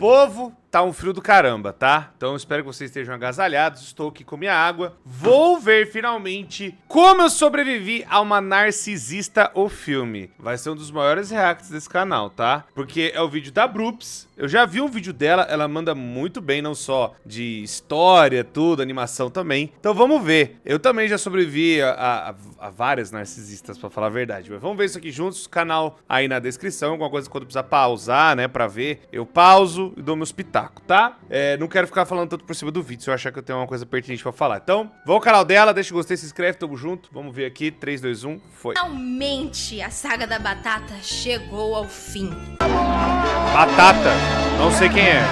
Povo, tá um frio do caramba, tá? Então eu espero que vocês estejam agasalhados. Estou aqui com minha água. Vou ver finalmente como eu sobrevivi a uma narcisista, o filme. Vai ser um dos maiores reacts desse canal, tá? Porque é o vídeo da Brups. Eu já vi um vídeo dela, ela manda muito bem, não só de história, tudo, animação também. Então vamos ver. Eu também já sobrevivi a várias narcisistas, pra falar a verdade. Mas vamos ver isso aqui juntos, canal aí na descrição. Alguma coisa quando precisar pausar, né, pra ver, eu pauso e dou meus pitacos, tá? Não quero ficar falando tanto por cima do vídeo, se eu achar que eu tenho uma coisa pertinente pra falar. Então, vou ao canal dela, deixa o gostei, se inscreve, tamo junto. Vamos ver aqui, 3, 2, 1, foi. Finalmente, a saga da batata chegou ao fim. Batata, não sei quem é.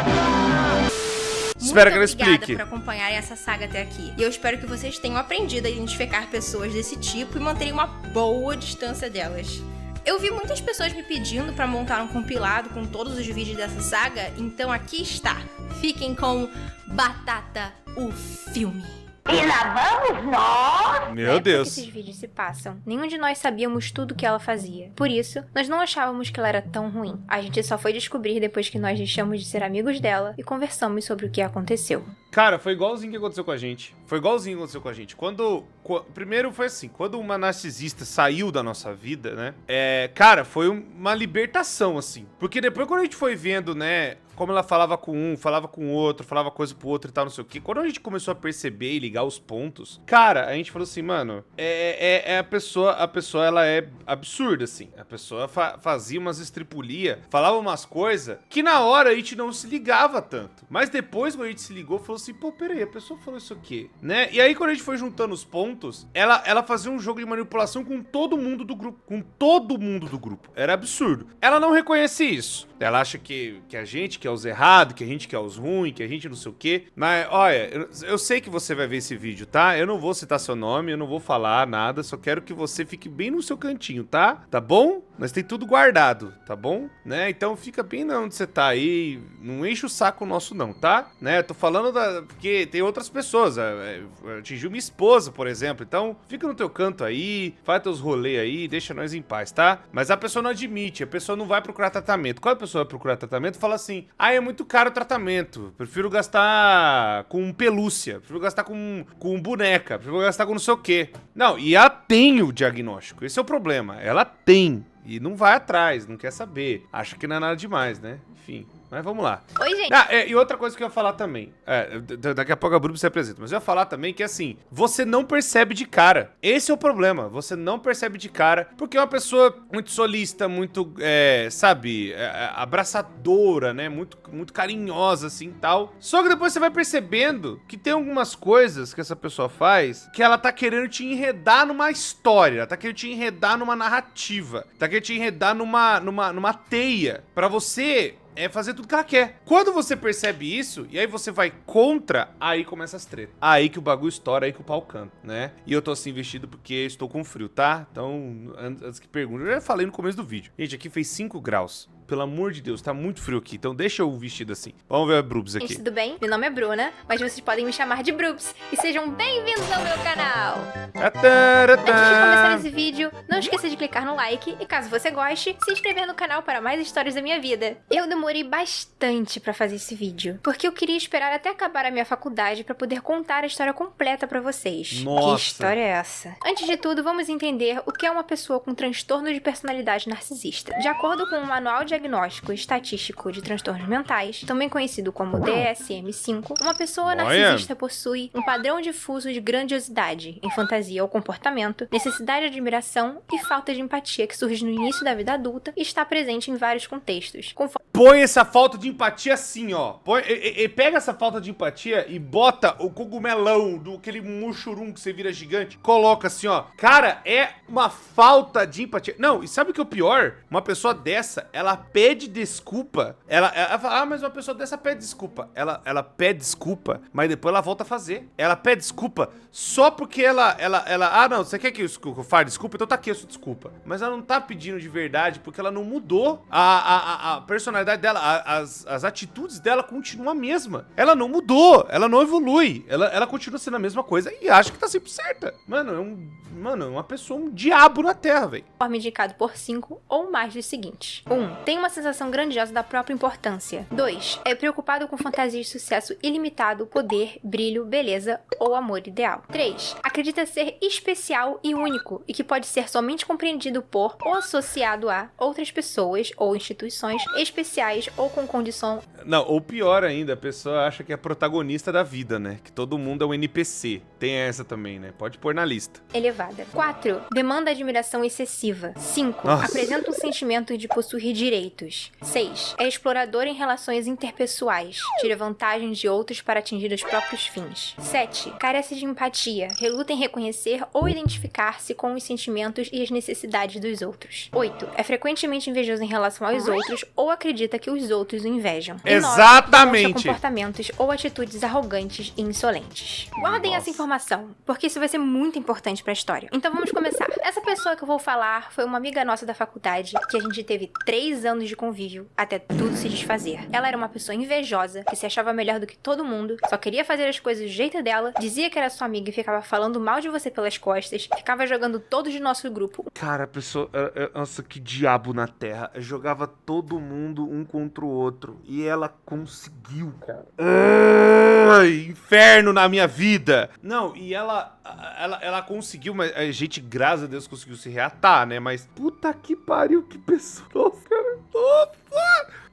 Espero que ela explique. Muito obrigada por acompanharem essa saga até aqui. E eu espero que vocês tenham aprendido a identificar pessoas desse tipo e manterem uma boa distância delas. Eu vi muitas pessoas me pedindo pra montar um compilado com todos os vídeos dessa saga, então aqui está. Fiquem com Batata, o filme. E lá vamos nós! Meu Deus. Que esses vídeos se passam. Nenhum de nós sabíamos tudo que ela fazia. Por isso, nós não achávamos que ela era tão ruim. A gente só foi descobrir depois que nós deixamos de ser amigos dela e conversamos sobre o que aconteceu. Cara, foi igualzinho que aconteceu com a gente. Foi igualzinho que aconteceu com a gente. Primeiro foi assim, quando uma narcisista saiu da nossa vida, né? Cara, foi uma libertação, assim. Porque depois quando a gente foi vendo, né, como ela falava com um, falava com o outro, falava coisa pro outro e tal, não sei o quê. Quando a gente começou a perceber e ligar os pontos, cara, a gente falou assim, mano, a pessoa, ela é absurda, assim. A pessoa fazia umas estripulia, falava umas coisas que na hora a gente não se ligava tanto. Mas depois, quando a gente se ligou, falou assim, pô, peraí, a pessoa falou isso aqui, né? E aí, quando a gente foi juntando os pontos, ela fazia um jogo de manipulação com todo mundo do grupo. Com todo mundo do grupo. Era absurdo. Ela não reconhecia isso. Ela acha que a gente que é os errados, que a gente que é os ruins, que a gente não sei o quê. Mas, olha, eu sei que você vai ver esse vídeo, tá? Eu não vou citar seu nome, eu não vou falar nada, só quero que você fique bem no seu cantinho, tá? Tá bom? Nós tem tudo guardado, tá bom? Né? Então fica bem onde você tá aí, não enche o saco nosso não, tá? Né? Eu tô falando porque tem outras pessoas, atingiu minha esposa, por exemplo, então fica no teu canto aí, faz teus rolês aí, deixa nós em paz, tá? Mas a pessoa não admite, a pessoa não vai procurar tratamento. Quando a pessoa vai procurar tratamento, fala assim, é muito caro o tratamento, prefiro gastar com pelúcia, prefiro gastar com boneca, prefiro gastar com não sei o quê. Não, e ela tem o diagnóstico, esse é o problema, ela tem. E não vai atrás, não quer saber. Acha que não é nada demais, né? Enfim, mas vamos lá. Oi, gente. E outra coisa que eu ia falar também. Daqui a pouco a Bruno se apresenta. Mas eu ia falar também que, assim, você não percebe de cara. Esse é o problema. Você não percebe de cara. Porque é uma pessoa muito solista, muito, sabe, abraçadora, né? Muito, muito carinhosa, assim, tal. Só que depois você vai percebendo que tem algumas coisas que essa pessoa faz que ela tá querendo te enredar numa história. Ela tá querendo te enredar numa narrativa. Tá querendo te enredar numa teia. Pra você fazer tudo que ela quer. Quando você percebe isso, e aí você vai contra, aí começa as tretas. Aí que o bagulho estoura, aí que o pau canta, né? E eu tô assim vestido porque estou com frio, tá? Então, antes que perguntem, eu já falei no começo do vídeo. Gente, aqui fez 5 graus. Pelo amor de Deus, tá muito frio aqui, então deixa eu vestido assim. Vamos ver a Brups aqui. Gente, tudo bem? Meu nome é Bruna, mas vocês podem me chamar de Brups. E sejam bem-vindos ao meu canal! Antes de começar esse vídeo, não esqueça de clicar no like e, caso você goste, se inscrever no canal para mais histórias da minha vida. Eu demorei bastante pra fazer esse vídeo, porque eu queria esperar até acabar a minha faculdade pra poder contar a história completa pra vocês. Nossa. Que história é essa? Antes de tudo, vamos entender o que é uma pessoa com transtorno de personalidade narcisista. De acordo com o Manual Diagnóstico e Estatístico de Transtornos Mentais, também conhecido como DSM-5, uma pessoa narcisista possui um padrão difuso de grandiosidade, em fantasia ou comportamento, necessidade de admiração e falta de empatia que surge no início da vida adulta e está presente em vários contextos. Põe essa falta de empatia assim, ó. Pega essa falta de empatia e bota o cogumelão aquele muxurum que você vira gigante. Coloca assim, ó. Cara, é uma falta de empatia. Não, e sabe o que é o pior? Uma pessoa dessa, ela pede desculpa. Ela fala, mas uma pessoa dessa pede desculpa. Ela pede desculpa, mas depois ela volta a fazer. Ela pede desculpa só porque ela não, você quer que eu fale desculpa? Então tá aqui a sua desculpa. Mas ela não tá pedindo de verdade porque ela não mudou a personalidade dela, as atitudes dela continuam a mesma. Ela não mudou, ela não evolui. Ela continua sendo a mesma coisa e acha que tá sempre certa. Mano, é uma pessoa, um diabo na Terra, velho. Conforme indicado por 5 ou mais dos seguintes. 1. Tem Tem uma sensação grandiosa da própria importância. 2. É preocupado com fantasias de sucesso ilimitado, poder, brilho, beleza ou amor ideal. 3. Acredita ser especial e único e que pode ser somente compreendido por ou associado a outras pessoas ou instituições especiais ou com condição... Não, ou pior ainda, a pessoa acha que é a protagonista da vida, né? Que todo mundo é um NPC. Tem essa também, né? Pode pôr na lista. elevada. 4. Demanda admiração excessiva. 5. Nossa. Apresenta um sentimento de possuir direitos. 6. É explorador em relações interpessoais. Tira vantagem de outros para atingir os próprios fins. 7. Carece de empatia. Reluta em reconhecer ou identificar-se com os sentimentos e as necessidades dos outros. 8. É frequentemente invejoso em relação aos outros ou acredita que os outros o invejam. E 9. Exatamente. Demonstra comportamentos ou atitudes arrogantes e insolentes. Guardem essa informação, porque isso vai ser muito importante pra história. Então vamos começar. Essa pessoa que eu vou falar foi uma amiga nossa da faculdade, que a gente teve 3 anos de convívio até tudo se desfazer. Ela era uma pessoa invejosa, que se achava melhor do que todo mundo, só queria fazer as coisas do jeito dela, dizia que era sua amiga e ficava falando mal de você pelas costas, ficava jogando todos do nosso grupo. Cara, a pessoa... Nossa, que diabo na terra. Jogava todo mundo um contra o outro. E ela conseguiu, cara. Ai, inferno na minha vida. Não, e ela conseguiu, mas a gente, graças a Deus, conseguiu se reatar, né? Mas puta que pariu, que pessoa. Nossa, cara. Nossa.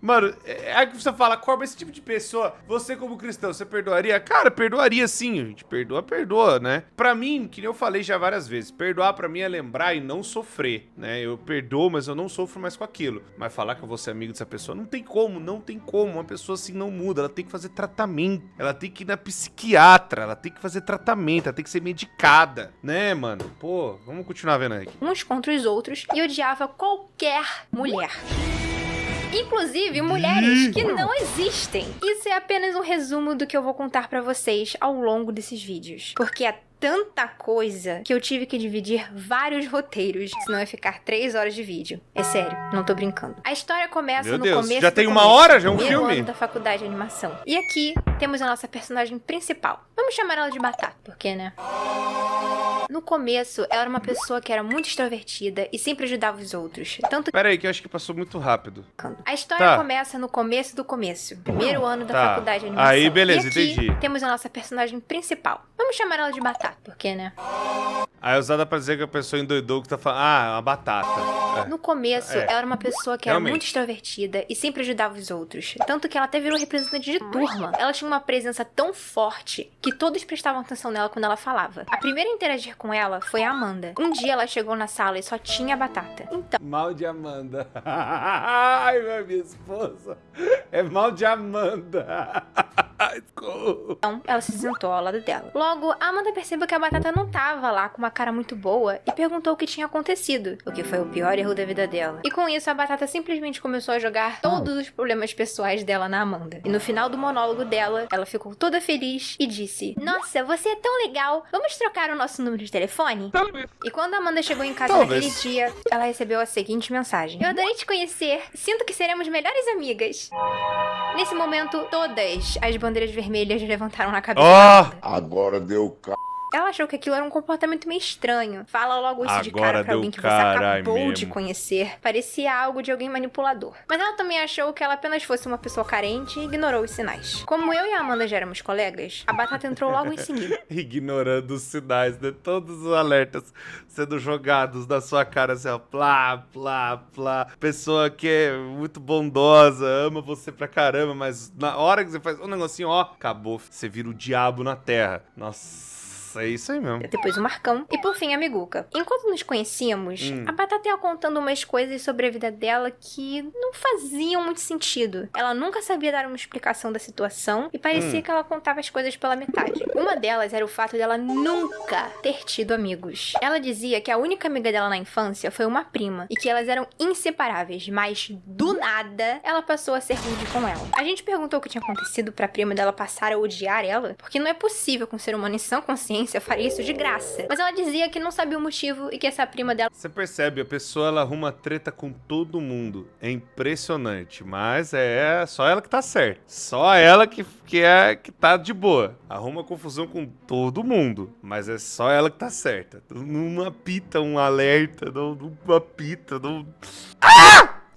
Mano, é que você fala, Corba, esse tipo de pessoa, você como cristão, você perdoaria? Cara, perdoaria sim, gente. Perdoa, né? Pra mim, que nem eu falei já várias vezes, perdoar pra mim é lembrar e não sofrer, né? Eu perdoo, mas eu não sofro mais com aquilo. Mas falar que eu vou ser amigo dessa pessoa, não tem como. Uma pessoa assim não muda, ela tem que fazer tratamento, ela tem que ir na psiquiatra, ela tem que fazer tratamento, ela tem que ser medicada, né, mano? Pô, vamos continuar vendo aqui. Uns contra os outros e odiava qualquer mulher. Inclusive mulheres que não existem. Isso é apenas um resumo do que eu vou contar pra vocês ao longo desses vídeos. Porque é tanta coisa que eu tive que dividir vários roteiros, senão ia ficar 3 horas de vídeo. É sério, não tô brincando. A história começa Meu no Deus, começo já do tem uma começo, hora? Já é um primeiro filme? ano da faculdade de animação. E aqui temos a nossa personagem principal. Vamos chamar ela de Batata, porque, né? No começo, ela era uma pessoa que era muito extrovertida e sempre ajudava os outros. Tanto Pera aí, que eu acho que passou muito rápido. a história começa no começo do começo. Primeiro ano da faculdade de animação. Aí, beleza, e aqui entendi. temos a nossa personagem principal. Vamos chamar ela de Batata, porque, né? Aí é usada pra dizer que a pessoa endoidou que tá falando, é uma batata. No começo, ela era uma pessoa que era Realmente. muito extrovertida e sempre ajudava os outros. Tanto que ela até virou representante de turma. Ela tinha uma presença tão forte que todos prestavam atenção nela quando ela falava. A primeira a interagir com ela foi a Amanda. Um dia ela chegou na sala e só tinha Batata. Então, Mal de Amanda. Ai, minha esposa. É mal de Amanda. ela se sentou ao lado dela. Logo, a Amanda percebeu que a Batata não tava lá com uma cara muito boa e perguntou o que tinha acontecido, o que foi o pior erro da vida dela. E com isso, a Batata simplesmente começou a jogar todos os problemas pessoais dela na Amanda. E no final do monólogo dela, ela ficou toda feliz e disse: "Nossa, você é tão legal, vamos trocar o nosso número de telefone?" E quando a Amanda chegou em casa naquele dia, ela recebeu a seguinte mensagem: "Eu adorei te conhecer, sinto que seremos melhores amigas." Nesse momento, todas as bandeiras vermelhas levantaram na cabeça da Amanda. Agora deu Ela achou que aquilo era um comportamento meio estranho. Fala logo isso de Agora cara pra deu alguém que você caralho acabou mesmo. de conhecer. Parecia algo de alguém manipulador. Mas ela também achou que ela apenas fosse uma pessoa carente e ignorou os sinais. Como eu e a Amanda já éramos colegas, a Batata entrou logo em seguida. Ignorando os sinais, né? Todos os alertas sendo jogados na sua cara, assim, ó. Plá, plá, plá. Pessoa que é muito bondosa, ama você pra caramba, mas na hora que você faz um negocinho, ó, acabou. Você vira o diabo na terra. Nossa. É isso aí mesmo. Depois o Marcão. E por fim a Miguca. Enquanto nos conhecíamos, a Batata ia contando umas coisas sobre a vida dela que não faziam muito sentido. Ela nunca sabia dar uma explicação da situação e parecia que ela contava as coisas pela metade. Uma delas era o fato dela nunca ter tido amigos. Ela dizia que a única amiga dela na infância foi uma prima e que elas eram inseparáveis, mas do nada ela passou a ser rude com ela. A gente perguntou o que tinha acontecido pra prima dela passar a odiar ela, porque não é possível que um ser humano em sã consciência faria isso de graça. Mas ela dizia que não sabia o motivo e que essa prima dela... Você percebe, a pessoa ela arruma treta com todo mundo. É impressionante, mas é só ela que tá certa. Só ela que tá de boa. Arruma confusão com todo mundo, mas é só ela que tá certa. Não apita um alerta, não apita, não...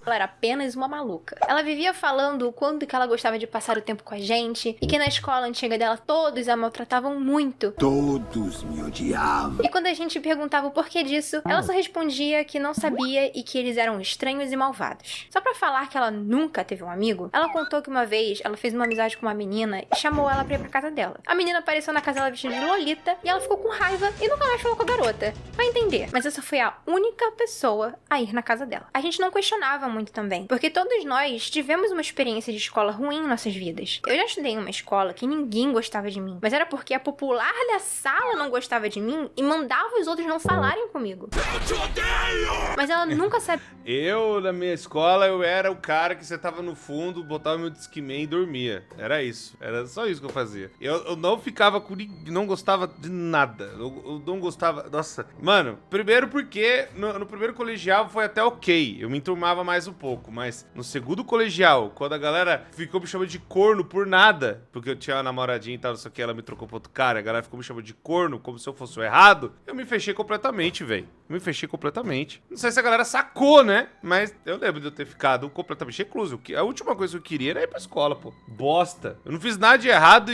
Ela era apenas uma maluca. Ela vivia falando o quanto que ela gostava de passar o tempo com a gente e que na escola antiga dela todos a maltratavam muito. Todos me odiavam. E quando a gente perguntava o porquê disso, ela só respondia que não sabia e que eles eram estranhos e malvados. Só pra falar que ela nunca teve um amigo, ela contou que uma vez ela fez uma amizade com uma menina e chamou ela pra ir pra casa dela. A menina apareceu na casa dela vestida de Lolita e ela ficou com raiva e nunca mais falou com a garota. Vai entender. Mas essa foi a única pessoa a ir na casa dela. A gente não questionava muito também, porque todos nós tivemos uma experiência de escola ruim em nossas vidas. Eu já estudei em uma escola que ninguém gostava de mim, mas era porque a popular da sala não gostava de mim e mandava os outros não falarem comigo. Eu te odeio! Mas ela nunca sabia. Eu, na minha escola, eu era o cara que sentava no fundo, botava meu Discman e dormia. Era isso. Era só isso que eu fazia. Eu não ficava com ninguém, não gostava de nada. Eu não gostava... Nossa. Mano, primeiro porque no primeiro colegial foi até ok. Eu me enturmava mais um pouco. Mas no segundo colegial, quando a galera ficou me chamando de corno por nada, porque eu tinha uma namoradinha e tal, só que ela me trocou pra outro cara, a galera ficou me chamando de corno como se eu fosse o errado, eu me fechei completamente, velho. Me fechei completamente. Não sei se a galera sacou, né? Mas eu lembro de eu ter ficado completamente recluso. A última coisa que eu queria era ir pra escola, pô. Bosta. Eu não fiz nada de errado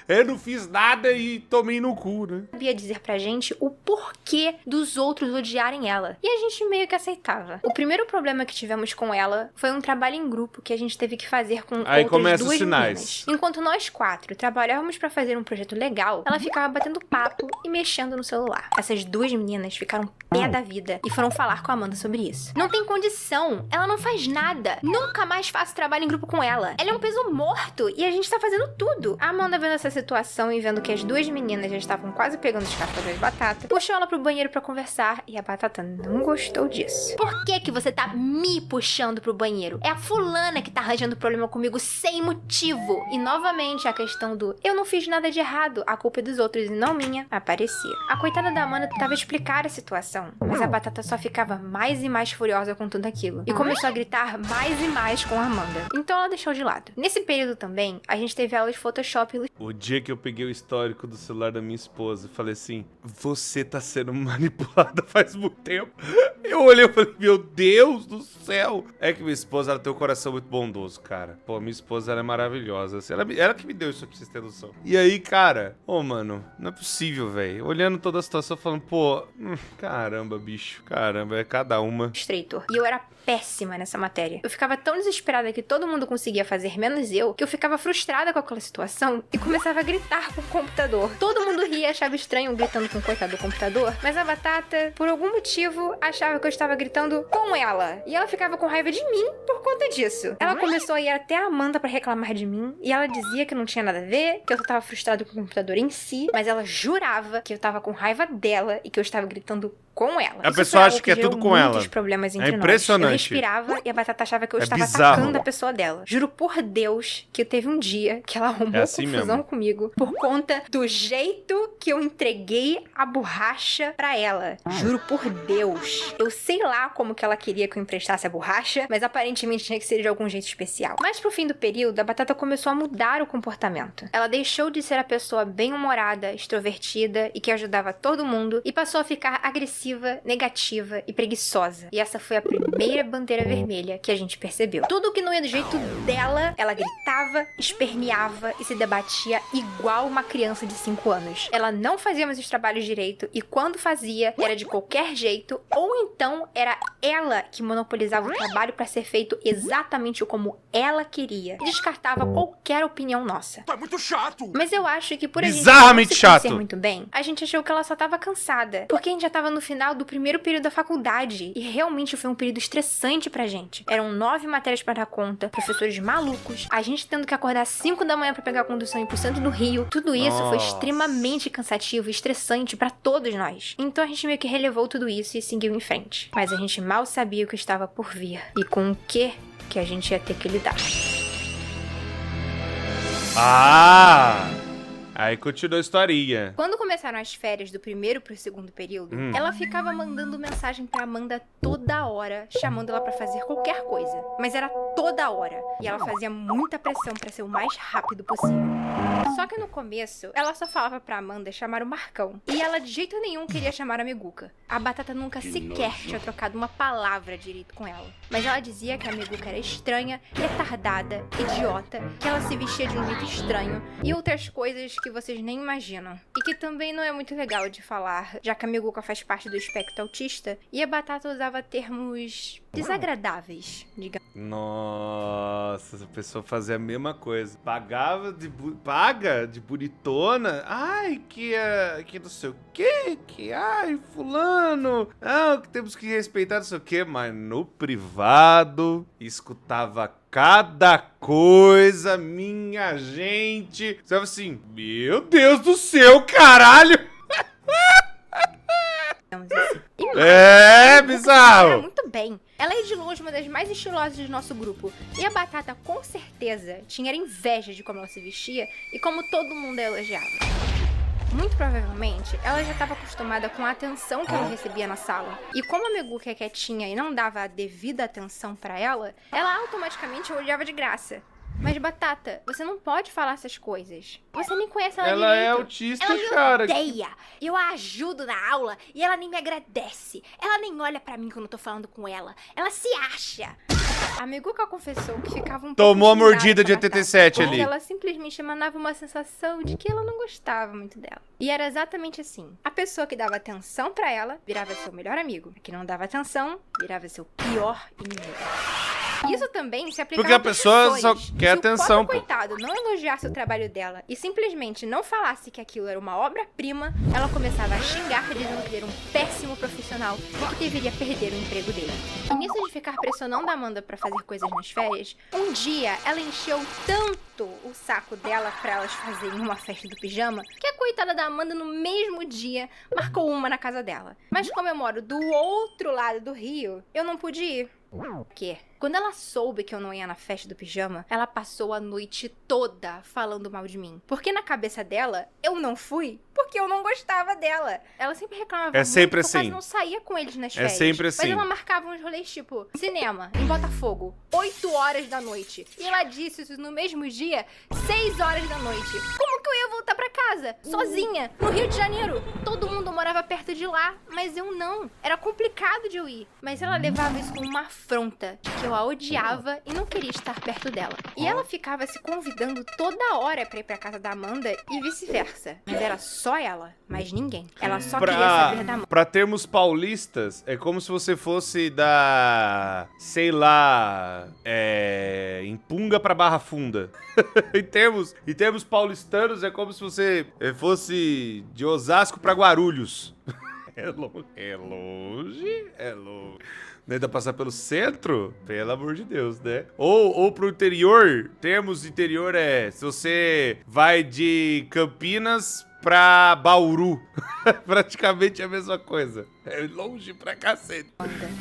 eu não fiz nada e tomei no cu, né? Sabia dizer pra gente o porquê dos outros odiarem ela. E a gente meio que aceitava. O primeiro problema que tivemos com ela foi um trabalho em grupo que a gente teve que fazer com Aí outras começa os duas sinais. meninas. Enquanto nós 4 trabalhávamos pra fazer um projeto legal, ela ficava batendo papo e mexendo no celular. Essas duas meninas ficaram pé da vida e foram falar com a Amanda sobre isso. Não tem condição, ela não faz nada. Nunca mais faço trabalho em grupo com ela. Ela é um peso morto e a gente tá fazendo tudo. A Amanda, vendo essa situação e vendo que as duas meninas já estavam quase pegando os cascos das batatas, puxou ela pro banheiro pra conversar e a Batata não gostou disso. Por que você tá me puxando pro banheiro? É a fulana que tá arranjando problema comigo sem motivo. E novamente a questão do eu não fiz nada de errado, a culpa é dos outros e não minha, aparecia. A coitada da Amanda tentava explicar a situação, mas a Batata só ficava mais e mais furiosa com tudo aquilo e começou a gritar mais e mais com a Amanda. Então ela deixou de lado. Nesse período também, a gente teve aula de Photoshop. O dia que eu peguei o histórico do celular da minha esposa e falei assim, você tá sendo manipulada faz muito tempo. Eu olhei e falei, meu Deus do céu. É que minha esposa, ela tem um coração muito bondoso, cara. Pô, minha esposa, ela é maravilhosa. Assim, ela que me deu isso pra vocês terem noção. E aí, cara, mano, não é possível, velho. Olhando toda a situação, falando, pô, caramba, bicho. Caramba, é cada uma. Estreitor. E eu era péssima nessa matéria. Eu ficava tão desesperada que todo mundo conseguia fazer, menos eu, que eu ficava frustrada com aquela situação e começava a gritar com o computador. Todo mundo ria e achava estranho gritando com o coitado do computador, mas a Batata, por algum motivo, achava que eu estava gritando com ela. E ela ficava com raiva de mim por conta disso. Ela começou a ir até a Amanda pra reclamar de mim e ela dizia que não tinha nada a ver, que eu só tava frustrada com o computador em si, mas ela jurava que eu tava com raiva dela e que eu estava gritando com ela. A pessoa acha que é tudo com ela. Problemas entre É impressionante. nós. Eu respirava e a Batata achava que eu estava bizarro. atacando a pessoa dela. Juro por Deus que teve um dia que ela arrumou assim confusão mesmo. comigo por conta do jeito que eu entreguei a borracha pra ela. Juro por Deus. Eu sei lá como que ela queria que eu emprestasse a borracha, mas aparentemente tinha que ser de algum jeito especial. Mas pro fim do período, a Batata começou a mudar o comportamento. Ela deixou de ser a pessoa bem-humorada, extrovertida e que ajudava todo mundo e passou a ficar agressiva, negativa e preguiçosa. E essa foi a primeira bandeira vermelha que a gente percebeu. Tudo que não ia do jeito dela, ela gritava, esperneava e se debatia igual uma criança de 5 anos. Ela não fazia mais os trabalhos direito e quando fazia, era de qualquer jeito ou então era ela que monopolizava o trabalho para ser feito exatamente como ela queria e descartava qualquer opinião nossa. Tá muito chato. Mas eu acho que por a gente Bizarramente não se chato. conhecer muito bem, a gente achou que ela só tava cansada. Porque a gente já tava no final do primeiro período da faculdade. E realmente foi um período estressante pra gente. Eram 9 matérias pra dar conta, professores malucos, a gente tendo que acordar às 5 da manhã pra pegar a condução em ir pro centro do Rio. Tudo isso foi Nossa. extremamente cansativo e estressante pra todos nós. Então a gente meio que relevou tudo isso e seguiu em frente. Mas a gente mal sabia o que estava por vir. E com o que a gente ia ter que lidar. Ah! Aí continua a historinha. Quando começaram as férias do primeiro pro segundo período, ela ficava mandando mensagem pra Amanda toda hora, chamando ela pra fazer qualquer coisa. Mas era toda hora. E ela fazia muita pressão pra ser o mais rápido possível. Só que no começo, ela só falava pra Amanda chamar o Marcão. E ela de jeito nenhum queria chamar a Meguca. A Batata nunca sequer tinha trocado uma palavra direito com ela. Mas ela dizia que a Meguca era estranha, retardada, idiota, que ela se vestia de um jeito estranho e outras coisas que vocês nem imaginam. E que também não é muito legal de falar, já que a Meguca faz parte do espectro autista e a Batata usava termos desagradáveis, digamos. Nossa, essa pessoa fazia a mesma coisa. Paga de bonitona. Ai, que não sei o quê. Ai, fulano. Ah, que temos que respeitar não sei o quê. Mas no privado, escutava cada coisa, minha gente. Você fala assim, meu Deus do céu, caralho. É, bizarro. Era muito bem. Ela é de longe uma das mais estilosas do nosso grupo. E a Batata, com certeza, tinha inveja de como ela se vestia e como todo mundo a elogiava. Muito provavelmente, ela já estava acostumada com a atenção que ela recebia na sala. E como a Meguca é quietinha e não dava a devida atenção pra ela automaticamente a odiava de graça. Mas, Batata, você não pode falar essas coisas. Você nem conhece ela direito. Ela é autista, ela cara. Ela me odeia. Eu a ajudo na aula e ela nem me agradece. Ela nem olha pra mim quando eu tô falando com ela. Ela se acha. A Meguca confessou que ficava um pouco Tomou a intimidada mordida com de a Batata, 87 ali. porque ela simplesmente emanava uma sensação de que ela não gostava muito dela. E era exatamente assim. A pessoa que dava atenção pra ela virava seu melhor amigo. A que não dava atenção virava seu pior inimigo. Isso também se aplicava Porque a pessoa só pessoas. quer Se atenção, o pô. coitado não elogiasse o trabalho dela e simplesmente não falasse que aquilo era uma obra-prima, ela começava a xingar, dizendo que ele era um péssimo profissional e que deveria perder o emprego dele. E nisso de ficar pressionando a Amanda pra fazer coisas nas férias, um dia ela encheu tanto o saco dela pra elas fazerem uma festa do pijama que a coitada da Amanda no mesmo dia marcou uma na casa dela. Mas como eu moro do outro lado do Rio, eu não pude ir. O quê? Quando ela soube que eu não ia na festa do pijama, ela passou a noite toda falando mal de mim. Porque na cabeça dela, eu não fui porque eu não gostava dela. Ela sempre reclamava É sempre muito, assim. Eu não saía com eles nas É férias. sempre assim. Mas ela marcava uns rolês tipo cinema, em Botafogo, 8 horas da noite. E ela disse isso no mesmo dia, 6 horas da noite. Como que eu ia voltar pra casa? Sozinha, no Rio de Janeiro. Todo mundo morava perto de lá, mas eu não. Era complicado de eu ir. Mas ela levava isso como uma afronta, que eu a odiava e não queria estar perto dela. E ela ficava se convidando toda hora pra ir pra casa da Amanda e vice-versa. Mas era só ela, mais ninguém. Ela só queria saber da Amanda. Pra termos paulistas, é como se você fosse da, sei lá, em Punga pra Barra Funda. em termos paulistanos, é como se você fosse de Osasco pra Guarulhos. É longe. Ainda passar pelo centro? Pelo amor de Deus, né? Ou pro interior, termos interior se você vai de Campinas pra Bauru. Praticamente a mesma coisa. É longe pra cacete.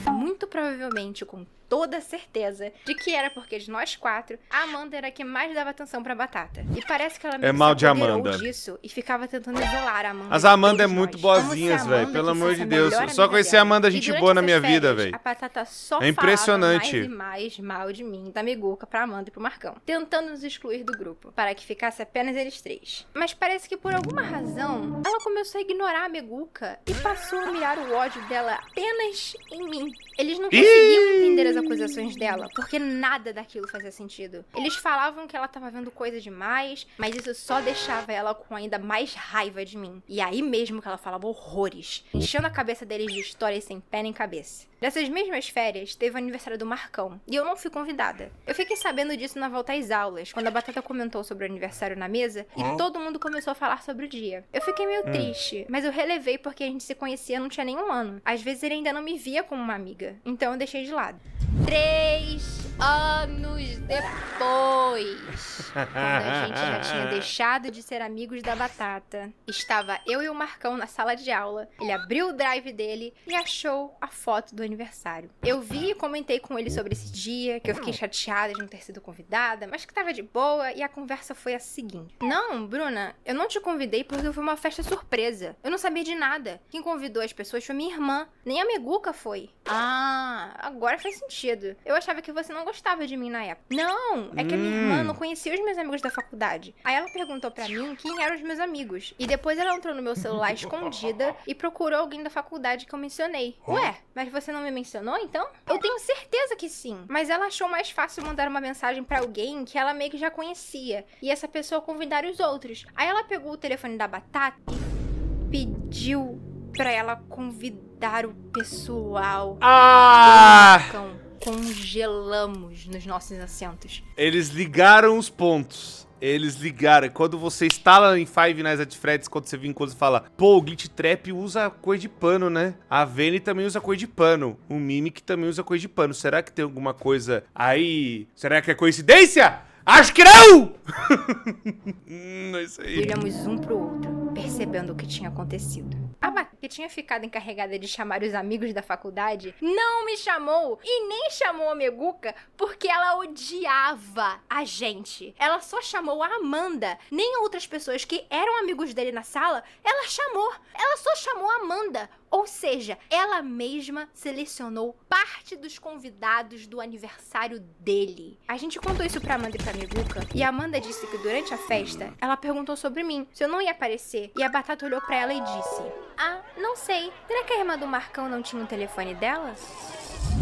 Muito provavelmente, com toda certeza, de que era porque de nós 4, a Amanda era a que mais dava atenção pra Batata. E parece que ela meio que mal se de apoderou Amanda. disso e ficava tentando isolar a Amanda. As Amanda de é todos muito nós. boazinhas, Como se a velho. Amanda Pelo amor fosse de a Deus. melhor Só amiga conheci dela. a Amanda E gente durante boa na essas minha vida, férias, velho. A Batata só É impressionante. falava mais e mais mal de mim, da Meguca, pra Amanda e pro Marcão, tentando nos excluir do grupo, para que ficasse apenas eles 3. Mas parece que por alguma razão, ela começou a ignorar a Meguca e passou a mirar o ódio dela apenas em mim. Eles não conseguiam entender as acusações dela, porque nada daquilo fazia sentido. Eles falavam que ela tava vendo coisa demais, mas isso só deixava ela com ainda mais raiva de mim. E aí mesmo que ela falava horrores, enchendo a cabeça deles de histórias sem pé nem cabeça. Nessas mesmas férias, teve o aniversário do Marcão, e eu não fui convidada. Eu fiquei sabendo disso na volta às aulas, quando a Batata comentou sobre o aniversário na mesa, e todo mundo começou a falar sobre o dia. Eu fiquei meio triste, mas eu relevei porque a gente se conhecia não tinha nenhum ano. Às vezes ele ainda não me via como uma amiga, então eu deixei de lado. 3 anos depois, quando a gente já tinha deixado de ser amigos da Batata, estava eu e o Marcão na sala de aula. Ele abriu o drive dele e achou a foto do aniversário. Eu vi e comentei com ele sobre esse dia, que eu fiquei chateada de não ter sido convidada, mas que tava de boa, e a conversa foi a seguinte: não, Bruna, eu não te convidei porque foi uma festa surpresa. Eu não sabia de nada. Quem convidou as pessoas foi minha irmã. Nem a Meguca foi. Ah, agora faz sentido. Eu achava que você não gostava de mim na época. Não, é que a minha irmã não conhecia os meus amigos da faculdade. Aí ela perguntou pra mim quem eram os meus amigos. E depois ela entrou no meu celular escondida e procurou alguém da faculdade que eu mencionei. Ué, mas você não me mencionou então? Eu tenho certeza que sim. Mas ela achou mais fácil mandar uma mensagem pra alguém que ela meio que já conhecia. E essa pessoa convidar os outros. Aí ela pegou o telefone da Batata e pediu pra ela convidar o pessoal. Congelamos nos nossos assentos. Eles ligaram os pontos. Eles ligaram. Quando você instala em Five Nights at Freddy's, quando você vem em coisa e fala, pô, o Glitch Trap usa cor de pano, né? A Vayne também usa cor de pano. O Mimic também usa cor de pano. Será que tem alguma coisa aí? Será que é coincidência? Acho que não! É isso aí. Olhamos um pro outro, percebendo o que tinha acontecido. A Batata, que tinha ficado encarregada de chamar os amigos da faculdade, não me chamou e nem chamou a Meguca porque ela odiava a gente. Ela só chamou a Amanda. Nem outras pessoas que eram amigos dele na sala, ela chamou. Ela só chamou a Amanda. Ou seja, ela mesma selecionou parte dos convidados do aniversário dele. A gente contou isso pra Amanda e pra Meguca, e a Amanda disse que durante a festa, ela perguntou sobre mim, se eu não ia aparecer, e a Batata olhou pra ela e disse: ah, não sei, será que a irmã do Marcão não tinha um telefone dela?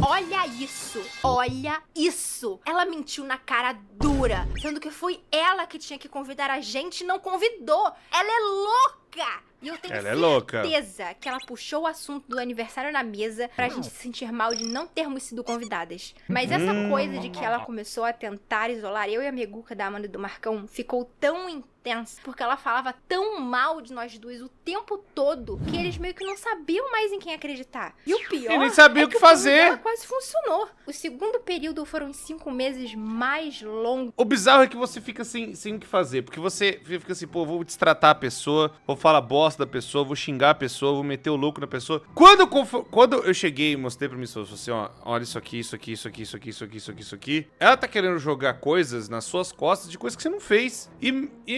Olha isso! Olha isso! Ela mentiu na cara dura, sendo que foi ela que tinha que convidar a gente e não convidou. Ela é louca! E eu tenho certeza que ela puxou o assunto do aniversário na mesa pra gente se sentir mal de não termos sido convidadas. Mas essa coisa de que ela começou a tentar isolar eu e a Meguca da Amanda e do Marcão ficou tão intensa, porque ela falava tão mal de nós duas o tempo todo, que eles meio que não sabiam mais em quem acreditar. E o pior e nem sabia o que fazer. Ela quase funcionou. O segundo período foram os 5 meses mais longos. O bizarro é que você fica sem o que fazer, porque você fica assim, pô, vou destratar a pessoa, vou falar bosta da pessoa, vou xingar a pessoa, vou meter o louco na pessoa. Quando eu cheguei e mostrei pra minha esposa, assim, ó, olha isso aqui, isso aqui, isso aqui, isso aqui, isso aqui, isso aqui, isso aqui. Ela tá querendo jogar coisas nas suas costas de coisas que você não fez. E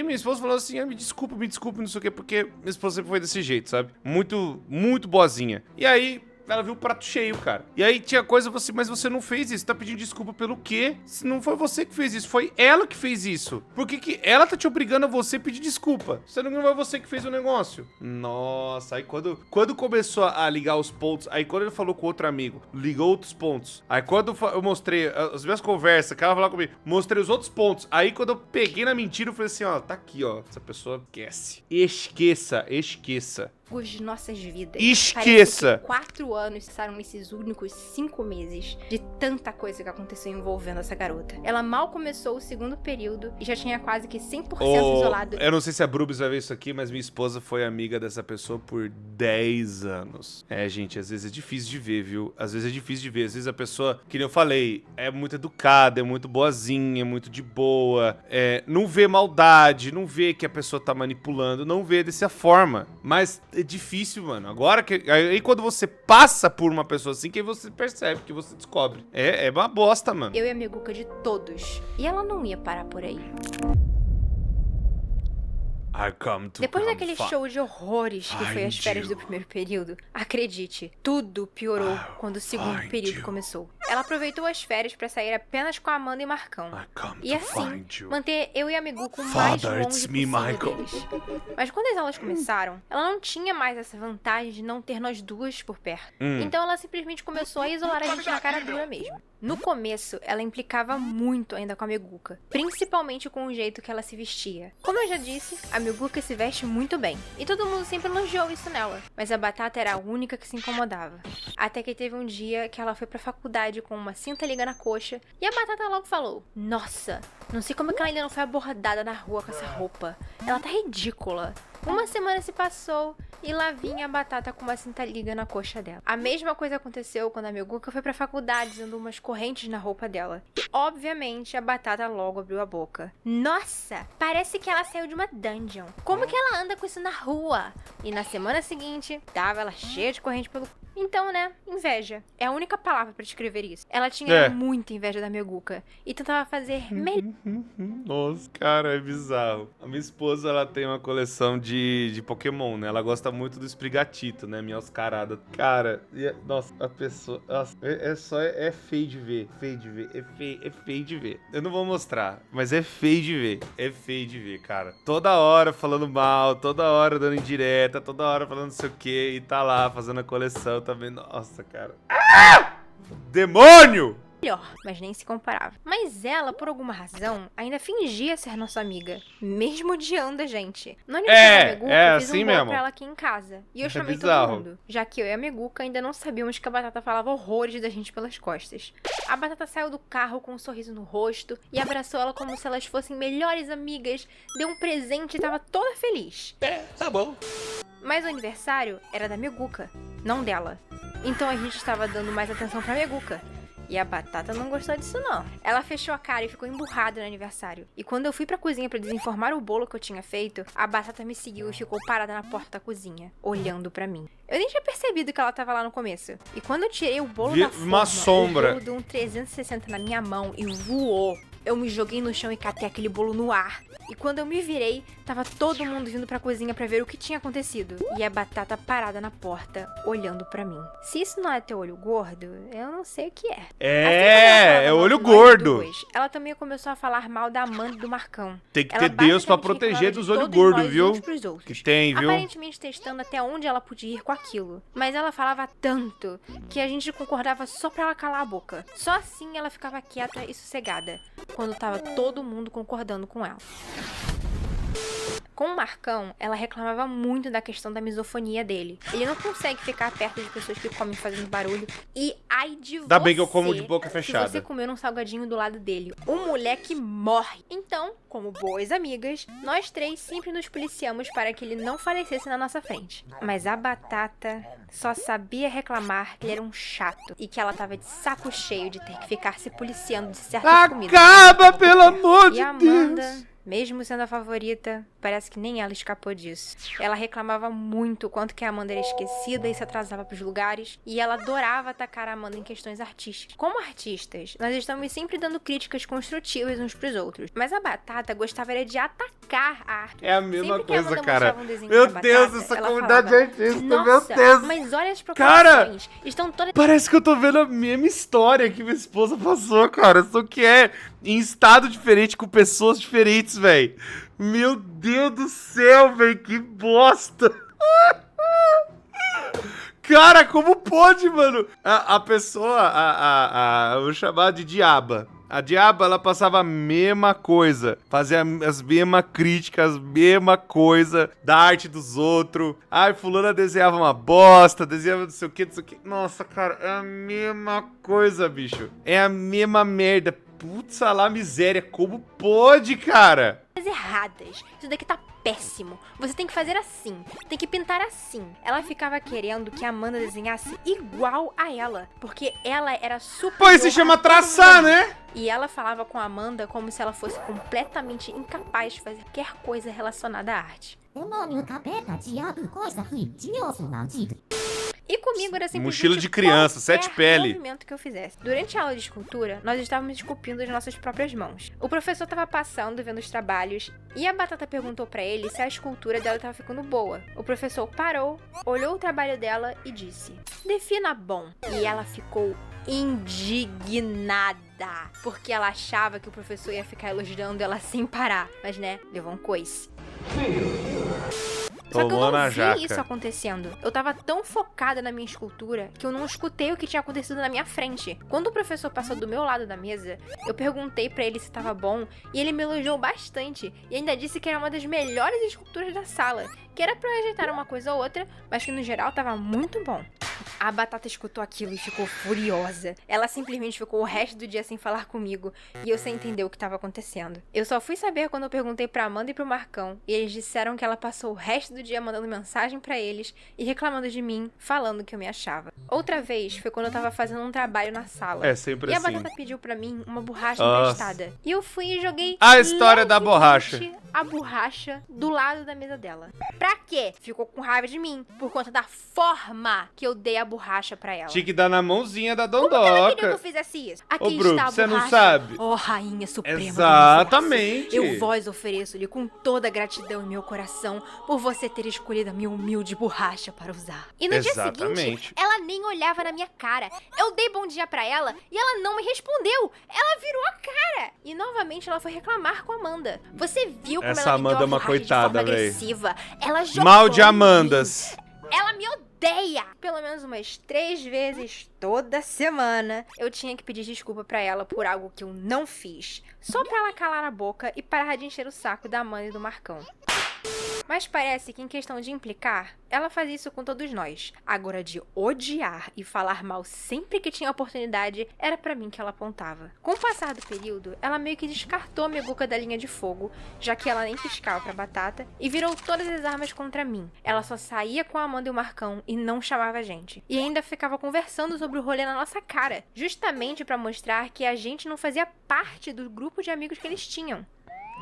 minha esposa falou assim, me desculpa, não sei o quê, porque minha esposa sempre foi desse jeito, sabe? Muito, muito boazinha. E aí ela viu o prato cheio, cara. E aí tinha coisa, mas você não fez isso. Tá pedindo desculpa pelo quê? Se não foi você que fez isso, foi ela que fez isso. Por que ela tá te obrigando a você pedir desculpa? Se não foi você que fez o negócio. Nossa, aí quando começou a ligar os pontos, aí quando ele falou com outro amigo, ligou outros pontos. Aí quando eu mostrei as minhas conversas, que ela falou comigo, mostrei os outros pontos. Aí quando eu peguei na mentira, eu falei assim, ó, tá aqui, ó. Essa pessoa esquece. Esqueça. De nossas vidas. Esqueça! 4 anos passaram nesses únicos 5 meses de tanta coisa que aconteceu envolvendo essa garota. Ela mal começou o segundo período e já tinha quase que 100% isolado. Eu não sei se a Brubis vai ver isso aqui, mas minha esposa foi amiga dessa pessoa por 10 anos. É, gente, às vezes é difícil de ver, viu? Às vezes a pessoa, que nem eu falei, é muito educada, é muito boazinha, é muito de boa, não vê maldade, não vê que a pessoa tá manipulando, não vê dessa forma. Mas é difícil, mano. Agora aí quando você passa por uma pessoa assim, que você percebe, que você descobre. É uma bosta, mano. Eu e a Meguca de todos. E ela não ia parar por aí. Depois daquele show de horrores que foi as férias do primeiro período, acredite, tudo piorou quando o segundo período começou. Ela aproveitou as férias pra sair apenas com a Amanda e Marcão. E assim, manter eu e a Meguca o mais longe possível deles. Mas quando as aulas começaram, ela não tinha mais essa vantagem de não ter nós duas por perto. Então ela simplesmente começou a isolar a gente na cara dura mesmo. No começo, ela implicava muito ainda com a Meguca, principalmente com o jeito que ela se vestia. Como eu já disse, a Meguca se veste muito bem, e todo mundo sempre elogiou isso nela, mas a Batata era a única que se incomodava. Até que teve um dia que ela foi pra faculdade com uma cinta liga na coxa, e a Batata logo falou: nossa, não sei como é que ela ainda não foi abordada na rua com essa roupa. Ela tá ridícula. Uma semana se passou e lá vinha a Batata com uma cinta-liga na coxa dela. A mesma coisa aconteceu quando a Meguca foi pra faculdade usando umas correntes na roupa dela. E, obviamente, a Batata logo abriu a boca. Nossa, parece que ela saiu de uma dungeon. Como que ela anda com isso na rua? E na semana seguinte, tava ela cheia de corrente pelo... Então, né, inveja. É a única palavra pra descrever isso. Ela tinha muita inveja da Meguca e tentava fazer melhor. Nossa, cara, é bizarro. A minha esposa, ela tem uma coleção de Pokémon, né? Ela gosta muito do Sprigatito, né? Minha oscarada. Cara, nossa, a pessoa... Nossa, é feio de ver. Feio de ver. É feio de ver. Eu não vou mostrar, mas é feio de ver. É feio de ver, cara. Toda hora falando mal, toda hora dando indireta, toda hora falando não sei o que, e tá lá fazendo a coleção também. Nossa, cara. Demônio! Mas nem se comparava. Mas ela, por alguma razão, ainda fingia ser nossa amiga, mesmo odiando a gente. No aniversário da Meguca, eu fiz assim um bolo mesmo. pra ela aqui em casa. E eu chamei bizarro. todo mundo, já que eu e a Meguca ainda não sabíamos que a Batata falava horrores da gente pelas costas. A Batata saiu do carro com um sorriso no rosto e abraçou ela como se elas fossem melhores amigas, deu um presente e tava toda feliz. Tá bom. Mas o aniversário era da Meguca, não dela. Então a gente estava dando mais atenção pra Meguca. E a Batata não gostou disso, não. Ela fechou a cara e ficou emburrada no aniversário. E quando eu fui pra cozinha pra desenformar o bolo que eu tinha feito, a Batata me seguiu e ficou parada na porta da cozinha, olhando pra mim. Eu nem tinha percebido que ela tava lá no começo. E quando eu tirei o bolo da forma, uma sombra. o bolo deu um 360 na minha mão e voou. Eu me joguei no chão e catei aquele bolo no ar. E quando eu me virei, tava todo mundo vindo pra cozinha pra ver o que tinha acontecido. E a Batata parada na porta, olhando pra mim. Se isso não é teu olho gordo, eu não sei o que é. É olho gordo. Ela também começou a falar mal da Amanda e do Marcão. Tem que Ela ter Deus pra basicamente proteger reclamava dos de olhos todos gordos, nós viu? uns pros outros. Que tem, viu? Aparentemente testando até onde ela podia ir com aquilo. Mas ela falava tanto que a gente concordava só pra ela calar a boca. Só assim ela ficava quieta e sossegada, quando tava todo mundo concordando com ela. Com o Marcão, ela reclamava muito da questão da misofonia dele. Ele não consegue ficar perto de pessoas que comem fazendo barulho. E ai de você, Ainda bem que eu como de boca fechada. se você comer um salgadinho do lado dele. O moleque morre. Então, como boas amigas, nós três sempre nos policiamos para que ele não falecesse na nossa frente. Mas a Batata só sabia reclamar que ele era um chato e que ela tava de saco cheio de ter que ficar se policiando de certas comidas. Acaba, pelo amor de E a Amanda, Deus! mesmo sendo a favorita, parece que nem ela escapou disso. Ela reclamava muito o quanto que a Amanda era esquecida e se atrasava pros lugares, e ela adorava atacar a Amanda em questões artísticas. Como artistas, nós estamos sempre dando críticas construtivas uns pros outros, mas a Batata gostava era de atacar a arte. É a mesma Sempre que a coisa, Amanda cara. mostrava um desenho Meu da Deus, Batata, essa ela comunidade falava, artista, nossa, meu Deus! mas olha as Cara, proporções, estão todas... Parece que eu tô vendo a mesma história que minha esposa passou, cara. Só que é em estado diferente, com pessoas diferentes, velho. Meu Deus do céu, velho, que bosta! Cara, como pode, mano? A pessoa, eu vou chamar de diaba. A diaba, ela passava a mesma coisa. Fazia as mesmas críticas, a mesma coisa da arte dos outros. Ai, fulana desenhava uma bosta, desenhava não sei o que, não sei o que. Nossa, cara, é a mesma coisa, bicho. É a mesma merda. Putz, lá miséria, como pode, cara? Erradas. Isso daqui tá péssimo. Você tem que fazer assim. Tem que pintar assim. Ela ficava querendo que a Amanda desenhasse igual a ela, porque ela era super. Pois se chama traçar, né? E ela falava com a Amanda como se ela fosse completamente incapaz de fazer qualquer coisa relacionada à arte. Demônio, capeta, diabo, coisa ridícula, maldito. E comigo era simplesmente Mochila de criança, qualquer 7 pele. movimento que eu fizesse. Durante a aula de escultura, nós estávamos esculpindo as nossas próprias mãos. O professor estava passando, vendo os trabalhos, e a Batata perguntou pra ele se a escultura dela estava ficando boa. O professor parou, olhou o trabalho dela e disse: defina bom. E ela ficou indignada, porque ela achava que o professor ia ficar elogiando ela sem parar. Mas né, levou um coice. Só que eu não vi isso acontecendo. Eu tava tão focada na minha escultura que eu não escutei o que tinha acontecido na minha frente. Quando o professor passou do meu lado da mesa, eu perguntei pra ele se tava bom e ele me elogiou bastante e ainda disse que era uma das melhores esculturas da sala, que era pra eu ajeitar uma coisa ou outra, mas que no geral tava muito bom. A Batata escutou aquilo e ficou furiosa. Ela simplesmente ficou o resto do dia sem falar comigo e eu sem entender o que estava acontecendo. Eu só fui saber quando eu perguntei pra Amanda e pro Marcão e eles disseram que ela passou o resto do dia mandando mensagem pra eles e reclamando de mim, falando que eu me achava. Outra vez foi quando eu tava fazendo um trabalho na sala. É sempre E a assim. Batata pediu pra mim uma borracha Nossa. emprestada. E eu fui e joguei A história da levemente borracha. a borracha do lado da mesa dela. Pra quê? Ficou com raiva de mim por conta da forma que eu dei a borracha pra ela. Tinha que dar na mãozinha da Como que ela queria que eu Dondoca. fizesse isso? Aqui Ô, Bruno, está a você não borracha. sabe? Ó, rainha suprema do Exatamente. universo. Eu vós ofereço-lhe com toda a gratidão em meu coração por você ter escolhido a minha humilde borracha para usar. E no dia seguinte, Exatamente. ela nem olhava na minha cara. Eu dei bom dia pra ela e ela não me respondeu. Ela virou a cara. E novamente ela foi reclamar com a Amanda. Você viu como Essa ela me deu Amanda é a uma borracha coitada, de forma véi. agressiva? Ela jogou Mal de em mim. Amandas. Ela me odeia! Pelo menos umas 3 vezes toda semana eu tinha que pedir desculpa pra ela por algo que eu não fiz. Só pra ela calar a boca e parar de encher o saco da Amanda e do Marcão. Mas parece que em questão de implicar, ela faz isso com todos nós. Agora de odiar e falar mal sempre que tinha oportunidade, era pra mim que ela apontava. Com o passar do período, ela meio que descartou a Meguca da linha de fogo, já que ela nem piscava pra Batata, e virou todas as armas contra mim. Ela só saía com a Amanda e o Marcão e não chamava a gente. E ainda ficava conversando sobre o rolê na nossa cara, justamente pra mostrar que a gente não fazia parte do grupo de amigos que eles tinham.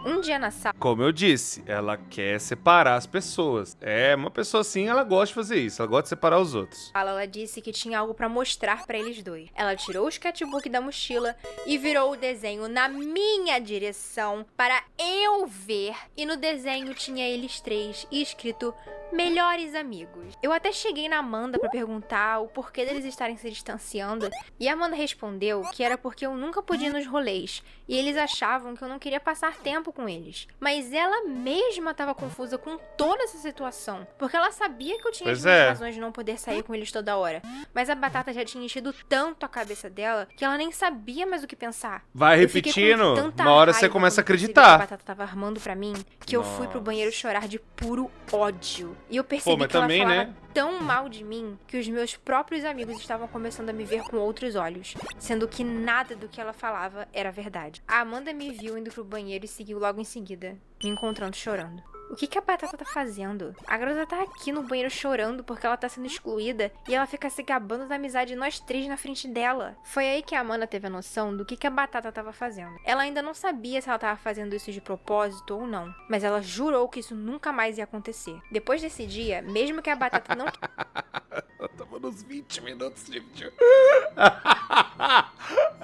Um dia na sala, Como eu disse, ela quer separar as pessoas. É, uma pessoa assim, ela gosta de fazer isso. Ela gosta de separar os outros. ela disse que tinha algo pra mostrar pra eles dois. Ela tirou o sketchbook da mochila e virou o desenho na minha direção para eu ver. E no desenho tinha eles três e escrito melhores amigos. Eu até cheguei na Amanda pra perguntar o porquê deles estarem se distanciando e a Amanda respondeu que era porque eu nunca podia ir nos rolês e eles achavam que eu não queria passar tempo com eles. Mas ela mesma estava confusa com toda essa situação, porque ela sabia que eu tinha Pois as minhas é. razões de não poder sair com eles toda hora. Mas a Batata já tinha enchido tanto a cabeça dela que ela nem sabia mais o que pensar. Vai Eu fiquei com repetindo, tanta uma hora você raiva começa a quando percebi acreditar. que a Batata tava armando pra mim que eu fui pro banheiro chorar de puro ódio. E eu percebi mas que ela também, falava né? tão mal de mim que os meus próprios amigos estavam começando a me ver com outros olhos, sendo que nada do que ela falava era verdade. A Amanda me viu indo pro banheiro e seguiu logo em seguida, me encontrando chorando. O que a Batata tá fazendo? A garota tá aqui no banheiro chorando porque ela tá sendo excluída e ela fica se gabando da amizade de nós três na frente dela. Foi aí que a Amanda teve a noção do que a Batata tava fazendo. Ela ainda não sabia se ela tava fazendo isso de propósito ou não, mas ela jurou que isso nunca mais ia acontecer. Depois desse dia, mesmo que a Batata não Tava nos 20 minutos de vídeo.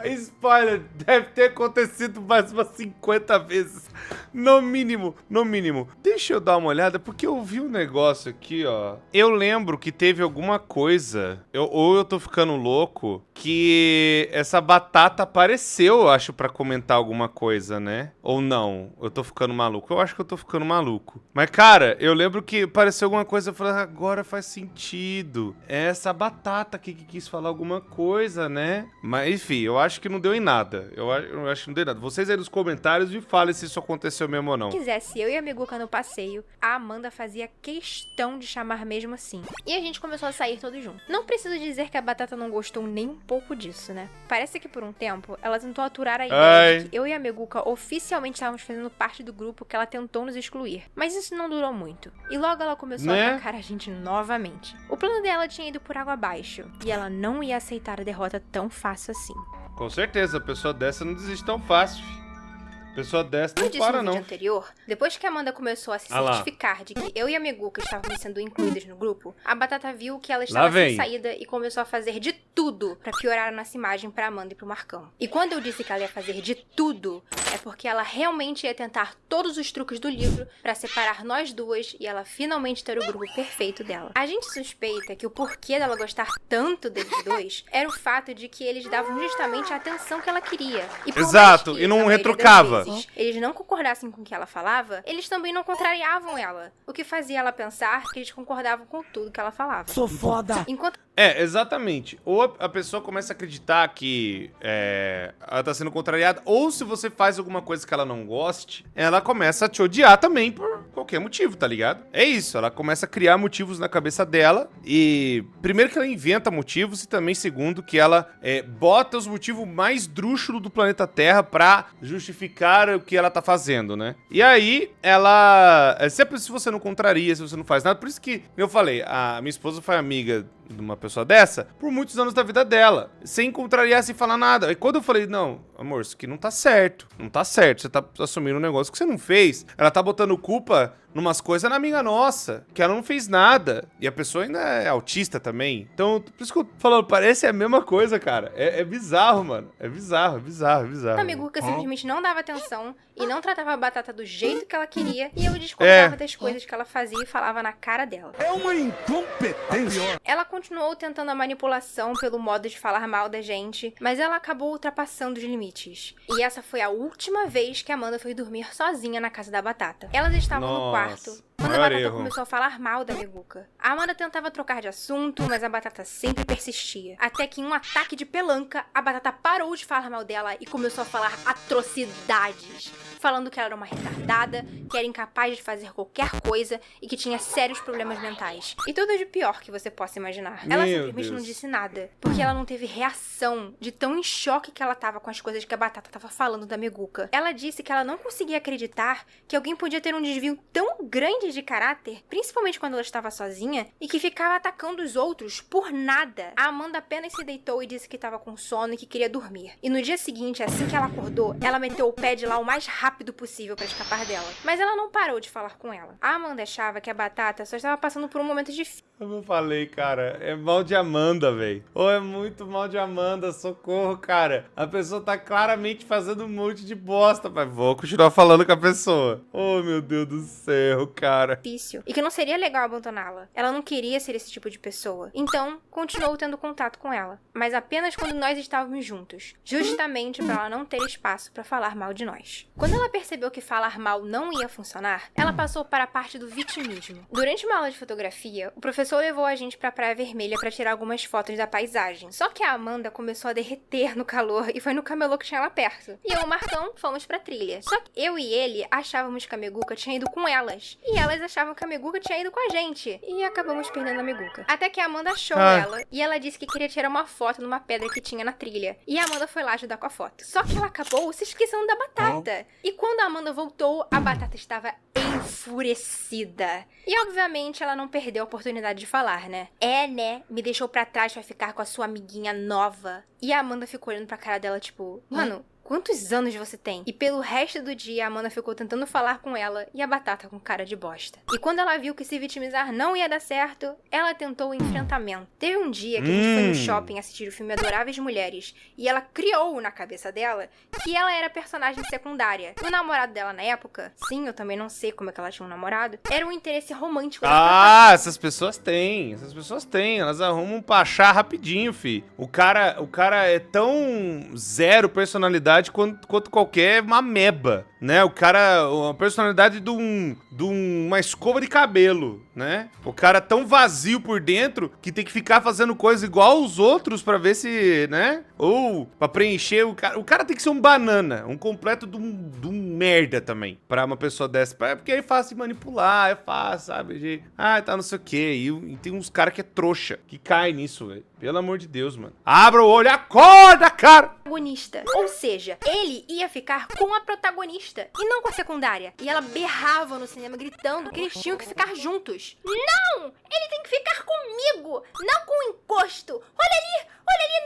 Spoiler, deve ter acontecido mais umas 50 vezes. No mínimo, no mínimo. Deixa eu dar uma olhada, porque eu vi um negócio aqui, ó. Eu lembro que teve alguma coisa, ou eu tô ficando louco, que essa Batata apareceu, eu acho, pra comentar alguma coisa, né? Ou não, eu tô ficando maluco. Eu acho que eu tô ficando maluco. Mas, cara, eu lembro que apareceu alguma coisa, eu falei, agora faz sentido. É essa Batata aqui que quis falar alguma coisa, né? Mas, enfim, eu acho que não deu em nada. Eu acho que não deu em nada. Vocês aí nos comentários me falem se isso aconteceu mesmo ou não. quisesse eu e a Meguca no passeio, a Amanda fazia questão de chamar mesmo assim. E a gente começou a sair todos juntos. Não preciso dizer que a Batata não gostou nem um pouco disso, né? Parece que por um tempo, ela tentou aturar a ideia de que eu e a Meguca oficialmente estávamos fazendo parte do grupo que ela tentou nos excluir. Mas isso não durou muito. E logo ela começou a atacar a gente novamente. O plano dela tinha ido por água abaixo. E ela não ia aceitar a derrota tão fácil assim. Com certeza, a pessoa dessa não desiste tão fácil, filho. Pessoa dessa não Como eu disse para, no não. vídeo anterior, depois que a Amanda começou a se Ah lá. certificar de que eu e a Meguca estávamos sendo incluídas no grupo, a Batata viu que ela Lá estava vem. sem saída e começou a fazer de tudo pra piorar a nossa imagem pra Amanda e pro Marcão. E quando eu disse que ela ia fazer de tudo, é porque ela realmente ia tentar todos os truques do livro pra separar nós duas e ela finalmente ter o grupo perfeito dela. A gente suspeita que o porquê dela gostar tanto deles dois era o fato de que eles davam justamente a atenção que ela queria. E por mais Exato, que, e não na maioria das retrucava. vezes, eles não concordassem com o que ela falava, eles também não contrariavam ela, o que fazia ela pensar que eles concordavam com tudo que ela falava. Sou foda. Enquanto É, exatamente. Ou a pessoa começa a acreditar que ela tá sendo contrariada, ou se você faz alguma coisa que ela não goste, ela começa a te odiar também por qualquer motivo, tá ligado? É isso, ela começa a criar motivos na cabeça dela e primeiro que ela inventa motivos e também segundo que ela bota os motivos mais drúxulos do planeta Terra pra justificar o que ela tá fazendo, né? E aí, ela... Sempre se você não contraria, se você não faz nada, por isso que eu falei, a minha esposa foi amiga de uma pessoa dessa por muitos anos da vida dela, sem contrariar, sem falar nada. E quando eu falei, não, amor, isso aqui não tá certo, você tá assumindo um negócio que você não fez, ela tá botando culpa numas coisas na amiga nossa, que ela não fez nada, e a pessoa ainda é autista também, então, por isso que eu tô falando, parece a mesma coisa, cara, é bizarro, mano, é bizarro. A Miguca simplesmente não dava atenção e não tratava a Batata do jeito que ela queria, e eu discordava das coisas que ela fazia e falava na cara dela. É uma incompetência. Ela continuou tentando a manipulação pelo modo de falar mal da gente, mas ela acabou ultrapassando os limites. E essa foi a última vez que a Amanda foi dormir sozinha na casa da Batata. Elas estavam no quarto quando a Batata começou a falar mal da Miguca. A Amanda tentava trocar de assunto, mas a Batata sempre persistia. Até que em um ataque de pelanca, a Batata parou de falar mal dela e começou a falar atrocidades. Falando que ela era uma retardada, que era incapaz de fazer qualquer coisa e que tinha sérios problemas mentais. E tudo de pior que você possa imaginar. Ela simplesmente não disse nada, porque ela não teve reação de tão em choque que ela tava com as coisas que a Batata tava falando da Miguca. Ela disse que ela não conseguia acreditar que alguém podia ter um desvio tão grande de caráter, principalmente quando ela estava sozinha, e que ficava atacando os outros por nada. A Amanda apenas se deitou e disse que estava com sono e que queria dormir. E no dia seguinte, assim que ela acordou, ela meteu o pé de lá o mais rápido possível para escapar dela. Mas ela não parou de falar com ela. A Amanda achava que a Batata só estava passando por um momento difícil. Como eu falei, cara, é mal de Amanda, velho. Ou é muito mal de Amanda, socorro, cara. A pessoa tá claramente fazendo um monte de bosta, mas vou continuar falando com a pessoa. Oh, meu Deus do céu, cara. E que não seria legal abandoná-la. Ela não queria ser esse tipo de pessoa. Então, continuou tendo contato com ela. Mas apenas quando nós estávamos juntos. Justamente para ela não ter espaço para falar mal de nós. Quando ela percebeu que falar mal não ia funcionar, ela passou para a parte do vitimismo. Durante uma aula de fotografia, o professor levou a gente pra Praia Vermelha pra tirar algumas fotos da paisagem. Só que a Amanda começou a derreter no calor e foi no camelô que tinha lá perto. E eu e o Marcão fomos pra trilha. Só que eu e ele achávamos que a Miguca tinha ido com elas. E elas achavam que a Miguca tinha ido com a gente. E acabamos perdendo a Miguca. Até que a Amanda achou ela e ela disse que queria tirar uma foto numa pedra que tinha na trilha. E a Amanda foi lá ajudar com a foto. Só que ela acabou se esquecendo da Batata. E quando a Amanda voltou, a Batata estava enfurecida. E obviamente ela não perdeu a oportunidade de falar, né? Me deixou pra trás pra ficar com a sua amiguinha nova. E a Amanda ficou olhando pra cara dela, tipo, mano, quantos anos você tem? E pelo resto do dia, a Amanda ficou tentando falar com ela e a Batata com cara de bosta. E quando ela viu que se vitimizar não ia dar certo, ela tentou o enfrentamento. Teve um dia que a gente foi no shopping assistir o filme Adoráveis Mulheres e ela criou na cabeça dela que ela era personagem secundária. O namorado dela na época, sim, eu também não sei como é que ela tinha um namorado, era um interesse romântico. Essas pessoas têm, elas arrumam pra achar rapidinho, fi. O cara é tão zero personalidade quanto qualquer ameba, né? O cara, a personalidade de uma escova de cabelo, né? O cara tão vazio por dentro que tem que ficar fazendo coisa igual aos outros pra ver se, né? Ou pra preencher o cara. O cara tem que ser um banana, um completo de um merda também, pra uma pessoa dessa. Porque é fácil de manipular, é fácil, sabe? Tá não sei o quê. E tem uns caras que é trouxa, que cai nisso, velho. Pelo amor de Deus, mano. Abra o olho, acorda, cara! Protagonista. Ou seja, ele ia ficar com a protagonista e não com a secundária. E ela berrava no cinema gritando que eles tinham que ficar juntos. Não! Ele tem que ficar comigo, não com o encosto. Olha ali,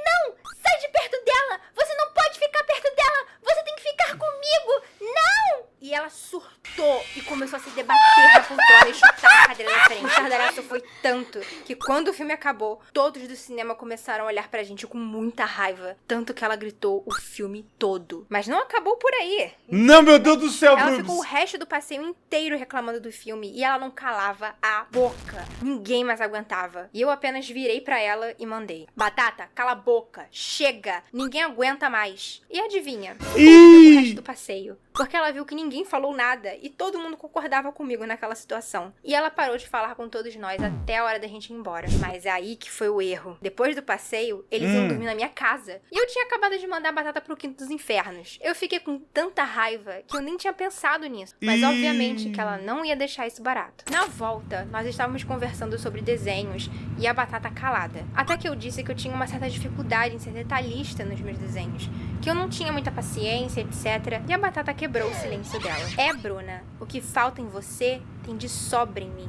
não! Sai de perto dela! Você não pode ficar perto dela! Você tem que ficar comigo! Não! E ela surtou e começou a se debater na poltrona e chutar a cadeira da frente. O estardalhaço foi tanto que quando o filme acabou, todos do cinema começaram a olhar pra gente com muita raiva. Tanto que ela gritou o filme todo. Mas não acabou por aí. Não, meu Deus do céu, Ela ficou o resto do passeio inteiro reclamando do filme e ela não calava a boca. Ninguém mais aguentava. E eu apenas virei pra ela e mandei: Batata, cala a boca. Chega. Ninguém aguenta mais. E adivinha? O resto do passeio. Porque ela viu que ninguém falou nada e todo mundo concordava comigo naquela situação. E ela parou de falar com todos nós até a hora da gente ir embora. Mas é aí que foi o erro. Depois do passeio, eles iam dormir na minha casa. E eu tinha acabado de mandar a Batata pro Quinto dos Infernos. Eu fiquei com tanta raiva que eu nem tinha pensado nisso. Mas obviamente que ela não ia deixar isso barato. Na volta, nós estávamos conversando sobre desenhos e a Batata calada. Até que eu disse que eu tinha uma certa dificuldade em ser detalhista nos meus desenhos. Que eu não tinha muita paciência, etc. E a Batata quebrou o silêncio dela. Bruna, o que falta em você tem de sobra em mim.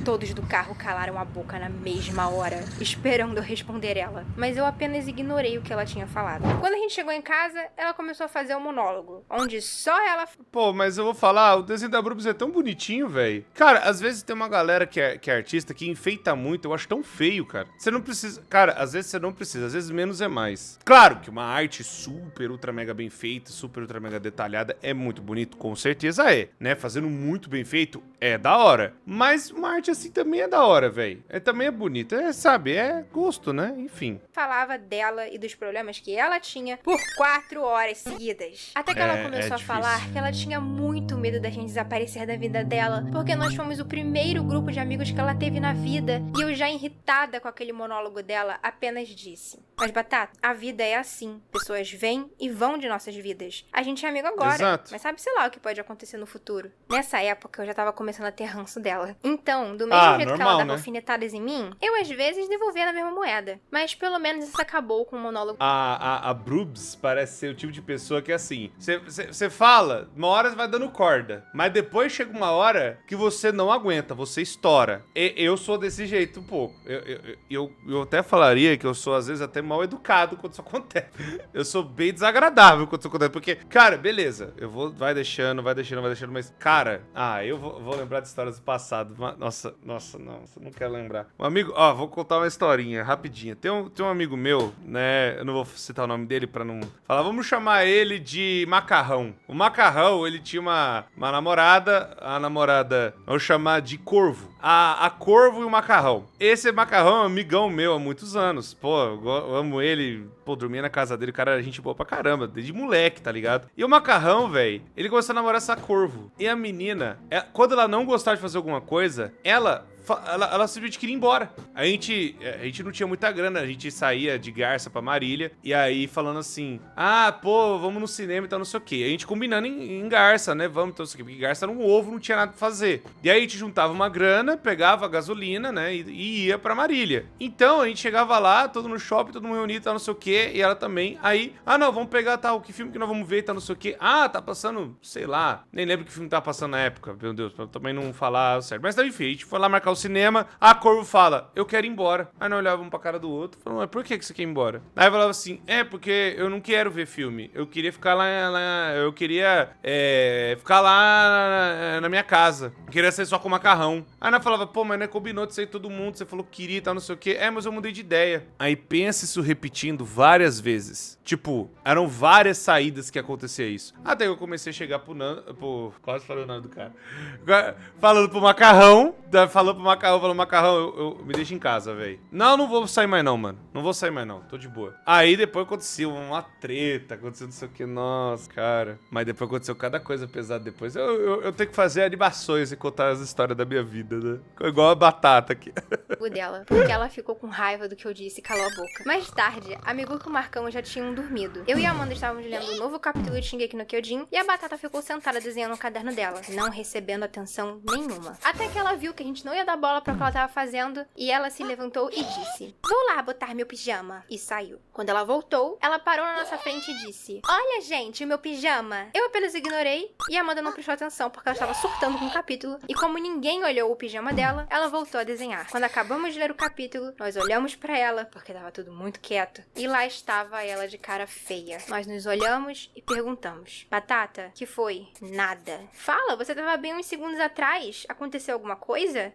Todos do carro calaram a boca na mesma hora, esperando eu responder ela. Mas eu apenas ignorei o que ela tinha falado. Quando a gente chegou em casa, ela começou a fazer um monólogo, onde só ela... Pô, mas eu vou falar, o desenho da Brubs é tão bonitinho, velho. Cara, às vezes tem uma galera que é artista que enfeita muito, eu acho tão feio, cara. Você não precisa... Cara, às vezes você não precisa, às vezes menos é mais. Claro que uma arte super, ultra, mega bem feita, super, ultra, mega detalhada é muito bonito, com certeza é, né? Fazendo muito bem feito é da hora. Mas uma arte assim também é da hora, velho. Também é bonito. Sabe, é gosto, né? Enfim. Falava dela e dos problemas que ela tinha por 4 horas seguidas. Até que ela começou a falar que ela tinha muito medo da gente desaparecer da vida dela, porque nós fomos o primeiro grupo de amigos que ela teve na vida. E eu, já irritada com aquele monólogo dela, apenas disse: mas Batata, a vida é assim. Pessoas vêm e vão de nossas vidas. A gente é amigo agora, Exato. mas sabe, sei lá, o que pode acontecer no futuro. Nessa época, eu já tava começando a ter ranço dela. Então, do mesmo jeito que ela dava alfinetadas em mim, eu às vezes devolvia na mesma moeda. Mas pelo menos isso acabou com o monólogo. A Brubs parece ser o tipo de pessoa que, assim, você fala, uma hora você vai dando corda, mas depois chega uma hora que você não aguenta, você estoura. Eu sou desse jeito um pouco. Eu até falaria que eu sou, às vezes, até mal educado quando isso acontece. Eu sou bem desagradável quando isso acontece, porque, cara, beleza, vai deixando, mas, cara, eu vou lembrar de histórias do passado. Nossa, não, você não quer lembrar. Um amigo, vou contar uma historinha rapidinha. Tem um amigo meu, né, eu não vou citar o nome dele pra não falar, vamos chamar ele de Macarrão. O Macarrão, ele tinha uma namorada, a namorada, vamos chamar de Corvo. A Corvo e o Macarrão. Esse Macarrão é um amigão meu há muitos anos. Pô, eu amo ele. Pô, dormia na casa dele, o cara era gente boa pra caramba, desde moleque, tá ligado? E o Macarrão, velho, ele começou a namorar essa Corvo. E a menina, quando ela não gostava de fazer alguma coisa, ela simplesmente queria ir embora. A gente não tinha muita grana, a gente saía de Garça pra Marília, e aí falando assim, pô, vamos no cinema e tal, não sei o quê. A gente combinando em Garça, né, vamos, então, não sei o quê, porque Garça era um ovo, não tinha nada pra fazer. E aí a gente juntava uma grana, pegava a gasolina, né, e ia pra Marília. Então a gente chegava lá, todo no shopping, todo mundo reunido, tal, não sei o quê, e ela também. Aí, não, vamos pegar tal, que filme que nós vamos ver, tal, não sei o quê. Tá passando, sei lá, nem lembro que filme tava passando na época, meu Deus, pra eu também não falar certo. Mas enfim, a gente foi lá marcar o cinema, a Corvo fala, eu quero ir embora. Aí nós olhávamos um pra cara do outro, falando, mas por que você quer ir embora? Aí eu falava assim, porque eu não quero ver filme, eu queria ficar lá eu queria ficar lá na minha casa, eu queria ser só com macarrão. Aí nós falava, pô, mas não combinou de sair todo mundo, você falou que queria e tal, não sei o quê. Mas eu mudei de ideia. Aí pensa isso repetindo várias vezes. Tipo, eram várias saídas que acontecia isso. Até que eu comecei a chegar quase falei o nome do cara. Falando pro Macarrão, falou pro Macarrão, eu me deixa em casa, velho. Não vou sair mais não, mano. Não vou sair mais não, tô de boa. Aí depois aconteceu uma treta, aconteceu não sei o que, nossa, cara. Mas depois aconteceu cada coisa pesada depois. Eu tenho que fazer animações e contar as histórias da minha vida, né? Igual a Batata aqui. Dela, porque ela ficou com raiva do que eu disse e calou a boca. Mais tarde, a Miguca e o Marcão já tinham dormido. Eu e a Amanda estávamos lendo um novo capítulo de Shingeki no Kyojin e a Batata ficou sentada desenhando no caderno dela, não recebendo atenção nenhuma. Até que ela viu que a gente não ia dar bola para o que ela estava fazendo e ela se levantou e disse: vou lá botar meu pijama. E saiu. Quando ela voltou, ela parou na nossa frente e disse: olha, gente, o meu pijama. Eu apenas ignorei e a Amanda não prestou atenção porque ela estava surtando com o capítulo e como ninguém olhou o pijama dela, ela voltou a desenhar. Quando acabamos de ler o capítulo, nós olhamos pra ela, porque tava tudo muito quieto, e lá estava ela de cara feia. Nós nos olhamos e perguntamos: Batata, que foi? Nada. Fala, você tava bem uns segundos atrás. Aconteceu alguma coisa? coisa?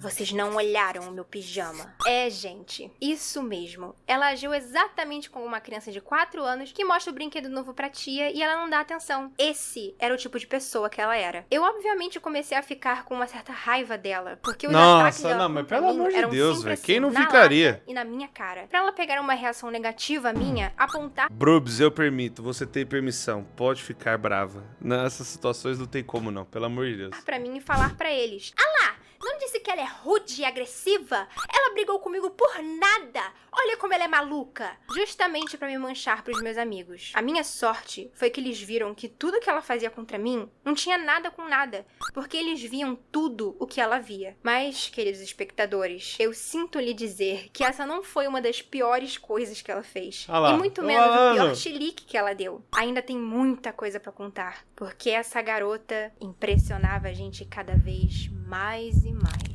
Vocês não olharam o meu pijama. É, gente, isso mesmo. Ela agiu exatamente como uma criança de 4 anos que mostra o brinquedo novo pra tia e ela não dá atenção. Esse era o tipo de pessoa que ela era. Eu, obviamente, comecei a ficar com uma certa raiva dela, porque os ataques dela mas contra pelo mim amor de eram Deus, sempre velho. assim, Quem não na ficaria? lata e na minha cara. Pra ela pegar uma reação negativa minha, apontar Brubs, eu permito. Você tem permissão. Pode ficar brava. Nessas situações não tem como não, pelo amor de Deus. pra mim e falar pra eles: "Ah lá, não disse que ela é rude e agressiva? Ela brigou comigo por nada. Olha como ela é maluca." Justamente pra me manchar pros meus amigos. A minha sorte foi que eles viram que tudo que ela fazia contra mim não tinha nada com nada, porque eles viam tudo o que ela via. Mas, queridos espectadores, eu sinto lhe dizer que essa não foi uma das piores coisas que ela fez. Ah lá, E muito tô menos o falando. pior chilique que ela deu. Ainda tem muita coisa pra contar, porque essa garota impressionava a gente cada vez mais e mais.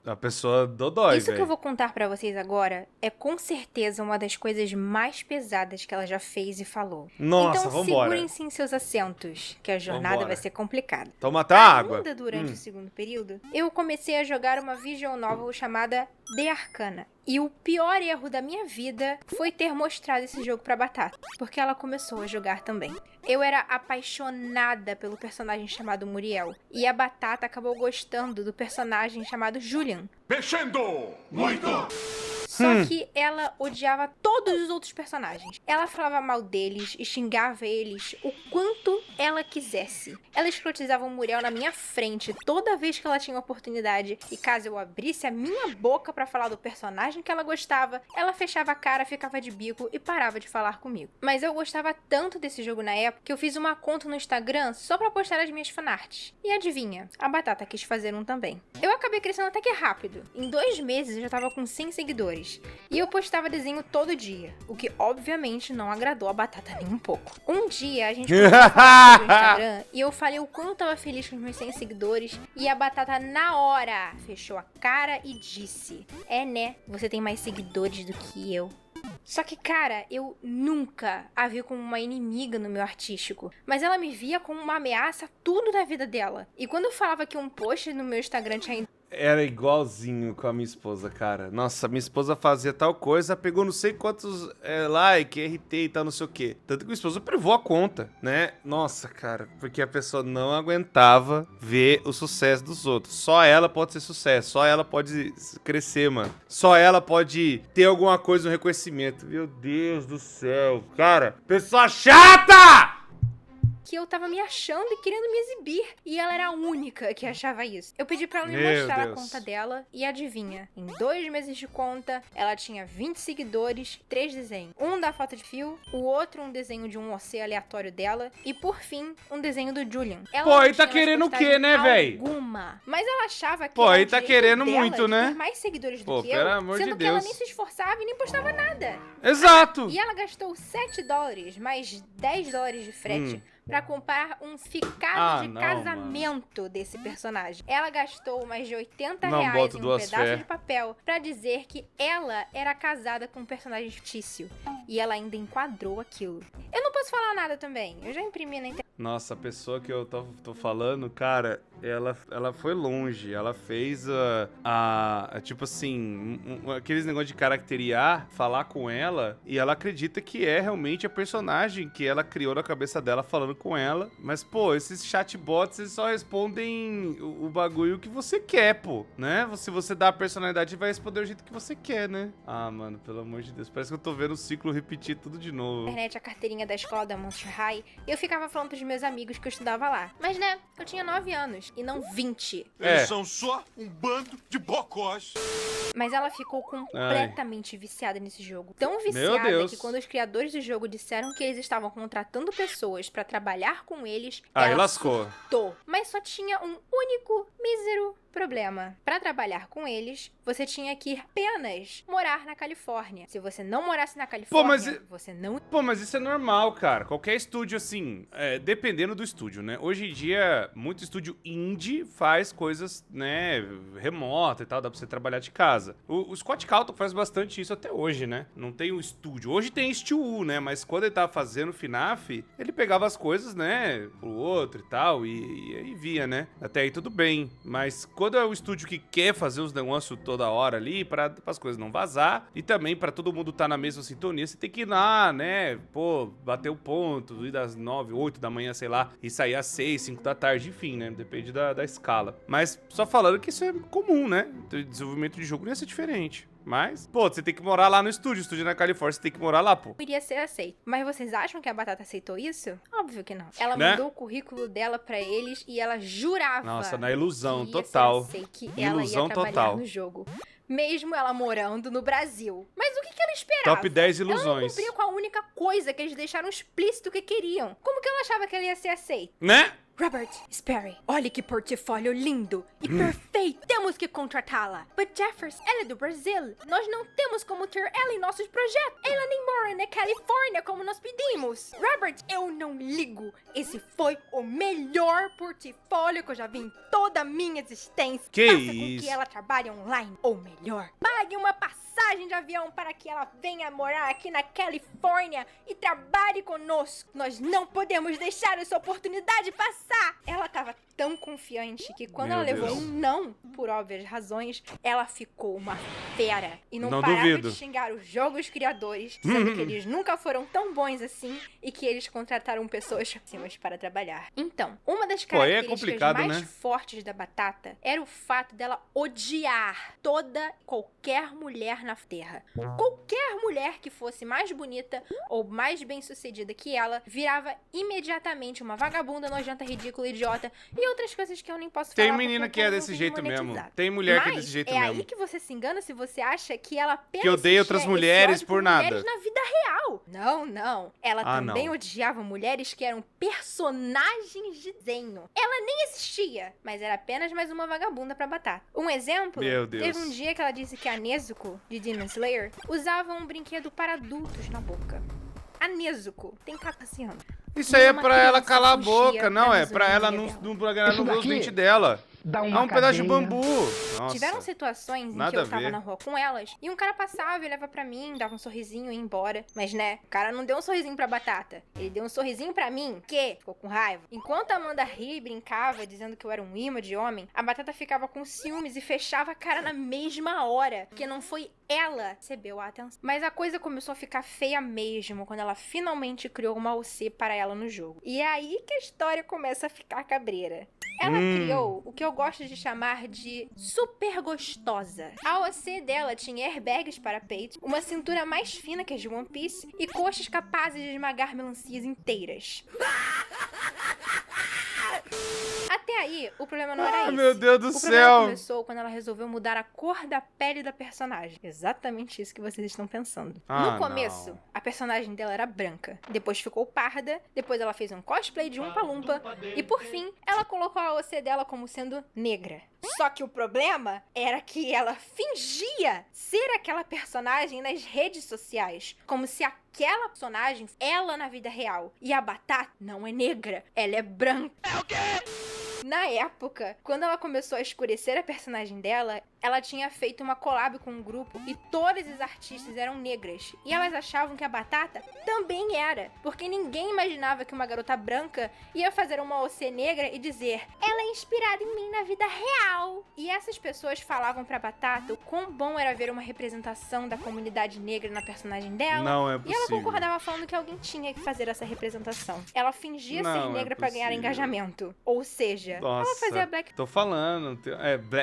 A pessoa dodói, Isso que eu velho. vou contar pra vocês agora é com certeza uma das coisas mais pesadas que ela já fez e falou. Nossa, Então vambora. segurem-se em seus assentos, que a jornada Vambora. vai ser complicada. Toma até água. Ainda durante o segundo período, eu comecei a jogar uma visual novel chamada The Arcana. E o pior erro da minha vida foi ter mostrado esse jogo pra Batata, porque ela começou a jogar também. Eu era apaixonada pelo personagem chamado Muriel, e a Batata acabou gostando do personagem chamado Julian. Mexendo! Muito! Só que ela odiava todos os outros personagens. Ela falava mal deles e xingava eles o quanto ela quisesse. Ela escrotizava o Muriel na minha frente toda vez que ela tinha oportunidade. E caso eu abrisse a minha boca pra falar do personagem que ela gostava, ela fechava a cara, ficava de bico e parava de falar comigo. Mas eu gostava tanto desse jogo na época que eu fiz uma conta no Instagram só pra postar as minhas fanarts. E adivinha? A Batata quis fazer um também. Eu acabei crescendo até que rápido. Em 2 meses eu já tava com 100 seguidores. E eu postava desenho todo dia, o que obviamente não agradou a Batata nem um pouco. Um dia a gente começou a falar sobre o Instagram e eu falei o quanto tava feliz com os meus 100 seguidores e a Batata na hora fechou a cara e disse: "É né, você tem mais seguidores do que eu." Só que, cara, eu nunca a vi como uma inimiga no meu artístico, mas ela me via como uma ameaça a tudo na vida dela. E quando eu falava que um post no meu Instagram tinha Era igualzinho com a minha esposa, cara. Nossa, minha esposa fazia tal coisa, pegou não sei quantos like, RT e tal, não sei o quê. Tanto que minha esposa privou a conta, né? Nossa, cara, porque a pessoa não aguentava ver o sucesso dos outros. Só ela pode ser sucesso, só ela pode crescer, mano. Só ela pode ter alguma coisa, um reconhecimento. Meu Deus do céu, cara. Pessoa chata! que eu tava me achando e querendo me exibir. E ela era a única que achava isso. Eu pedi pra ela me Meu mostrar Deus. a conta dela e adivinha? Em 2 meses de conta, ela tinha 20 seguidores, 3 desenhos. Um da foto de fio, o outro um desenho de um OC aleatório dela e, por fim, um desenho do Julian. Ela Pô, não aí tá tinha mais querendo o quê, postagem né, véi? alguma. Mas ela achava que Pô, era aí o tá direito querendo dela muito, de né? ter mais seguidores Pô, do que pelo eu, amor de sendo que ela Deus. nem se esforçava e nem postava nada. Exato! E ela gastou $7 mais $10 de frete pra comprar um ficado de não, casamento desse personagem. Ela gastou mais de R$80 Não boto em um duas pedaço fé. de papel pra dizer que ela era casada com um personagem fictício. E ela ainda enquadrou aquilo. Eu não posso falar nada também. Eu já imprimi na internet. Nossa, a pessoa que eu tô falando, cara, ela foi longe. Ela fez tipo assim, aqueles negócios de caracteriar, falar com ela, e ela acredita que é realmente a personagem que ela criou na cabeça dela falando com ela. Mas, pô, esses chatbots, eles só respondem o bagulho que você quer, pô, né? Se você dá a personalidade, vai responder o jeito que você quer, né? Ah, mano, pelo amor de Deus, parece que eu tô vendo o ciclo repetir tudo de novo. A carteirinha da escola da Monster High, e eu ficava falando pros meus amigos que eu estudava lá. Mas, né, eu tinha 9 anos e não 20. Eles são só um bando de bocós. Mas ela ficou completamente viciada nesse jogo. Tão Meu viciada Deus. que quando os criadores do jogo disseram que eles estavam contratando pessoas pra trabalhar com eles, Aí ela lascou. surtou. Mas só tinha um único, mísero Problema: para trabalhar com eles, você tinha que apenas morar na Califórnia. Se você não morasse na Califórnia, você não... Pô, mas isso é normal, cara. Qualquer estúdio, assim, dependendo do estúdio, né? Hoje em dia, muito estúdio indie faz coisas, né, remota e tal, dá pra você trabalhar de casa. O Scott Calton faz bastante isso até hoje, né? Não tem um estúdio. Hoje tem Steel, né? Mas quando ele tava fazendo FNAF, ele pegava as coisas, né, pro outro e tal, e aí via, né? Até aí tudo bem. Mas quando é o estúdio que quer fazer os negócios toda hora ali, para as coisas não vazar, e também pra todo mundo estar na mesma sintonia, você tem que ir lá, né, pô, bater o ponto, ir das 9, 8 da manhã, sei lá, e sair às 6, 5 da tarde, enfim, né, depende da escala. Mas só falando que isso é comum, né, o desenvolvimento de jogo não ia ser diferente. Mas, pô, você tem que morar lá no estúdio na Califórnia, você tem que morar lá, pô. Iria ser aceito. Mas vocês acham que a Batata aceitou isso? Óbvio que não. Ela Né? mandou o currículo dela pra eles e ela jurava. Nossa, na ilusão que ia total. ser aceito, que ela Ilusão ia trabalhar total. no jogo. Mesmo ela morando no Brasil. Mas o que ela esperava? Top 10 Ela não ilusões. cumpriu com a única coisa que eles deixaram explícito que queriam. Como que ela achava que ela ia ser aceita? Né? Robert, espere. Olhe que portfólio lindo e perfeito. Temos que contratá-la. But Jeffers, ela é do Brasil. Nós não temos como ter ela em nossos projetos. Ela nem mora na Califórnia como nós pedimos. Robert, eu não ligo. Esse foi o melhor portfólio que eu já vi em toda a minha existência. Que Faça com isso? que ela trabalhe online. Ou melhor, pague uma passagem de avião para que ela venha morar aqui na Califórnia e trabalhe conosco. Nós não podemos deixar essa oportunidade passar. Ela tava tão confiante que quando Meu ela levou Deus. um não, por óbvias razões, ela ficou uma fera. E não, Não parava duvido. de xingar os jogos criadores, dizendo que eles nunca foram tão bons assim e que eles contrataram pessoas acima para trabalhar. Então, uma das Pô, aí é características complicado, mais né? fortes da Batata era o fato dela odiar toda qualquer mulher na Terra. Qualquer mulher que fosse mais bonita ou mais bem-sucedida que ela virava imediatamente uma vagabunda, nojenta, ridícula, idiota e outras coisas que eu nem posso falar. Tem porque menina eu que é não desse tenho jeito mesmo. monetizado. Tem mulher que é Mas desse jeito é mesmo. aí que você se engana se você acha que ela Que odeia outras persistia mulheres esse ódio por nada. mulheres na vida real. Não, não. Ela Ah, também não. odiava mulheres que eram personagens de desenho. Ela nem existia, mas era apenas mais uma vagabunda pra Batata. Um exemplo, Meu Deus. teve um dia que ela disse que a Nezuko, de Demon Slayer, usava um brinquedo para adultos na boca. A Nezuko tem 14 anos. Isso aí é Uma pra ela criança calar a fugia boca, não, da é pra ela não, misoginia não ver os dentes dela. Dá É uma um pedaço de cadeia. bambu. Nossa. Tiveram situações em nada que eu a tava ver. na rua com elas e um cara passava e olhava pra mim, dava um sorrisinho e ia embora. Mas né, o cara não deu um sorrisinho pra Batata. Ele deu um sorrisinho pra mim, que ficou com raiva. Enquanto a Amanda ria e brincava, dizendo que eu era um imã de homem, a Batata ficava com ciúmes e fechava a cara na mesma hora. Porque não foi ela que recebeu a atenção. Mas a coisa começou a ficar feia mesmo quando ela finalmente criou uma OC para ela no jogo. E é aí que a história começa a ficar cabreira. Ela criou o que eu gosto de chamar de super gostosa. A OC dela tinha airbags para peito, uma cintura mais fina que a de One Piece e coxas capazes de esmagar melancias inteiras. Até aí, o problema não era esse. meu Deus do O problema céu. começou quando ela resolveu mudar a cor da pele da personagem. Exatamente isso que vocês estão pensando. Ah, No começo, não. a personagem dela era branca. Depois ficou parda. Depois ela fez um cosplay de Umpa Lumpa. E por fim, ela colocou a OC dela como sendo negra. Só que o problema era que ela fingia ser aquela personagem nas redes sociais. Como se aquela personagem, ela na vida real. E a Batata não é negra, ela é branca. Na época, quando ela começou a escurecer a personagem dela, ela tinha feito uma collab com um grupo e todas as artistas eram negras. E elas achavam que a Batata também era, porque ninguém imaginava que uma garota branca ia fazer uma OC negra e dizer: ela é inspirada em mim na vida real. E essas pessoas falavam pra Batata o quão bom era ver uma representação da comunidade negra na personagem dela. Não é E ela possível. concordava falando que alguém tinha que fazer essa representação. Ela fingia Não ser é negra pra ganhar possível. engajamento. Ou seja, ela Nossa, fazia black. tô falando.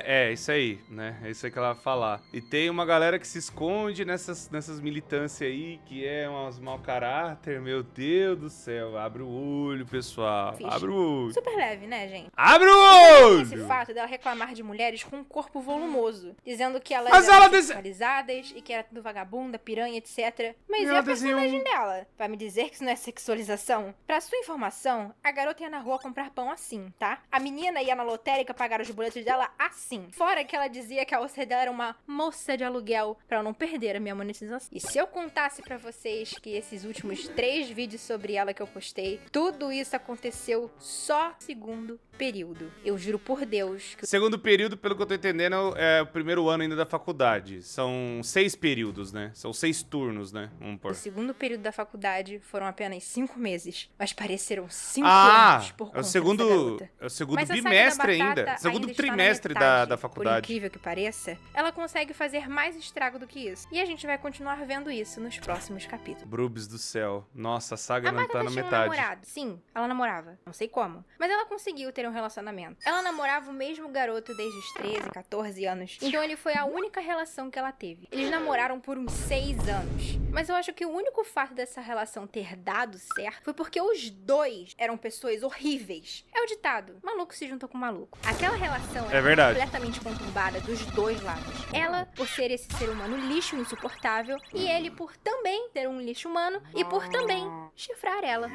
É isso aí, né? É isso aí que ela vai falar. E tem uma galera que se esconde nessas militâncias aí, que é umas mau caráter, meu Deus do céu. Abre o olho, pessoal. Ficha. Abre o olho. Super leve, né, gente? Abre o Esse olho! fato dela reclamar de mulheres com um corpo volumoso, dizendo que elas Mas eram ela sexualizadas e que era tudo vagabunda, piranha, etc. Mas E e ela a desenhou personagem dela? Vai me dizer que isso não é sexualização? Pra sua informação, a garota ia na rua comprar pão assim, tá? A menina ia na lotérica pagar os boletos dela assim. Fora que ela dizia que a Alcer dela era uma moça de aluguel pra eu não perder a minha monetização. E se eu contasse pra vocês que esses últimos 3 vídeos sobre ela que eu postei, tudo isso aconteceu só segundo período. Eu juro por Deus que Segundo período, pelo que eu tô entendendo, é o primeiro ano ainda da faculdade. São 6 períodos, né? São 6 turnos, né? Vamos o pôr. segundo período da faculdade foram apenas 5 meses, mas pareceram 5 Ah, anos por é conta o segundo, dessa garota. é o segundo Mas a saga bimestre da batata ainda. Segundo ainda está na trimestre metade. da Por faculdade. incrível que pareça, ela consegue fazer mais estrago do que isso. E a gente vai continuar vendo isso nos próximos capítulos. Brubs do céu. Nossa, a saga A não tá Batata na tinha um metade. namorado. Sim, ela namorava. Não sei como. Mas ela conseguiu ter um relacionamento. Ela namorava o mesmo garoto desde os 13, 14 anos. Então ele foi a única relação que ela teve. Eles namoraram por uns 6 anos. Mas eu acho que o único fato dessa relação ter dado certo foi porque os dois eram pessoas horríveis. É o ditado. Maluco se junta com maluco. Aquela relação era verdade. completamente conturbada dos dois lados. Ela, por ser esse ser humano lixo insuportável, e ele por também ser um lixo humano e por também chifrar ela.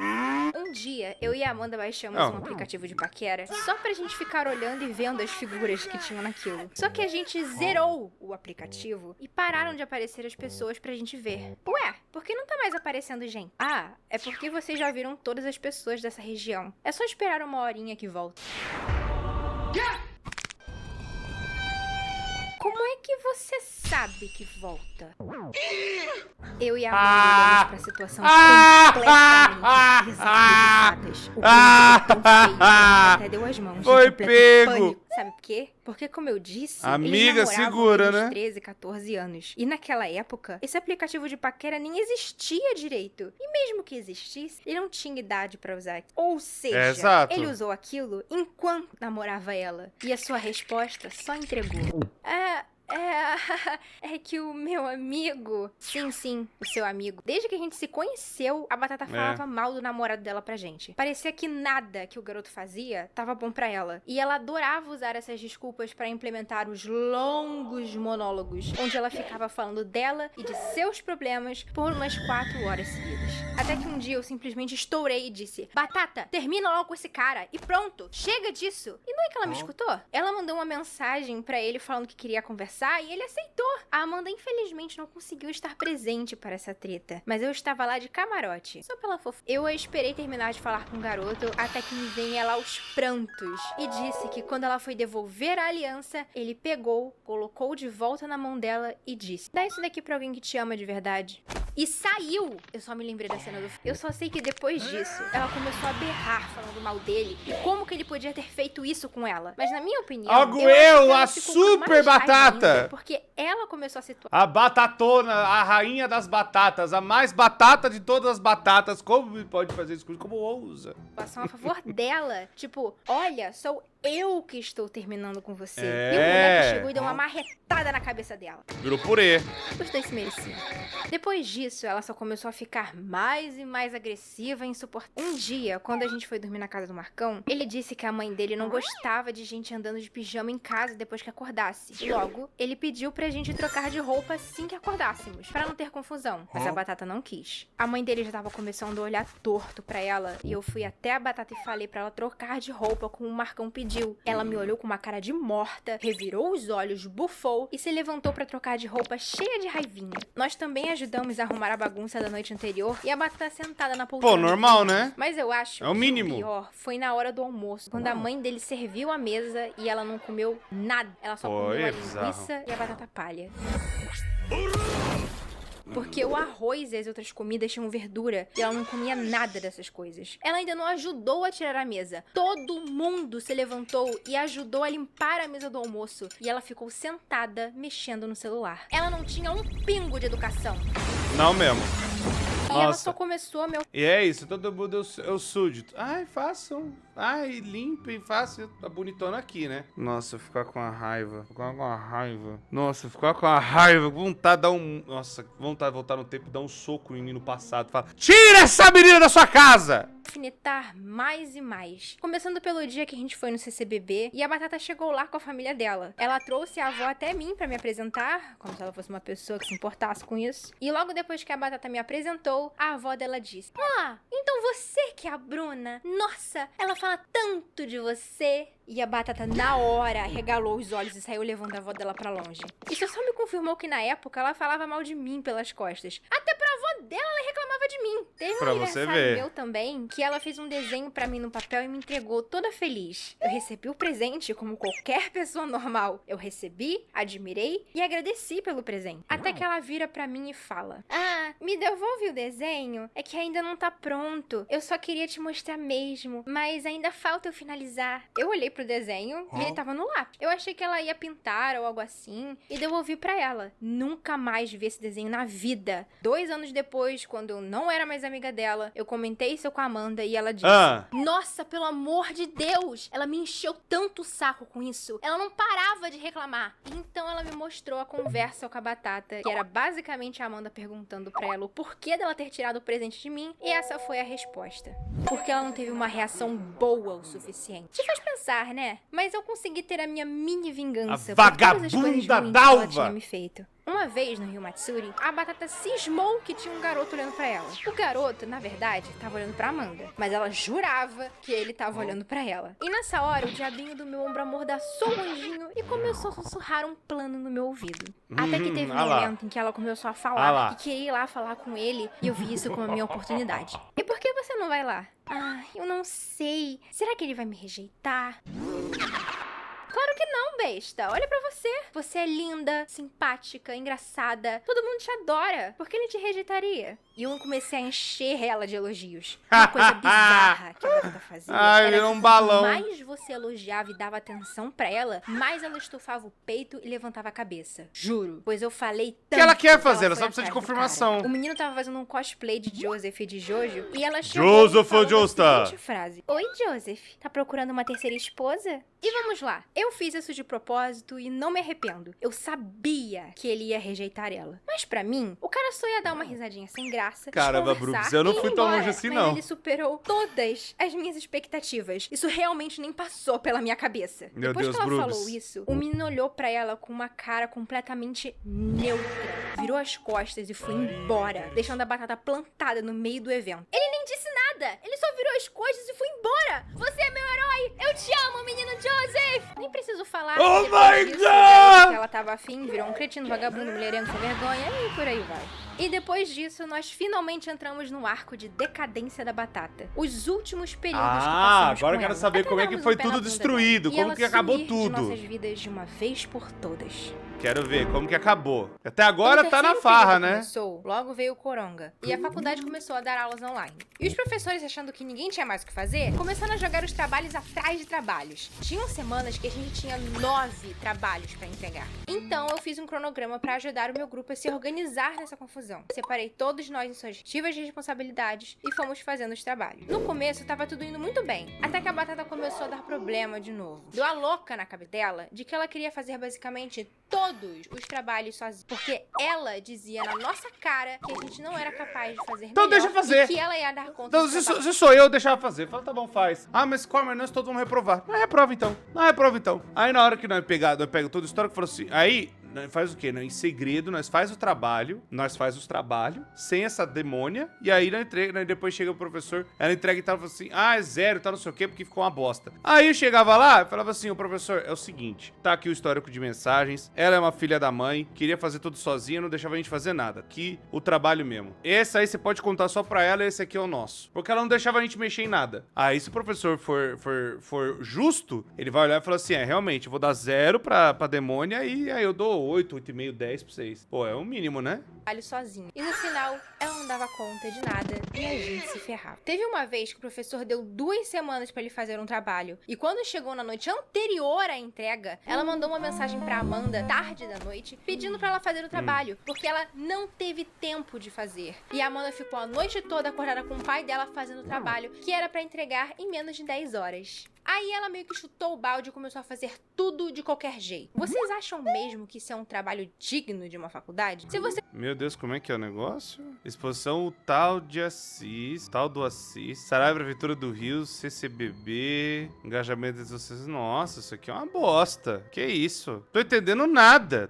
Um dia, eu e a Amanda baixamos um aplicativo de paquera só pra gente ficar olhando e vendo as figuras que tinham naquilo. Só que a gente zerou o aplicativo e pararam de aparecer as pessoas pra gente ver. Ué, por que não tá mais aparecendo gente? Ah, é porque vocês já viram todas as pessoas dessa região. É só esperar uma horinha que volta. Como é que você sabe que volta? Eu e a Amanda olhamos pra situação completamente desagradadas. O clima ficou tão feio que ela até deu as mãos. de Foi completo pego. pânico. Sabe por quê? Porque, como eu disse, Amiga, eles namoravam segura, desde os né? 13, 14 anos. E naquela época, esse aplicativo de paquera nem existia direito. E mesmo que existisse, ele não tinha idade pra usar. Ou seja, Exato. ele usou aquilo enquanto namorava ela. E a sua resposta só entregou. É que o meu amigo... Sim, o seu amigo. Desde que a gente se conheceu, a Batata falava mal do namorado dela pra gente. Parecia que nada que o garoto fazia tava bom pra ela. E ela adorava usar essas desculpas pra implementar os longos monólogos, onde ela ficava falando dela e de seus problemas por umas 4 horas seguidas. Até que um dia eu simplesmente estourei e disse: Batata, termina logo com esse cara e pronto, chega disso. E não é que ela me escutou? Ela mandou uma mensagem pra ele falando que queria conversar e ele aceitou. A Amanda infelizmente não conseguiu estar presente para essa treta, mas eu estava lá de camarote, só pela fofa. Eu a esperei terminar de falar com o garoto até que me vem ela aos prantos e disse que quando ela foi devolver a aliança, ele pegou, colocou de volta na mão dela e disse: dá isso daqui pra alguém que te ama de verdade. E saiu! Eu só me lembrei da cena do... Eu só sei que depois disso, ela começou a berrar falando mal dele e como que ele podia ter feito isso com ela. Mas na minha opinião... Agueu, eu a acho que ela ficou com super mais raiva batata! ainda, porque ela começou a situar A batatona, a rainha das batatas, a mais batata de todas as batatas. Como pode fazer isso? Como ousa? a situação a favor dela. Tipo, olha, sou eu que estou terminando com você. E o É. moleque chegou e deu uma marretada na cabeça dela. Virou purê. Os dois se mereciam. Depois disso, ela só começou a ficar mais e mais agressiva e insuportável. Um dia, quando a gente foi dormir na casa do Marcão, ele disse que a mãe dele não gostava de gente andando de pijama em casa depois que acordasse. Logo, ele pediu pra gente trocar de roupa assim que acordássemos, pra não ter confusão. Mas a Batata não quis. A mãe dele já tava começando a olhar torto pra ela, e eu fui até a Batata e falei pra ela trocar de roupa como o Marcão pediu. Ela me olhou com uma cara de morta, revirou os olhos, bufou e se levantou pra trocar de roupa cheia de raivinha. Nós também ajudamos a arrumar a bagunça da noite anterior e a Batata sentada na poltrona. Pô, normal, né? Mas eu acho É o mínimo. que o pior foi na hora do almoço, quando a mãe dele serviu a mesa e ela não comeu nada. Ela só Pô, comeu a é bizarro. linguiça e a batata palha. Porque o arroz e as outras comidas tinham verdura e ela não comia nada dessas coisas. Ela ainda não ajudou a tirar a mesa. Todo mundo se levantou e ajudou a limpar a mesa do almoço. E ela ficou sentada, mexendo no celular. Ela não tinha um pingo de educação. Não mesmo. E ela Nossa. só começou a meu... E é isso, todo mundo é o súdito. Ai, façam. Ai, limpa e fácil, tá bonitona aqui, né? Nossa, ficar com a raiva. Nossa, ficar com a raiva. Vontade de dar vontade de voltar no tempo e dar um soco no menino passado. Fala, tira essa menina da sua casa! Alfinetar mais e mais. Começando pelo dia que a gente foi no CCBB e a Batata chegou lá com a família dela. Ela trouxe a avó até mim pra me apresentar, como se ela fosse uma pessoa que se importasse com isso. E logo depois que a Batata me apresentou, a avó dela disse: "Ah, então você que é a Bruna? Nossa, ela fala tanto de você." E a Batata, na hora, regalou os olhos e saiu levando a avó dela pra longe. Isso só me confirmou que, na época, ela falava mal de mim pelas costas. Até pra avó dela, ela reclamava de mim. Teve Pra um você aniversário ver. meu também, que ela fez um desenho pra mim no papel e me entregou toda feliz. Eu recebi o presente como qualquer pessoa normal. Eu recebi, admirei e agradeci pelo presente. Até que ela vira pra mim e fala: "Ah, me devolve o desenho? É que ainda não tá pronto. Eu só queria te mostrar mesmo, mas ainda falta eu finalizar." Eu olhei pro desenho e ele tava no lápis. Eu achei que ela ia pintar ou algo assim e devolvi pra ela. Nunca mais vi esse desenho na vida. 2 anos depois, quando eu não era mais amiga dela, eu comentei isso com a Amanda e ela disse: "Nossa, pelo amor de Deus! Ela me encheu tanto o saco com isso. Ela não parava de reclamar." Então ela me mostrou a conversa com a Batata, que era basicamente a Amanda perguntando pra ela o porquê dela ter tirado o presente de mim, e essa foi a resposta. Porque ela não teve uma reação boa o suficiente. Te faz pensar, né? Mas eu consegui ter a minha mini vingança A por todas as coisas vagabunda ruins que ela d'alva! tinha me feito. Uma vez no Rio Matsuri, a Batata cismou que tinha um garoto olhando pra ela. O garoto, na verdade, tava olhando pra Amanda, mas ela jurava que ele tava olhando pra ela. E nessa hora, o diabinho do meu ombro amordaçou o anjinho e começou a sussurrar um plano no meu ouvido. Até que teve um momento em que ela começou a falar que queria ir lá falar com ele, e eu vi isso como a minha oportunidade. "E por que você não vai lá?" "Ah, eu não sei. Será que ele vai me rejeitar?" "Claro que não, besta. Olha pra você. Você é linda, simpática, engraçada. Todo mundo te adora. Por que ele te rejeitaria?" E eu comecei a encher ela de elogios. Uma coisa bizarra que a Batata fazia Ai, era virou que um balão. quanto mais você elogiava e dava atenção pra ela, mais ela estufava o peito e levantava a cabeça. Juro. Pois eu falei tanto que ela quer fazer? Ela foi só precisa de atrás do confirmação. cara. O menino tava fazendo um cosplay de Joseph e de Jojo e ela chegou Joseph e falou ou Josta? a seguinte frase: "Oi, Joseph. Tá procurando uma terceira esposa?" E vamos lá. Eu fiz isso de propósito e não me arrependo. Eu sabia que ele ia rejeitar ela. Mas pra mim, o cara só ia dar uma risadinha sem graça. Caramba, desconversar Brooks, eu não e ir fui tão embora. longe assim, Mas não. ele superou todas as minhas expectativas. Isso realmente nem passou pela minha cabeça. Meu Depois Deus, que ela Brooks. falou isso, o menino olhou pra ela com uma cara completamente neutra. Virou as costas e foi embora, deixando a Batata plantada no meio do evento. Ele nem disse nada. Ele só virou as costas e foi embora. "Você é meu herói. Eu te amo, menino Joseph." Nem preciso falar. Oh que depois my disso, God! daí que ela tava afim, virou um cretino, vagabundo, mulherengo, sem vergonha e por aí vai. E depois disso, nós finalmente entramos no arco de decadência da Batata. Os últimos períodos que passamos Agora eu com quero ela, saber até como é que darmos foi um pé tudo na bunda destruído, dela. E como ela que acabou sumir tudo. de nossas vidas de uma vez por todas. Quero ver como que acabou. Até agora No tá na terceiro farra, período né? Começou, logo veio o Coronga. E a faculdade começou a dar aulas online. E os professores, achando que ninguém tinha mais o que fazer, começaram a jogar os trabalhos atrás de trabalhos. Tinham semanas que a gente tinha 9 trabalhos pra entregar. Então eu fiz um cronograma pra ajudar o meu grupo a se organizar nessa confusão. Separei todos nós em suas respectivas responsabilidades e fomos fazendo os trabalhos. No começo tava tudo indo muito bem, até que a Batata começou a dar problema de novo. Deu a louca na cabeça dela de que ela queria fazer basicamente todos os trabalhos sozinha, porque ela dizia na nossa cara que a gente não era capaz de fazer Então melhor deixa fazer. e que ela ia dar conta Então, do trabalho. se sou eu, deixar fazer. Fala, tá bom, faz. Ah, mas como nós todos vamos reprovar. Não reprova então. Não reprova então. Aí na hora que nós pega todo o histórico, falou assim, aí nós faz o quê? Nós, em segredo, nós faz o trabalho, sem essa demônia, e aí nós depois chega o professor, ela entrega e tal, fala assim, ah, é 0, tá não sei o quê, porque ficou uma bosta. Aí eu chegava lá e falava assim, o professor, é o seguinte, tá aqui o histórico de mensagens, ela é uma filha da mãe, queria fazer tudo sozinha, não deixava a gente fazer nada. Aqui, o trabalho mesmo. Esse aí você pode contar só pra ela, esse aqui é o nosso. Porque ela não deixava a gente mexer em nada. Aí se o professor for justo, ele vai olhar e falar assim, realmente, eu vou dar 0 pra demônia e aí eu dou 8, 8,5, 10 pra vocês. Pô, é o mínimo, né? trabalho sozinha. E no final, ela não dava conta de nada e a gente se ferrava. Teve uma vez que o professor deu 2 semanas pra ele fazer um trabalho. E quando chegou na noite anterior à entrega, ela mandou uma mensagem pra Amanda, tarde da noite, pedindo pra ela fazer o trabalho, porque ela não teve tempo de fazer. E a Amanda ficou a noite toda acordada com o pai dela fazendo o trabalho, que era pra entregar em menos de 10 horas. Aí ela meio que chutou o balde e começou a fazer tudo de qualquer jeito. Vocês acham mesmo que isso é um trabalho digno de uma faculdade? Se você... Meu Deus, como é que é o negócio? Exposição o tal de Assis, tal do Assis, Saraiva Prefeitura do Rio, CCBB, engajamento das vocês. Nossa, isso aqui é uma bosta. Que isso? Tô entendendo nada.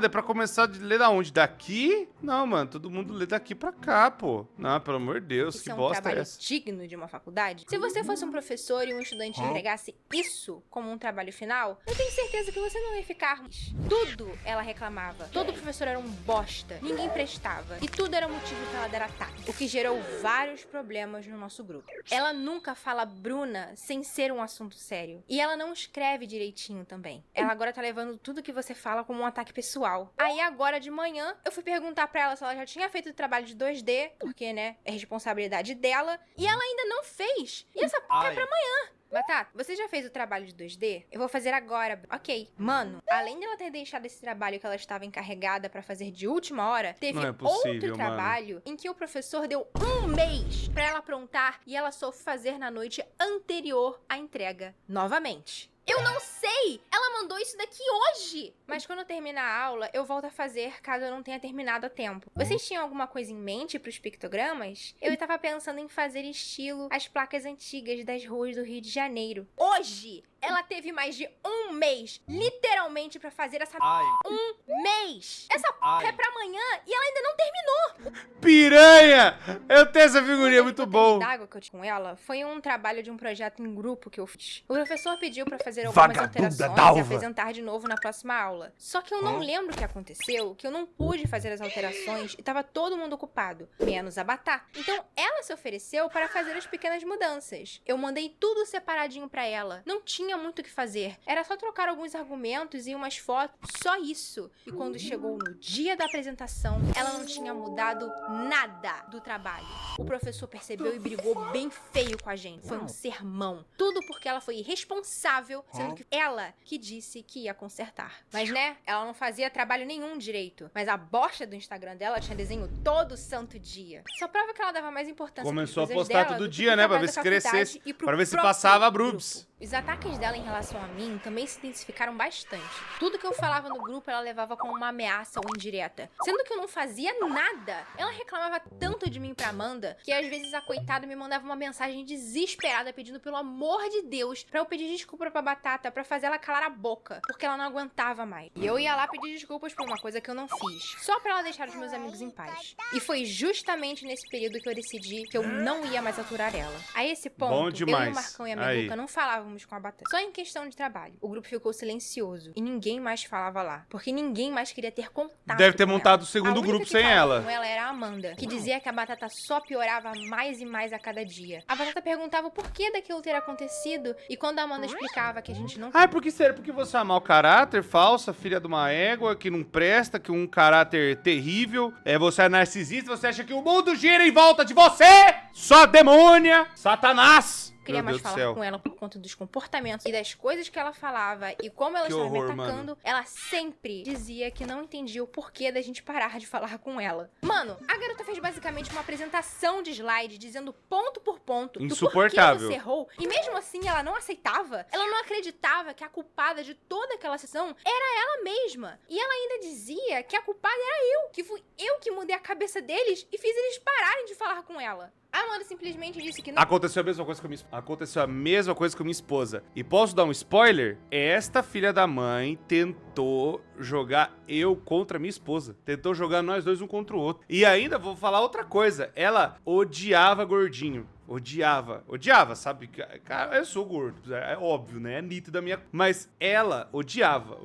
É pra começar de ler da onde? Daqui? Não, mano, todo mundo lê daqui pra cá, pô. Não, pelo amor de Deus, isso que é um bosta é trabalho essa? digno de uma faculdade? Se você fosse um professor e um estudante entregasse isso como um trabalho final, eu tenho certeza que você não ia ficar. Tudo ela reclamava. Todo professor era um bosta. Ninguém prestava. E tudo era motivo pra ela dar ataque. O que gerou vários problemas no nosso grupo. Ela nunca fala Bruna sem ser um assunto sério. E ela não escreve direitinho também. Ela agora tá levando tudo que você fala como um ataque pessoal. Aí agora de manhã, eu fui perguntar pra ela se ela já tinha feito o trabalho de 2D, porque, né, é responsabilidade dela. E ela ainda não fez. E essa p*** é pra amanhã. Batata, você já fez o trabalho de 2D? Eu vou fazer agora. Ok. Mano, além dela ter deixado esse trabalho que ela estava encarregada pra fazer de última hora, teve Não é possível, outro mano. trabalho em que o professor deu 1 mês pra ela aprontar e ela só foi fazer na noite anterior à entrega. Novamente. Eu não sei! Ela mandou isso daqui hoje! Mas quando eu terminar a aula, eu volto a fazer caso eu não tenha terminado a tempo. Vocês tinham alguma coisa em mente pros pictogramas? Eu estava pensando em fazer estilo as placas antigas das ruas do Rio de Janeiro. Hoje! Ela teve mais de 1 mês, literalmente, pra fazer essa um mês! Essa é pra amanhã e ela ainda não terminou! Piranha! Eu tenho essa figurinha, muito bom. d'água que eu tive com ela foi um trabalho de um projeto em grupo que eu fiz. O professor pediu pra fazer algumas alterações e apresentar de novo na próxima aula. Só que eu não lembro o que aconteceu, que eu não pude fazer as alterações e tava todo mundo ocupado, menos a Batá. Então ela se ofereceu para fazer as pequenas mudanças. Eu mandei tudo separadinho pra ela. Não tinha muito o que fazer. Era só trocar alguns argumentos e umas fotos. Só isso. E quando chegou no dia da apresentação, ela não tinha mudado nada do trabalho. O professor percebeu e brigou bem feio com a gente. Foi um sermão. Tudo porque ela foi irresponsável, sendo que ela que disse que ia consertar. Mas né, ela não fazia trabalho nenhum direito. Mas a bosta do Instagram dela tinha desenho todo santo dia. Só prova que ela dava mais importância Começou a pras coisas postar dela todo do que dia, pro né? Pra trabalho ver se da faculdade crescesse. e pro Pra ver se próprio passava grupo. Brubs. Os ataques dela em relação a mim também se intensificaram bastante. Tudo que eu falava no grupo, ela levava como uma ameaça ou indireta. Sendo que eu não fazia nada. Ela reclamava tanto de mim pra Amanda, que às vezes a coitada me mandava uma mensagem desesperada pedindo pelo amor de Deus pra eu pedir desculpa pra Batata, pra fazer ela calar a boca, porque ela não aguentava mais. E eu ia lá pedir desculpas por uma coisa que eu não fiz, só pra ela deixar os meus amigos em paz. E foi justamente nesse período que eu decidi que eu não ia mais aturar ela. A esse ponto, Bom eu demais. e o Marcão e a Aí. Meluca não falávamos com a Batata. Só em questão de trabalho. O grupo ficou silencioso e ninguém mais falava lá, porque ninguém mais queria ter contato Deve ter com montado ela. o segundo A única grupo que sem falava ela. com ela era a Amanda, que dizia que a Batata só piorava mais e mais a cada dia. A Batata perguntava o porquê daquilo ter acontecido e quando a Amanda explicava que a gente não... Ah, porque sério, porque você é mau caráter, falsa, filha de uma égua, que não presta, que um caráter terrível, você é narcisista, você acha que o mundo gira em volta de você, sua demônia, Satanás. queria Meu mais Deus do falar céu. com ela por conta dos comportamentos e das coisas que ela falava e como ela Que estava horror, me atacando, mano. ela sempre dizia que não entendia o porquê da gente parar de falar com ela. Mano, a garota fez basicamente uma apresentação de slide dizendo ponto por ponto do Insuportável. porquê você errou e mesmo assim ela não aceitava, ela não acreditava que a culpada de toda aquela sessão era ela mesma. E ela ainda dizia que a culpada era eu, que fui eu que mudei a cabeça deles e fiz eles pararem de falar com ela. A Amanda simplesmente disse que não. Aconteceu a mesma coisa com a minha esposa. Aconteceu a mesma coisa com a minha esposa. E posso dar um spoiler? Esta filha da mãe tentou jogar eu contra a minha esposa. Tentou jogar nós dois um contra o outro. E ainda vou falar outra coisa. Ela odiava gordinho. Odiava, sabe? Cara, eu sou gordo, é óbvio, né? É nítido da minha... Mas ela odiava.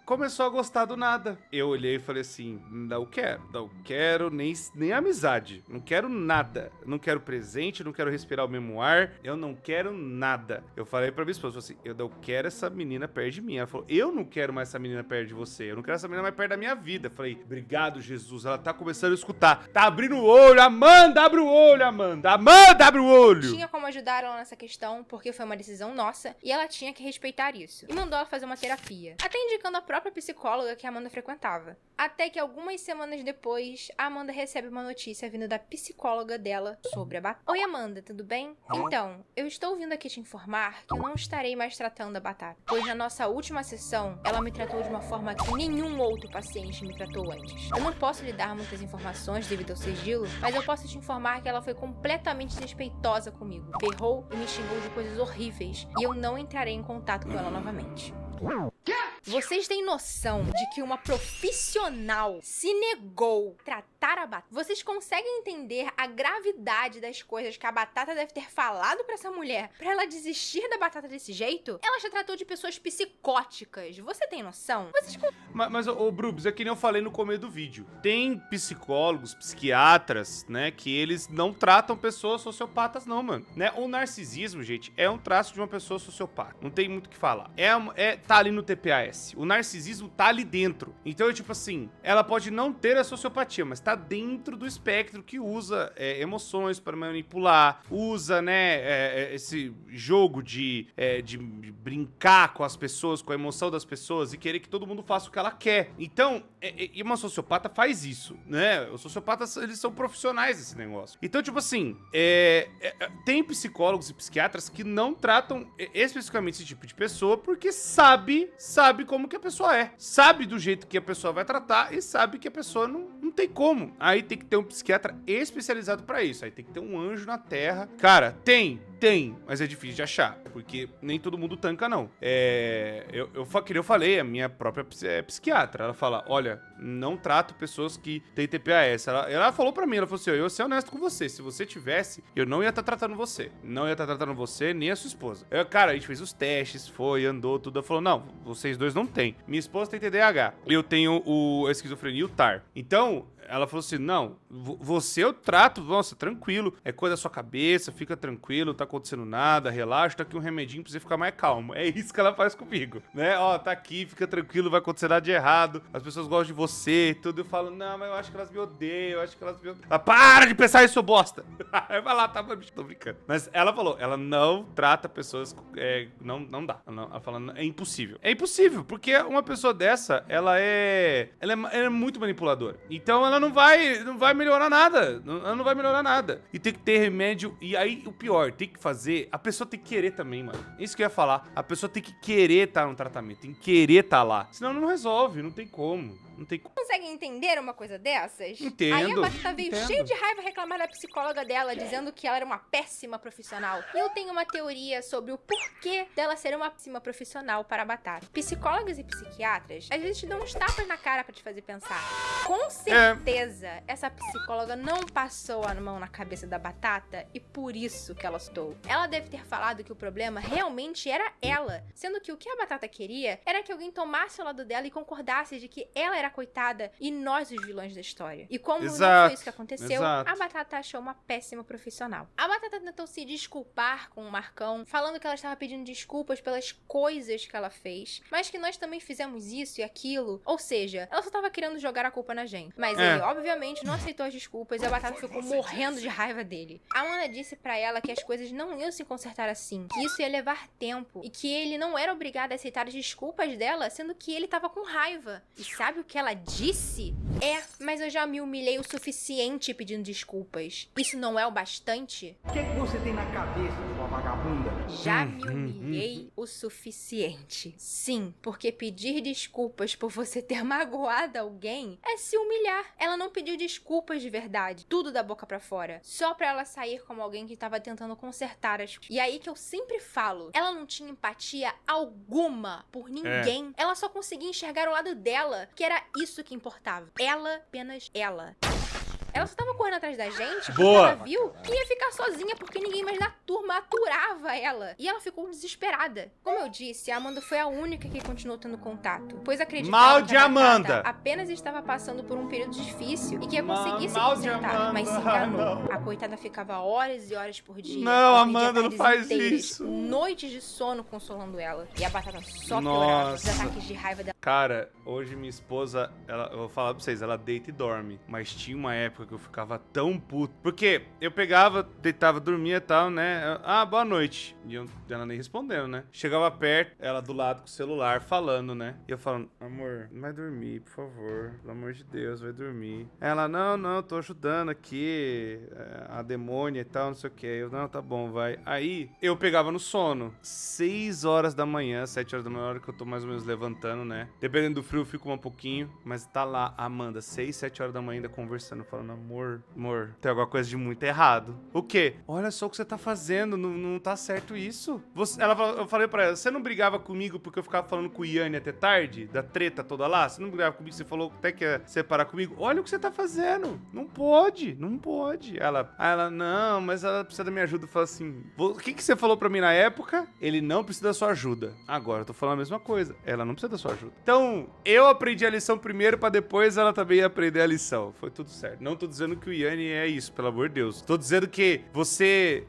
Começou a gostar do nada. Eu olhei e falei assim, não quero nem amizade. Não quero nada. Não quero presente, não quero respirar o mesmo ar. Eu não quero nada. Eu falei pra minha esposa, assim, eu não quero essa menina perto de mim. Ela falou, eu não quero mais essa menina perto de você. Eu não quero essa menina mais perto da minha vida. Eu falei, obrigado, Jesus. Ela tá começando a escutar. Tá abrindo o olho. Amanda, abre o olho, Amanda. Amanda, abre o olho. Tinha como ajudar ela nessa questão, porque foi uma decisão nossa, e ela tinha que respeitar isso. E mandou ela fazer uma terapia. Até indicando a própria psicóloga que a Amanda frequentava. Até que algumas semanas depois, a Amanda recebe uma notícia vinda da psicóloga dela sobre a batata. Oi, Amanda, tudo bem? Então, eu estou vindo aqui te informar que eu não estarei mais tratando a batata, pois na nossa última sessão, ela me tratou de uma forma que nenhum outro paciente me tratou antes. Eu não posso lhe dar muitas informações devido ao sigilo, mas eu posso te informar que ela foi completamente desrespeitosa comigo, berrou e me xingou de coisas horríveis, e eu não entrarei em contato com ela novamente. Vocês têm noção de que uma profissional se negou a tratar a batata? Vocês conseguem entender a gravidade das coisas que a batata deve ter falado pra essa mulher pra ela desistir da batata desse jeito? Ela já tratou de pessoas psicóticas. Você tem noção? Mas ô Brubs, é que nem eu falei no começo do vídeo. Tem psicólogos, psiquiatras, né, que eles não tratam pessoas sociopatas não, mano. Né? O narcisismo, gente, é um traço de uma pessoa sociopata. Não tem muito o que falar. Tá ali no TPAS. O narcisismo tá ali dentro. Então, é tipo assim, ela pode não ter a sociopatia, mas tá dentro do espectro que usa emoções para manipular, usa, né, esse jogo de brincar com as pessoas, com a emoção das pessoas e querer que todo mundo faça o que ela quer. Então, e uma sociopata faz isso, né? Os sociopatas, eles são profissionais desse negócio. Então, tipo assim, tem psicólogos e psiquiatras que não tratam especificamente esse tipo de pessoa porque sabe como que a pessoa é. Sabe do jeito que a pessoa vai tratar e sabe que a pessoa não tem como. Aí tem que ter um psiquiatra especializado pra isso. Aí tem que ter um anjo na terra. Cara, tem, mas é difícil de achar, porque nem todo mundo tanca, não. Que eu falei, a minha própria psiquiatra, ela fala, olha, não trato pessoas que têm TPAS. Ela falou pra mim, ela falou assim, eu ia ser honesto com você, se você tivesse, eu não ia estar tratando você. Não ia estar tratando você, nem a sua esposa. Cara, a gente fez os testes, andou, tudo. Ela falou, não, vocês dois não têm. Minha esposa tem TDAH. Eu tenho a esquizofrenia e o TAR. Então, ela falou assim, não, você eu trato, nossa, tranquilo, é coisa da sua cabeça, fica tranquilo, não tá acontecendo nada, relaxa, tá aqui um remedinho pra você ficar mais calmo. É isso que ela faz comigo, né? Ó, tá aqui, fica tranquilo, não vai acontecer nada de errado, as pessoas gostam de você e tudo. Eu falo, não, mas eu acho que elas me odeiam, eu acho que elas me odeiam. Ela, para de pensar isso, bosta! Aí vai lá, tá, tô brincando. Mas ela falou, ela não trata pessoas, não dá. Ela fala, é impossível. É impossível, porque uma pessoa dessa, ela é muito manipuladora. Então ela não vai melhorar nada. Ela não vai melhorar nada. E tem que ter remédio. E aí, o pior, tem que fazer... A pessoa tem que querer também, mano. Isso que eu ia falar. A pessoa tem que querer estar no tratamento. Tem que querer estar lá. Senão não resolve. Não tem como. Não tem como. Conseguem entender uma coisa dessas? Entendo. Aí a batata veio cheia de raiva reclamar da psicóloga dela, dizendo que ela era uma péssima profissional. E eu tenho uma teoria sobre o porquê dela ser uma péssima profissional para a batata. Psicólogos e psiquiatras, às vezes te dão uns tapas na cara pra te fazer pensar. Com certeza, essa psicóloga não passou a mão na cabeça da batata e por isso que ela assustou. Ela deve ter falado que o problema realmente era ela, sendo que o que a batata queria era que alguém tomasse o lado dela e concordasse de que ela era coitada e nós os vilões da história. E como não foi isso que aconteceu, a batata achou uma péssima profissional. A batata tentou se desculpar com o Marcão, falando que ela estava pedindo desculpas pelas coisas que ela fez, mas que nós também fizemos isso e aquilo. Ou seja, ela só estava querendo jogar a culpa na gente. Mas ele, obviamente, não aceitou as desculpas e a batata ficou morrendo de raiva dele. A Amanda disse pra ela que as coisas não iam se consertar assim, que isso ia levar tempo e que ele não era obrigado a aceitar as desculpas dela, sendo que ele tava com raiva. E sabe o que ela disse? Mas eu já me humilhei o suficiente pedindo desculpas. Isso não é o bastante? O que você tem na cabeça, sua vagabunda? Já me humilhei o suficiente. Sim, porque pedir desculpas por você ter magoado alguém é se humilhar. Ela não pediu desculpas de verdade, tudo da boca pra fora, só pra ela sair como alguém que tava tentando consertar as coisas. E aí que eu sempre falo, ela não tinha empatia alguma por ninguém. Ela só conseguia enxergar o lado dela, que era isso que importava. Ela, apenas ela. Ela só tava correndo atrás da gente porque Boa. ela viu que ia ficar sozinha porque ninguém mais da turma aturava ela. E ela ficou desesperada. Como eu disse, a Amanda foi a única que continuou tendo contato, pois acreditava Mal que de a Amanda. Batata apenas estava passando por um período difícil e que ia conseguir se Mal de consertar, Amanda. mas se enganou. A coitada ficava horas e horas por dia. Não, Ela perdia Amanda, não tardes faz inteiras, isso. noites de sono consolando ela. E a Batata só piorava. Nossa. Os ataques de raiva dela. Cara, hoje minha esposa, eu vou falar pra vocês, ela deita e dorme. Mas tinha uma época que eu ficava tão puto. Porque eu pegava, deitava, dormia e tal, né? Ah, boa noite. E ela nem respondendo, né? Chegava perto, ela do lado com o celular, falando, né? E eu falando, amor, vai dormir, por favor. Pelo amor de Deus, vai dormir. Ela, não, tô ajudando aqui, a demônia e tal, não sei o que. Eu, não, tá bom, vai. Aí, eu pegava no sono. 6 horas da manhã, 7 horas da manhã, hora que eu tô mais ou menos levantando, né? Dependendo do frio, eu fico um pouquinho. Mas tá lá, a Amanda, 6, 7 horas da manhã ainda conversando, falando, amor, tem alguma coisa de muito errado. O quê? Olha só o que você tá fazendo, não tá certo isso. Eu falei pra ela, você não brigava comigo porque eu ficava falando com o Yanni até tarde? Da treta toda lá? Você não brigava comigo, você falou até que ia separar comigo? Olha o que você tá fazendo. Não pode. Ela, não, mas ela precisa da minha ajuda. Eu falo assim, o que você falou pra mim na época? Ele não precisa da sua ajuda. Agora eu tô falando a mesma coisa. Ela não precisa da sua ajuda. Então, eu aprendi a lição primeiro pra depois ela também aprender a lição. Foi tudo certo. Não tô dizendo que o Yanni é isso, pelo amor de Deus. Tô dizendo que você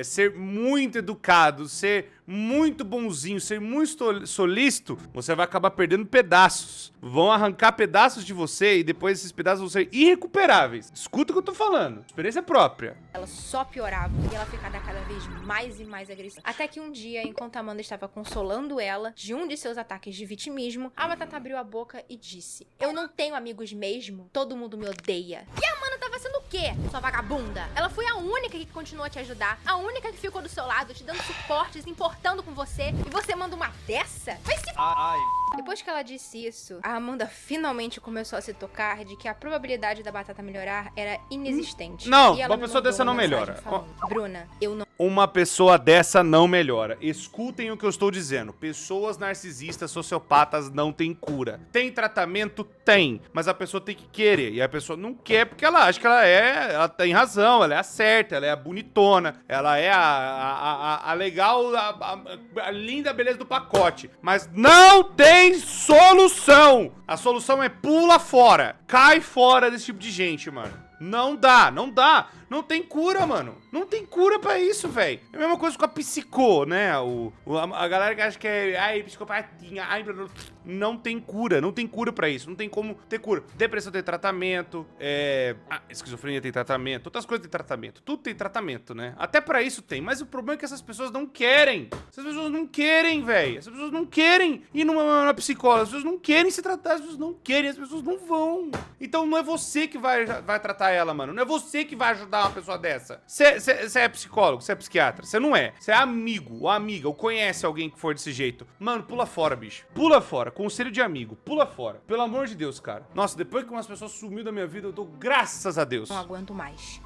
ser muito educado, ser muito bonzinho, ser muito solícito, você vai acabar perdendo pedaços. Vão arrancar pedaços de você e depois esses pedaços vão ser irrecuperáveis. Escuta o que eu tô falando. Experiência própria. Ela só piorava e ela ficava cada vez mais e mais agressiva. Até que um dia, enquanto a Amanda estava consolando ela de um de seus ataques de vitimismo, a Batata abriu a boca e disse: eu não tenho amigos mesmo, todo mundo me odeia. E a Amanda tava sendo o quê, sua vagabunda? Ela foi a única que continuou a te ajudar, a única que ficou do seu lado, te dando suporte, se importando com você, e você manda uma dessa? Vai se Depois que ela disse isso, a Amanda finalmente começou a se tocar de que a probabilidade da Batata melhorar era inexistente. Não, E ela uma me pessoa mandou dessa não mensagem melhora. falando, Bruna, eu não... Uma pessoa dessa não melhora. Escutem o que eu estou dizendo. Pessoas narcisistas, sociopatas não têm cura. Tem tratamento? Tem. Mas a pessoa tem que querer. E a pessoa não quer porque ela acha que ela tem razão, ela é a certa, ela é a bonitona, ela é a legal, a linda beleza do pacote. Mas não tem solução. A solução é pula fora. Cai fora desse tipo de gente, mano. Não dá. Não tem cura, mano. Não tem cura pra isso, velho. É a mesma coisa com a psicô, né? A galera que acha que é psicopatinha, não tem cura pra isso. Não tem como ter cura. Depressão tem tratamento, esquizofrenia tem tratamento, outras coisas tem tratamento. Tudo tem tratamento, né? Até pra isso tem. Mas o problema é que essas pessoas não querem. Essas pessoas não querem, velho. Essas pessoas não querem ir numa psicóloga. As pessoas não querem se tratar. As pessoas não querem. As pessoas não vão. Então não é você que vai tratar ela, mano. Não é você que vai ajudar uma pessoa dessa. Você é psicólogo, você é psiquiatra. Você não é. Você é amigo ou amiga ou conhece alguém que for desse jeito. Mano, pula fora, bicho. Pula fora. Conselho de amigo. Pula fora. Pelo amor de Deus, cara. Nossa, depois que umas pessoas sumiu da minha vida, eu dou graças a Deus. Não aguento mais.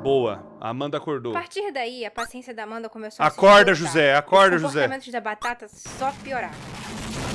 Boa. A Amanda acordou. A partir daí, a paciência da Amanda começou a se Acorda, esgotar. José. Acorda, Os José. comportamentos da Batata só pioravam.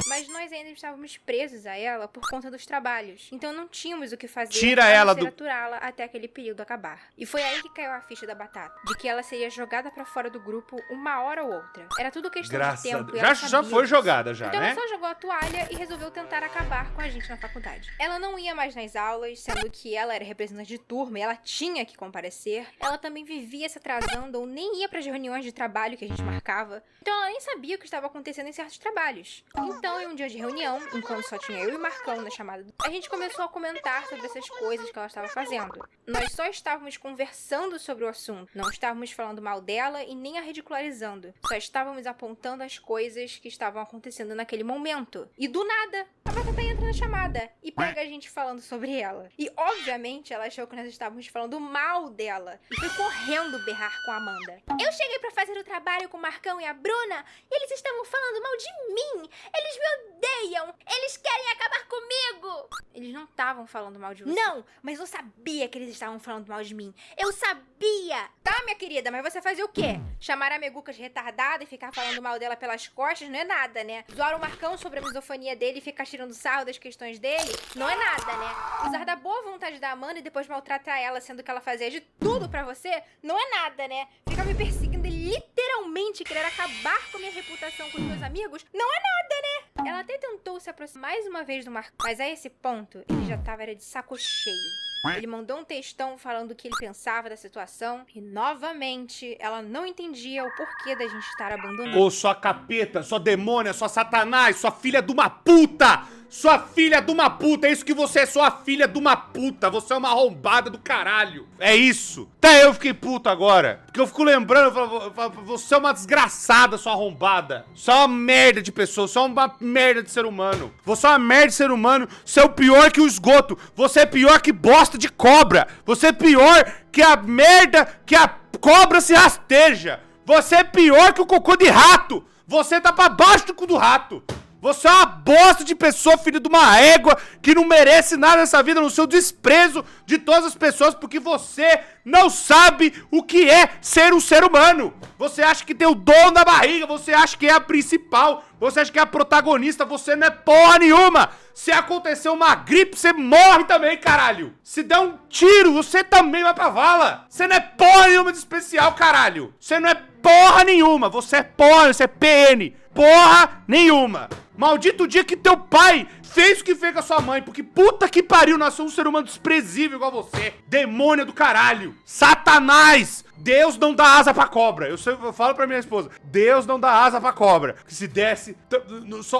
Mas nós ainda estávamos presos a ela por conta dos trabalhos. Então não tínhamos o que fazer Tira a não ela ser do- aturá-la até aquele período acabar. E foi aí que caiu a ficha da Batata. De que ela seria jogada pra fora do grupo uma hora ou outra. Era tudo questão Graças de a tempo. Deus. e ela Já sabia foi disso. jogada já, Então né? ela só jogou a toalha e resolveu tentar acabar com a gente na faculdade. Ela não ia mais nas aulas, sendo que ela era representante de turma e ela tinha que comparecer. Ela também vivia se atrasando ou nem ia para as reuniões de trabalho que a gente marcava. Então ela nem sabia o que estava acontecendo em certos trabalhos. Então, em um dia de reunião, enquanto só tinha eu e o Marcão na chamada, a gente começou a comentar sobre essas coisas que ela estava fazendo. Nós só estávamos conversando sobre o assunto. Não estávamos falando mal dela e nem a ridicularizando. Só estávamos apontando as coisas que estavam acontecendo naquele momento. E do nada, a Batata entra na chamada e pega a gente falando sobre ela. E obviamente ela achou que nós estávamos falando mal dela e foi correndo berrar com a Amanda. Eu cheguei pra fazer o trabalho com o Marcão e a Bruna e eles estavam falando mal de mim. Eles me me odeiam! Eles querem acabar comigo! Eles não estavam falando mal de você. Não, mas eu sabia que eles estavam falando mal de mim. Eu sabia! Tá, minha querida, mas você fazia o quê? Chamar a Meguca de retardada e ficar falando mal dela pelas costas não é nada, né? Zoar o Marcão sobre a misofonia dele e ficar tirando sarro das questões dele não é nada, né? Usar da boa vontade da Amanda e depois maltratar ela, sendo que ela fazia de tudo pra você, não é nada, né? Ficar me perseguindo e literalmente querer acabar com a minha reputação com os meus amigos, não é nada, né? Ela até tentou se aproximar mais uma vez do Marcão, mas a esse ponto, ele já tava de saco cheio. Ele mandou um textão falando o que ele pensava da situação e, novamente, ela não entendia o porquê da gente estar abandonando. Ô, sua capeta, sua demônia, sua satanás, sua filha de uma puta! Sua filha de uma puta, é isso que você é, sua filha de uma puta. Você é uma arrombada do caralho. É isso. Até eu fiquei puto agora. Porque eu fico lembrando, eu falo, você é uma desgraçada, sua arrombada. Você é uma merda de pessoa, você é uma merda de ser humano. Você é uma merda de ser humano, você é o pior que o esgoto. Você é pior que bosta de cobra. Você é pior que a merda que a cobra se rasteja. Você é pior que o cocô de rato. Você tá pra baixo do cu do rato. Você é uma bosta de pessoa, filho de uma égua, que não merece nada nessa vida, no seu desprezo de todas as pessoas, porque você não sabe o que é ser um ser humano. Você acha que tem o dom na barriga, você acha que é a principal, você acha que é a protagonista, você não é porra nenhuma. Se acontecer uma gripe, você morre também, caralho. Se der um tiro, você também vai pra vala. Você não é porra nenhuma de especial, caralho. Você não é porra nenhuma, você é porra, você é PN. Porra nenhuma. Maldito dia que teu pai fez o que fez com a sua mãe, porque puta que pariu, nasceu um ser humano desprezível igual você. Demônio do caralho. Satanás. Deus não dá asa pra cobra. Eu falo pra minha esposa, Deus não dá asa pra cobra. Que se desse,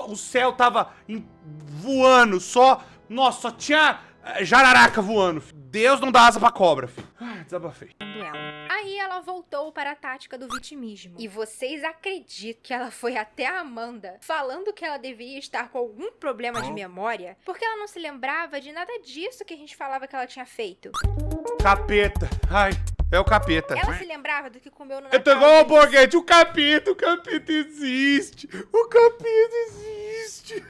o céu tava voando, nossa, só tinha jararaca voando. Deus não dá asa pra cobra, filho. Ai, desabafei. Aí ela voltou para a tática do vitimismo. E vocês acreditam que ela foi até a Amanda falando que ela deveria estar com algum problema de memória? Porque ela não se lembrava de nada disso que a gente falava que ela tinha feito. Capeta. Ai, é o capeta. Ela se lembrava do que comeu no Natal. Eu tô igual o Borghetti, o capeta existe. O capeta existe.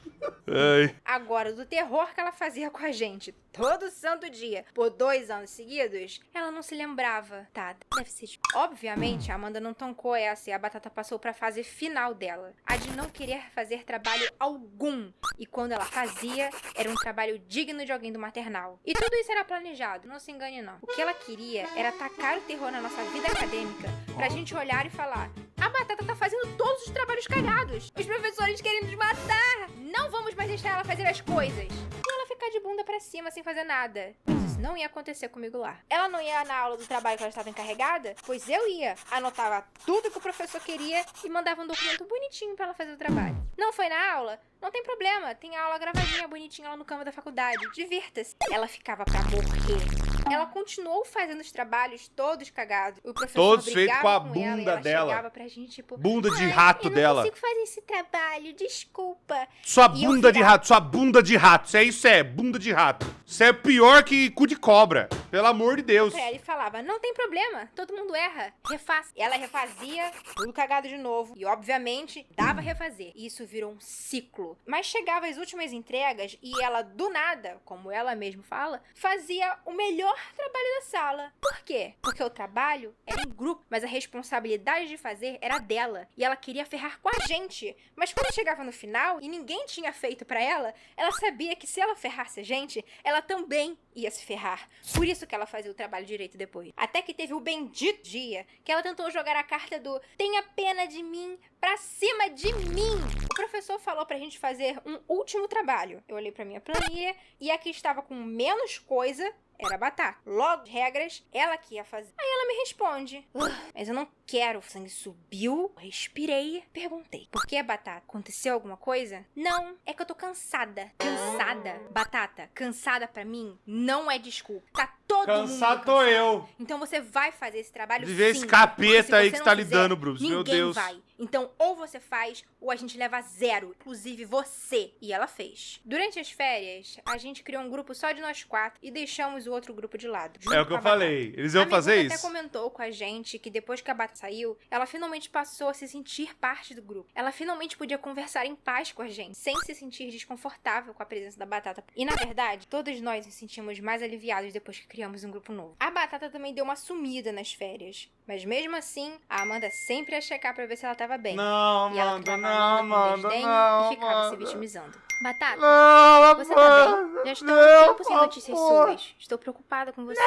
Ai. Agora, do terror que ela fazia com a gente todo santo dia, por 2 anos seguidos, ela não se lembrava. Tá, deve ser tipo... Obviamente, a Amanda não tancou essa e a Batata passou pra fase final dela. A de não querer fazer trabalho algum. E quando ela fazia, era um trabalho digno de alguém do maternal. E tudo isso era planejado, não se engane não. O que ela queria era tacar o terror na nossa vida acadêmica, pra gente olhar e falar: a Batata tá fazendo todos os trabalhos cagados. Os professores querem nos matar. Não vamos mais deixar ela fazer as coisas. E ela ficar de bunda pra cima sem fazer nada. Mas isso não ia acontecer comigo lá. Ela não ia na aula do trabalho que ela estava encarregada? Pois eu ia. Anotava tudo que o professor queria e mandava um documento bonitinho pra ela fazer o trabalho. Não foi na aula? Não tem problema. Tem a aula gravadinha bonitinha lá no canvas da faculdade. Divirta-se. Ela ficava pra morrer. Ela continuou fazendo os trabalhos todos cagados. O professor todos feitos com a com bunda ela dela. Chegava pra gente, tipo, bunda de rato dela. Eu não consigo fazer esse trabalho, desculpa. Sua bunda de rato, sua bunda de rato. Isso é bunda de rato. Isso é pior que cu de cobra. Pelo amor de Deus. Ele falava, não tem problema, todo mundo erra, refaz. Ela refazia, tudo cagado de novo. E obviamente, dava a refazer. E isso virou um ciclo. Mas chegava as últimas entregas e ela, do nada, como ela mesma fala, fazia o melhor trabalho da sala. Por quê? Porque o trabalho era em grupo, mas a responsabilidade de fazer era dela. E ela queria ferrar com a gente. Mas quando chegava no final e ninguém tinha feito pra ela, ela sabia que se ela ferrasse a gente, ela também ia se ferrar. Por isso que ela fazia o trabalho direito depois. Até que teve o bendito dia que ela tentou jogar a carta do tenha pena de mim pra cima de mim. O professor falou pra gente fazer um último trabalho. Eu olhei pra minha planilha e a que estava com menos coisa era a Batata. Logo, regras, ela que ia fazer. Aí ela me responde: mas eu não quero. O sangue subiu, respirei, perguntei: por que, Batata? Aconteceu alguma coisa? Não, é que eu tô cansada. Cansada? Batata, cansada pra mim não é desculpa. Tá todo mundo Cansado cansado. tô eu. Então você vai fazer esse trabalho Viver sim. esse capeta Porque se aí você que não tá fizer, lidando, Bruce. Meu ninguém Deus. vai. Então, ou você faz, ou a gente leva 0. Inclusive você. E ela fez. Durante as férias, a gente criou um grupo só de nós 4 e deixamos o outro grupo de lado. É o que eu falei. Eles iam fazer isso? A até comentou com a gente que depois que a Batata saiu, ela finalmente passou a se sentir parte do grupo. Ela finalmente podia conversar em paz com a gente, sem se sentir desconfortável com a presença da Batata. E na verdade, todos nós nos sentimos mais aliviados depois que criamos um grupo novo. A Batata também deu uma sumida nas férias. Mas mesmo assim, a Amanda sempre ia checar pra ver se ela tava bem. Não, e ela Amanda, tratava não, a Amanda com Amanda, desdém não, e ficava se Amanda. vitimizando. Batata, Não, você tá bem? Já estou há um tempo sem notícias suas. Estou preocupada com você.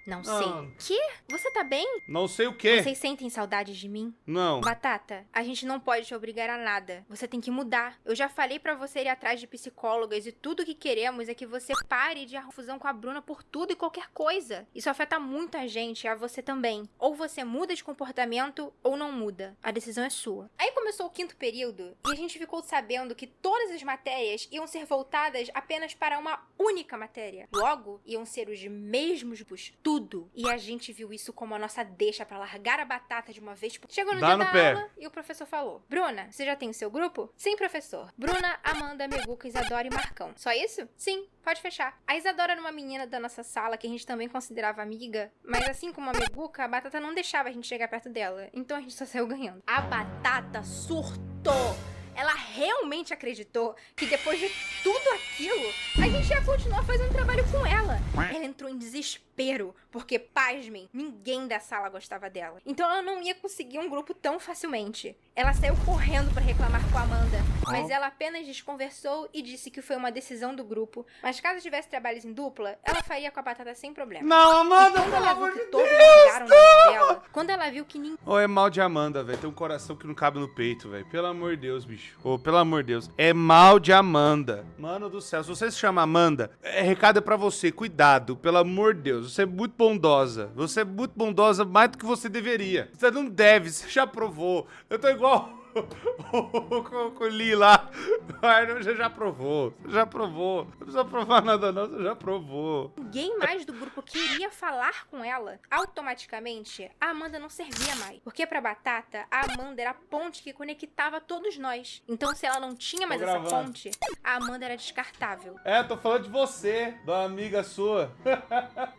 Não sei. Que? Você tá bem? Não sei o quê. Vocês sentem saudades de mim? Não. Batata, a gente não pode te obrigar a nada. Você tem que mudar. Eu já falei pra você ir atrás de psicólogas e tudo que queremos é que você pare de confusão com a Bruna por tudo e qualquer coisa. Isso afeta muito a gente e a você também. Ou você muda de comportamento ou não muda. A decisão é sua. Aí começou o 5º período e a gente ficou sabendo que todas as matérias iam ser voltadas apenas para uma única matéria. Logo, iam ser os mesmos grupos. Tudo. E a gente viu isso como a nossa deixa pra largar a Batata de uma vez. Chegou no dia da aula e o professor falou: Bruna, você já tem o seu grupo? Sim, professor. Bruna, Amanda, Meguca, Isadora e Marcão. Só isso? Sim, pode fechar. A Isadora era uma menina da nossa sala que a gente também considerava amiga, mas assim como a Meguca, a Batata não deixava a gente chegar perto dela. Então a gente só saiu ganhando. A Batata surtou. Ela realmente acreditou que depois de tudo aquilo, a gente ia continuar fazendo trabalho com ela. Ela entrou em desespero, porque, pasmem, ninguém da sala gostava dela. Então ela não ia conseguir um grupo tão facilmente. Ela saiu correndo pra reclamar com a Amanda, mas ela apenas desconversou e disse que foi uma decisão do grupo. Mas caso tivesse trabalhos em dupla, ela faria com a Batata sem problema. Não, Amanda, e quando pelo ela amor viu de que todos Deus, largaram o nome dela, quando ela viu que ninguém... Ô, é mal de Amanda, velho. Tem um coração que não cabe no peito, velho. Pelo amor de Deus, bicho. Ô, pelo amor de Deus. É mal de Amanda. Mano do céu, se você se chama Amanda, recado é pra você. Cuidado, pelo amor de Deus. Você é muito bondosa. Você é muito bondosa mais do que você deveria. Você não deve, você já provou. Eu tô igual... o Lee lá. Você já provou. Você já provou. Não precisa provar nada não, você já provou. Ninguém mais do grupo queria falar com ela. Automaticamente, a Amanda não servia mais. Porque pra Batata, a Amanda era a ponte que conectava todos nós. Então, se ela não tinha mais essa ponte, a Amanda era descartável. É, tô falando de você, da uma amiga sua.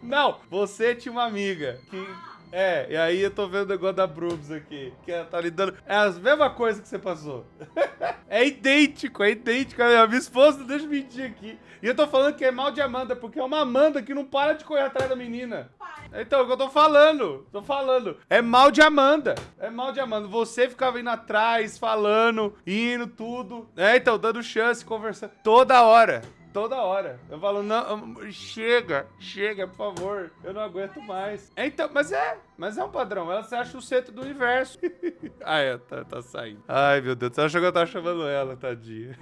Não, você tinha uma amiga que... É, e aí eu tô vendo o negócio da Brooms aqui, que ela tá lidando... É a mesma coisa que você passou. É idêntico, é idêntico. A minha esposa não deixa eu mentir aqui. E eu tô falando que é mal de Amanda, porque é uma Amanda que não para de correr atrás da menina. Então, é o que eu tô falando. É mal de Amanda. É mal de Amanda. Você ficava indo atrás, falando, indo, tudo. É, então, dando chance, conversando. Toda hora. Eu falo, não, chega, por favor. Eu não aguento mais. É, então, mas é um padrão. Ela se acha o centro do universo. Tá saindo. Ai, meu Deus, você achou que eu tava chamando ela, tadinha.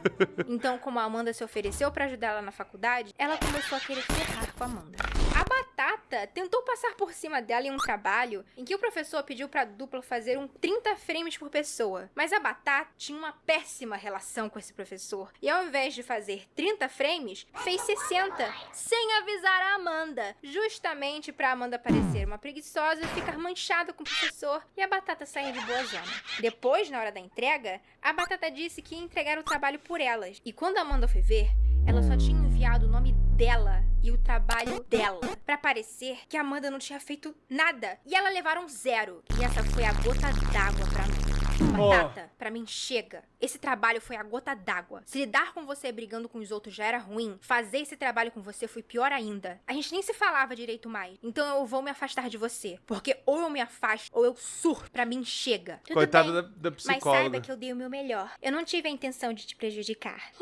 Então, como a Amanda se ofereceu pra ajudar ela na faculdade, ela começou a querer ferrar com a Amanda. A Batata tentou passar por cima dela em um trabalho em que o professor pediu pra dupla fazer 30 frames por pessoa. Mas a Batata tinha uma péssima relação com esse professor. E ao invés de fazer 30 frames, fez 60, sem avisar a Amanda. Justamente pra Amanda parecer uma preguiçosa e ficar manchada com o professor e a Batata sair de boa zona. Depois, na hora da entrega, a Batata disse que ia entregar o trabalho por elas. E quando a Amanda foi ver, ela só tinha enviado o nome dela e o trabalho dela, pra parecer que a Amanda não tinha feito nada. E elas levaram 0. E essa foi a gota d'água pra mim. Batata, pra mim chega. Esse trabalho foi a gota d'água. Se lidar com você brigando com os outros já era ruim, fazer esse trabalho com você foi pior ainda. A gente nem se falava direito mais. Então eu vou me afastar de você. Porque ou eu me afasto ou eu surto. Pra mim chega. Tudo Coitada bem, da psicóloga. mas saiba que eu dei o meu melhor. Eu não tive a intenção de te prejudicar.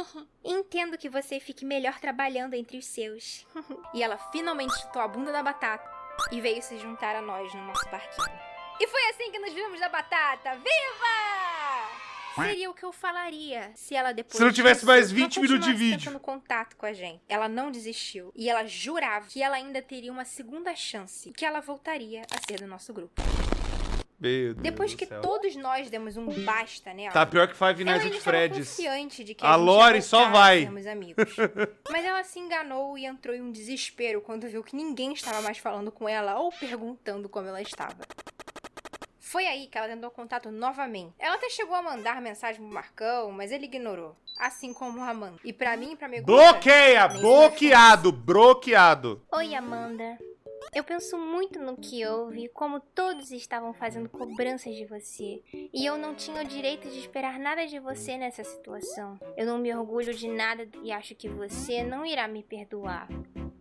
Entendo que você fique melhor trabalhando entre os seus. E ela finalmente chutou a bunda da Batata e veio se juntar a nós no nosso barquinho. E foi assim que nos vimos da Batata. Viva! Seria o que eu falaria se ela depois... Se não tivesse mais 20 minutos de vídeo. Tentando contato com a gente. Ela não desistiu. E ela jurava que ela ainda teria uma segunda chance. Que ela voltaria a ser do nosso grupo. Meu Deus Depois que do céu. todos nós demos um basta nela... Tá pior que Five ela Nights ainda at estava Freddy's. confiante de que A gente ia Lori só voltar a vai. sermos amigos. Mas ela se enganou e entrou em um desespero quando viu que ninguém estava mais falando com ela ou perguntando como ela estava. Foi aí que ela tentou contato novamente. Ela até chegou a mandar mensagem pro Marcão, mas ele ignorou. Assim como a Amanda. E pra mim e pra minha Bloqueia! Bloqueado! Bloqueado! Oi, Amanda. Eu penso muito no que houve e como todos estavam fazendo cobranças de você. E eu não tinha o direito de esperar nada de você nessa situação. Eu não me orgulho de nada e acho que você não irá me perdoar.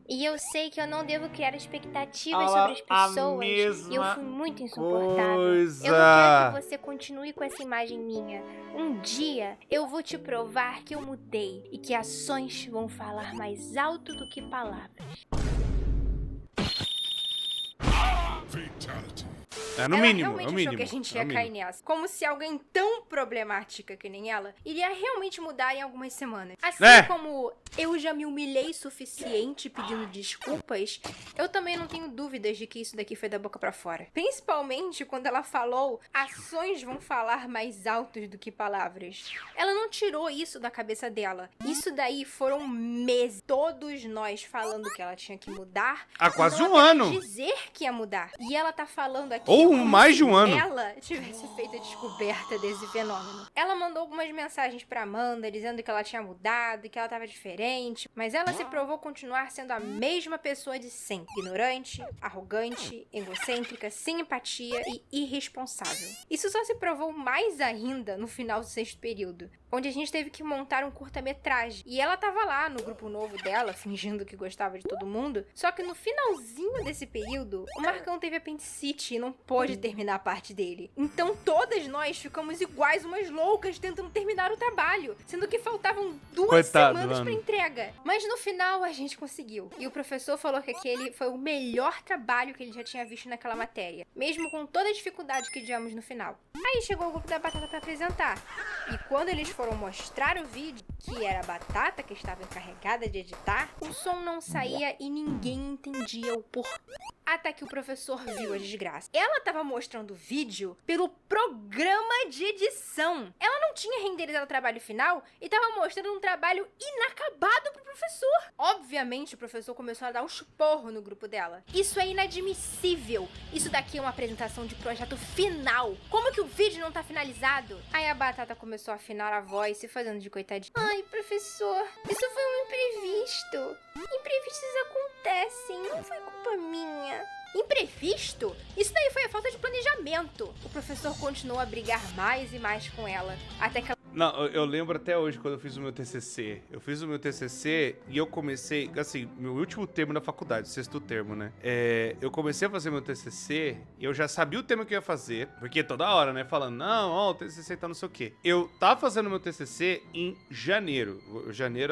E eu sei que eu não devo criar expectativas sobre as pessoas. E eu fui muito insuportável. Eu não quero que você continue com essa imagem minha. Um dia eu vou te provar que eu mudei e que ações vão falar mais alto do que palavras. É, no Ela mínimo, realmente é o achou mínimo. que a gente é o ia cair mínimo. nessa. Como se alguém tão problemática que nem ela iria realmente mudar em algumas semanas. Assim como eu já me humilhei suficiente pedindo desculpas, eu também não tenho dúvidas de que isso daqui foi da boca pra fora. Principalmente quando ela falou, ações vão falar mais altos do que palavras. Ela não tirou isso da cabeça dela. Isso daí foram meses. Todos nós falando que ela tinha que mudar. Há quase não um ano. Dizer que ia mudar. E ela tá falando aqui Ou como mais se de um ano. ela tivesse feito a descoberta desse fenômeno. Ela mandou algumas mensagens pra Amanda dizendo que ela tinha mudado e que ela tava diferente, mas ela se provou continuar sendo a mesma pessoa de sempre. Ignorante, arrogante, egocêntrica, sem empatia e irresponsável. Isso só se provou mais ainda no final do 6º período, onde a gente teve que montar um curta-metragem. E ela tava lá no grupo novo dela, fingindo que gostava de todo mundo, só que no finalzinho desse período, o Marcão teve apendicite e não pôde terminar a parte dele. Então todas nós ficamos iguais, umas loucas, tentando terminar o trabalho, sendo que faltavam 2 semanas pra entrega. Mas no final a gente conseguiu. E o professor falou que aquele foi o melhor trabalho que ele já tinha visto naquela matéria, mesmo com toda a dificuldade que tivemos no final. Aí chegou o grupo da Batata pra apresentar. E quando eles foram mostrar o vídeo, que era a Batata que estava encarregada de editar, o som não saía e ninguém entendia o porquê. Até que o professor viu a desgraça. Ela estava mostrando o vídeo pelo programa de edição. Ela não tinha renderizado o trabalho final e estava mostrando um trabalho inacabado pro professor. Obviamente, o professor começou a dar um esporro no grupo dela. Isso é inadmissível. Isso daqui é uma apresentação de projeto final. Como que o vídeo não tá finalizado? Aí a Batata começou a afinar a voz, se fazendo de coitadinha. Ai, professor, isso foi um imprevisto. Imprevistos acontecem, não foi culpa minha. Imprevisto? Isso daí foi a falta de planejamento. O professor continuou a brigar mais e mais com ela, até que ela... Não, eu lembro até hoje quando eu fiz o meu TCC. Eu fiz o meu TCC e eu comecei, assim, meu último termo da faculdade, 6º termo, né? Eu comecei a fazer meu TCC e eu já sabia o tema que eu ia fazer, porque toda hora, né, falando, não, ó, o TCC tá não sei o quê. Eu tava fazendo meu TCC em janeiro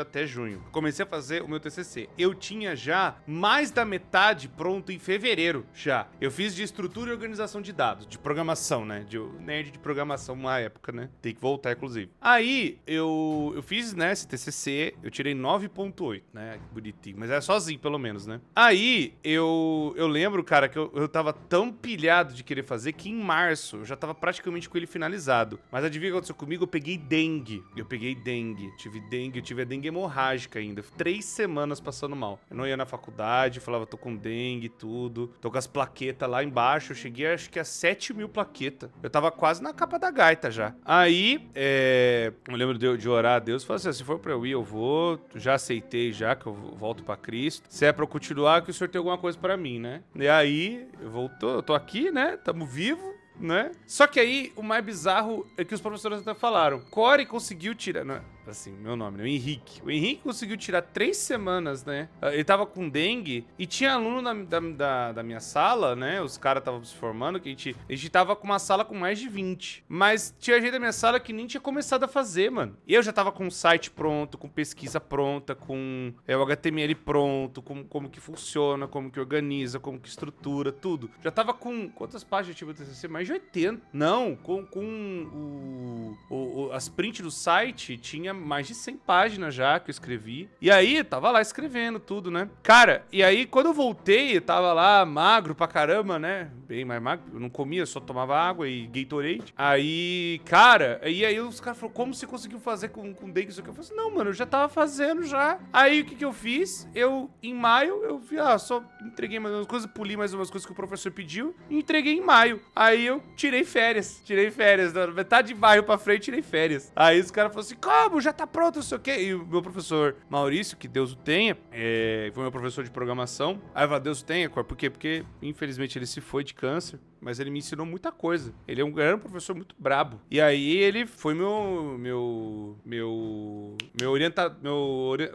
até junho. Comecei a fazer o meu TCC. Eu tinha já mais da metade pronto em fevereiro, já. Eu fiz de estrutura e organização de dados, de programação, né? De nerd de programação uma época, né? Tem que voltar, inclusive. Aí, eu fiz, né, esse TCC, eu tirei 9.8, né, bonitinho, mas era sozinho, pelo menos, né. Aí, eu lembro, cara, que eu tava tão pilhado de querer fazer que em março eu já tava praticamente com ele finalizado. Mas adivinha o que aconteceu comigo? Eu peguei dengue. Eu tive a dengue hemorrágica ainda. 3 semanas passando mal. Eu não ia na faculdade, falava, tô com dengue e tudo, tô com as plaquetas lá embaixo, eu cheguei, acho que a 7.000 plaquetas. Eu tava quase na capa da gaita já. Aí, eu lembro de orar a Deus e falar assim, se for pra eu ir, eu vou, já aceitei já, que eu volto pra Cristo. Se é pra eu continuar, que o Senhor tem alguma coisa pra mim, né? E aí, eu tô aqui, né? Tamo vivo, né? Só que aí, o mais bizarro é que os professores até falaram, Corey conseguiu tirar... Não, assim, meu nome, né? O Henrique. O Henrique conseguiu tirar 3 semanas, né? Ele tava com dengue e tinha aluno da minha sala, né? Os caras estavam se formando, que a gente tava com uma sala com mais de 20. Mas tinha gente da minha sala que nem tinha começado a fazer, mano. E eu já tava com o site pronto, com pesquisa pronta, com o HTML pronto, com como que funciona, como que organiza, como que estrutura, tudo. Já tava com... Quantas páginas eu tive no TCC? Mais de 80. Não, com as prints do site tinha mais de 100 páginas já que eu escrevi. E aí, tava lá escrevendo tudo, né? Cara, e aí quando eu voltei, eu tava lá magro pra caramba, né? Bem mais magro. Eu não comia, só tomava água e Gatorade. Aí, cara, e aí os caras falaram, como você conseguiu fazer com Day isso aqui? Eu falei assim, não, mano, eu já tava fazendo já. Aí o que que eu fiz? Em maio, eu vi, só entreguei mais umas coisas, puli mais umas coisas que o professor pediu e entreguei em maio. Aí eu tirei férias, da metade de maio pra frente, tirei férias. Aí os caras falaram assim, como? Já tá pronto, não sei o quê. E o meu professor Maurício, que Deus o tenha, foi meu professor de programação. Aí eu falei, Deus o tenha, por quê? Porque, infelizmente, ele se foi de câncer. Mas ele me ensinou muita coisa. Ele era um professor muito brabo. E aí ele foi meu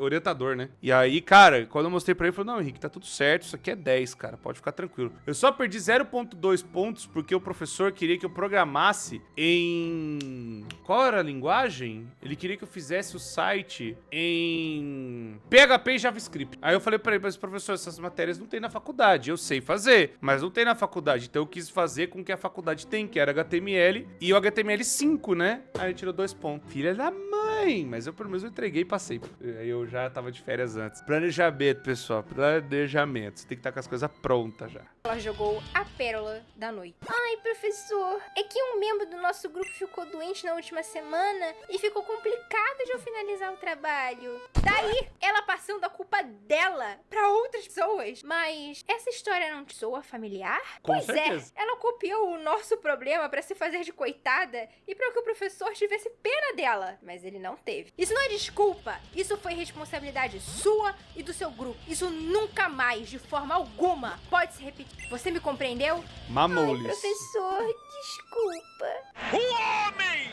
orientador, né? E aí, cara, quando eu mostrei pra ele, ele falou, não, Henrique, tá tudo certo, isso aqui é 10, cara, pode ficar tranquilo. Eu só perdi 0,2 pontos porque o professor queria que eu programasse em... Qual era a linguagem? Ele queria que eu fizesse o site em PHP e JavaScript. Aí eu falei pra ele, mas professor, essas matérias não tem na faculdade. Eu sei fazer, mas não tem na faculdade. Então eu quis fazer com que a faculdade tem, que era HTML e o HTML5, né? Aí ele tirou 2 pontos. Filha da mãe! Mas eu pelo menos eu entreguei e passei. Aí eu já tava de férias antes. Planejamento, pessoal. Planejamento. Você tem que estar com as coisas prontas já. Ela jogou a pérola da noite. Ai, professor, é que um membro do nosso grupo ficou doente na última semana e ficou complicado de eu finalizar o trabalho. Daí, ela passando a culpa dela pra outras pessoas. Mas essa história não te soa familiar? Com Pois certeza. ela copiou o nosso problema pra se fazer de coitada e pra que o professor tivesse pena dela. Mas ele não teve. Isso não é desculpa. Isso foi responsabilidade sua e do seu grupo. Isso nunca mais, de forma alguma, pode se repetir. Você me compreendeu? Mamoules. Professor, desculpa. Um homem!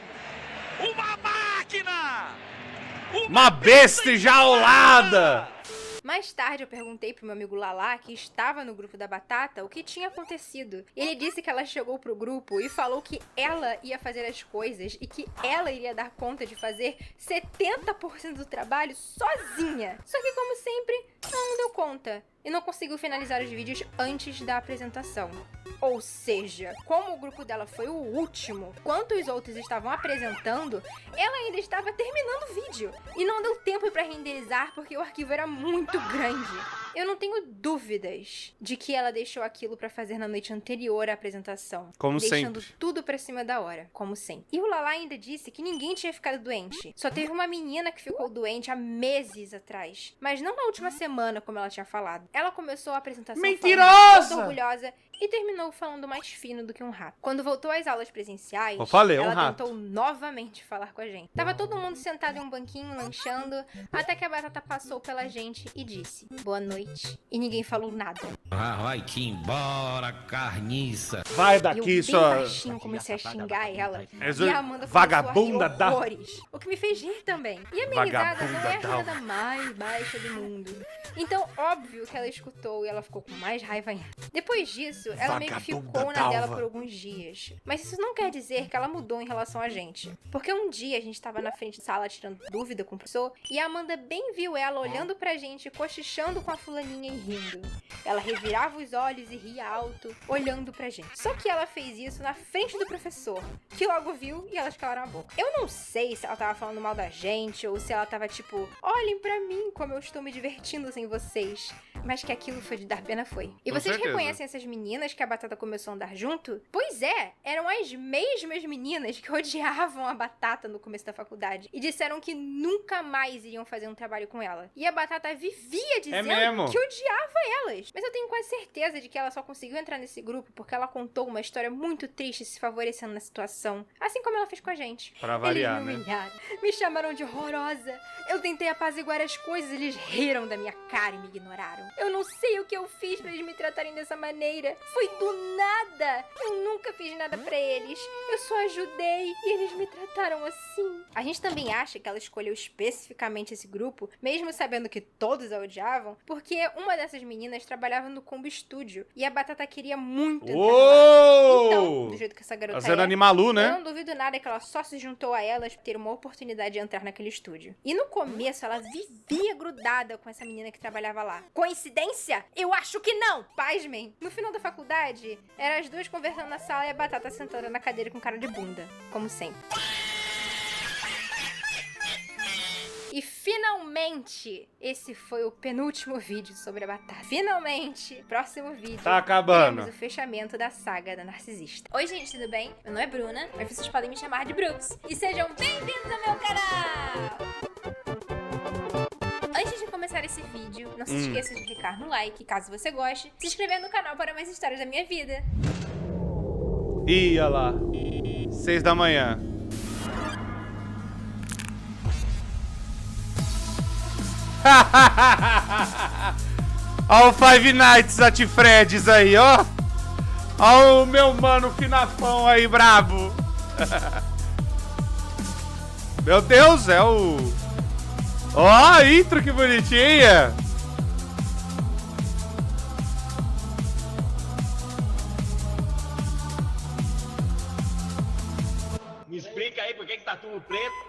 Uma máquina! Uma besta enjaulada! Mais tarde eu perguntei pro meu amigo Lala, que estava no grupo da Batata, o que tinha acontecido. Ele disse que ela chegou pro grupo e falou que ela ia fazer as coisas e que ela iria dar conta de fazer 70% do trabalho sozinha. Só que, como sempre, não deu conta e não conseguiu finalizar os vídeos antes da apresentação. Ou seja, como o grupo dela foi o último, enquanto os outros estavam apresentando, ela ainda estava terminando o vídeo. E não deu tempo para renderizar porque o arquivo era muito grande. Eu não tenho dúvidas de que ela deixou aquilo pra fazer na noite anterior à apresentação. Como deixando sempre. tudo pra cima da hora, como sempre. E o Lala ainda disse que ninguém tinha ficado doente. Só teve uma menina que ficou doente há meses atrás. Mas não na última semana, como ela tinha falado. Ela começou a apresentação Mentirosa! falando toda orgulhosa e terminou falando mais fino do que um rato. Quando voltou às aulas presenciais, Eu falei, ela um rato. tentou novamente falar com a gente. Tava todo mundo sentado em um banquinho, lanchando, até que a Batata passou pela gente e disse, boa noite. E ninguém falou nada. Vai-te embora, carniça. Vai E eu daqui, bem sua... baixinho comecei a xingar ela. És E a Amanda vagabunda começou a rir da... horrores, o que me fez rir também. E a minha risada não é a Vagabunda da- risada mais baixa do mundo. Então, óbvio que ela escutou e ela ficou com mais raiva ainda. Depois disso, ela meio que ficou na dela por alguns dias. Mas isso não quer dizer que ela mudou em relação a gente. Porque um dia a gente tava na frente da sala tirando dúvida com o professor e a Amanda bem viu ela olhando pra gente, cochichando com a fulaninha e rindo. Ela revirava os olhos e ria alto, olhando pra gente. Só que ela fez isso na frente do professor, que logo viu e elas calaram a boca. Eu não sei se ela tava falando mal da gente ou se ela tava tipo, olhem pra mim como eu estou me divertindo sem vocês. Mas que aquilo foi de dar pena foi. E Com vocês certeza. reconhecem essas meninas que a Batata começou a andar junto? Pois é, eram as mesmas meninas que odiavam a Batata no começo da faculdade e disseram que nunca mais iriam fazer um trabalho com ela. E a Batata vivia dizendo mesmo? que odiava elas. Mas eu tenho quase certeza de que ela só conseguiu entrar nesse grupo porque ela contou uma história muito triste se favorecendo na situação. Assim como ela fez com a gente. Pra variar, Eles me né? humilharam, me chamaram de horrorosa. Eu tentei apaziguar as coisas, eles riram da minha cara e me ignoraram. Eu não sei o que eu fiz pra eles me tratarem dessa maneira. Foi do nada. Eu nunca fiz nada pra eles. Eu só ajudei e eles me trataram assim. A gente também acha que ela escolheu especificamente esse grupo, mesmo sabendo que todos a odiavam, porque uma dessas meninas trabalhava no Combo Studio e a Batata queria muito entrar lá. Então, do jeito que essa garota Fazendo é, Animalu, eu né? não duvido nada que ela só se juntou a elas pra ter uma oportunidade de entrar naquele estúdio. E no começo, ela vivia grudada com essa menina que trabalhava lá. Coincidência? Eu acho que não! Pasmem. No final da faculdade, eram as duas conversando na sala e a Batata sentada na cadeira com cara de bunda. Como sempre. E finalmente, esse foi o penúltimo vídeo sobre a batata. Finalmente, próximo vídeo. Tá acabando. Teremos o fechamento da saga da narcisista. Oi, gente, tudo bem? Meu nome é Bruna, mas vocês podem me chamar de Brooks. E sejam bem-vindos ao meu canal! Antes de começar esse vídeo, não se esqueça de clicar no like, caso você goste, se inscrever no canal para mais histórias da minha vida. Ia lá. 6 da manhã. Ó o Five Nights at Freddy's aí, ó. Ó o meu mano Finafão aí, brabo. Meu Deus, é o... Ó a intro, que bonitinha. Me explica aí por que tá tudo preto.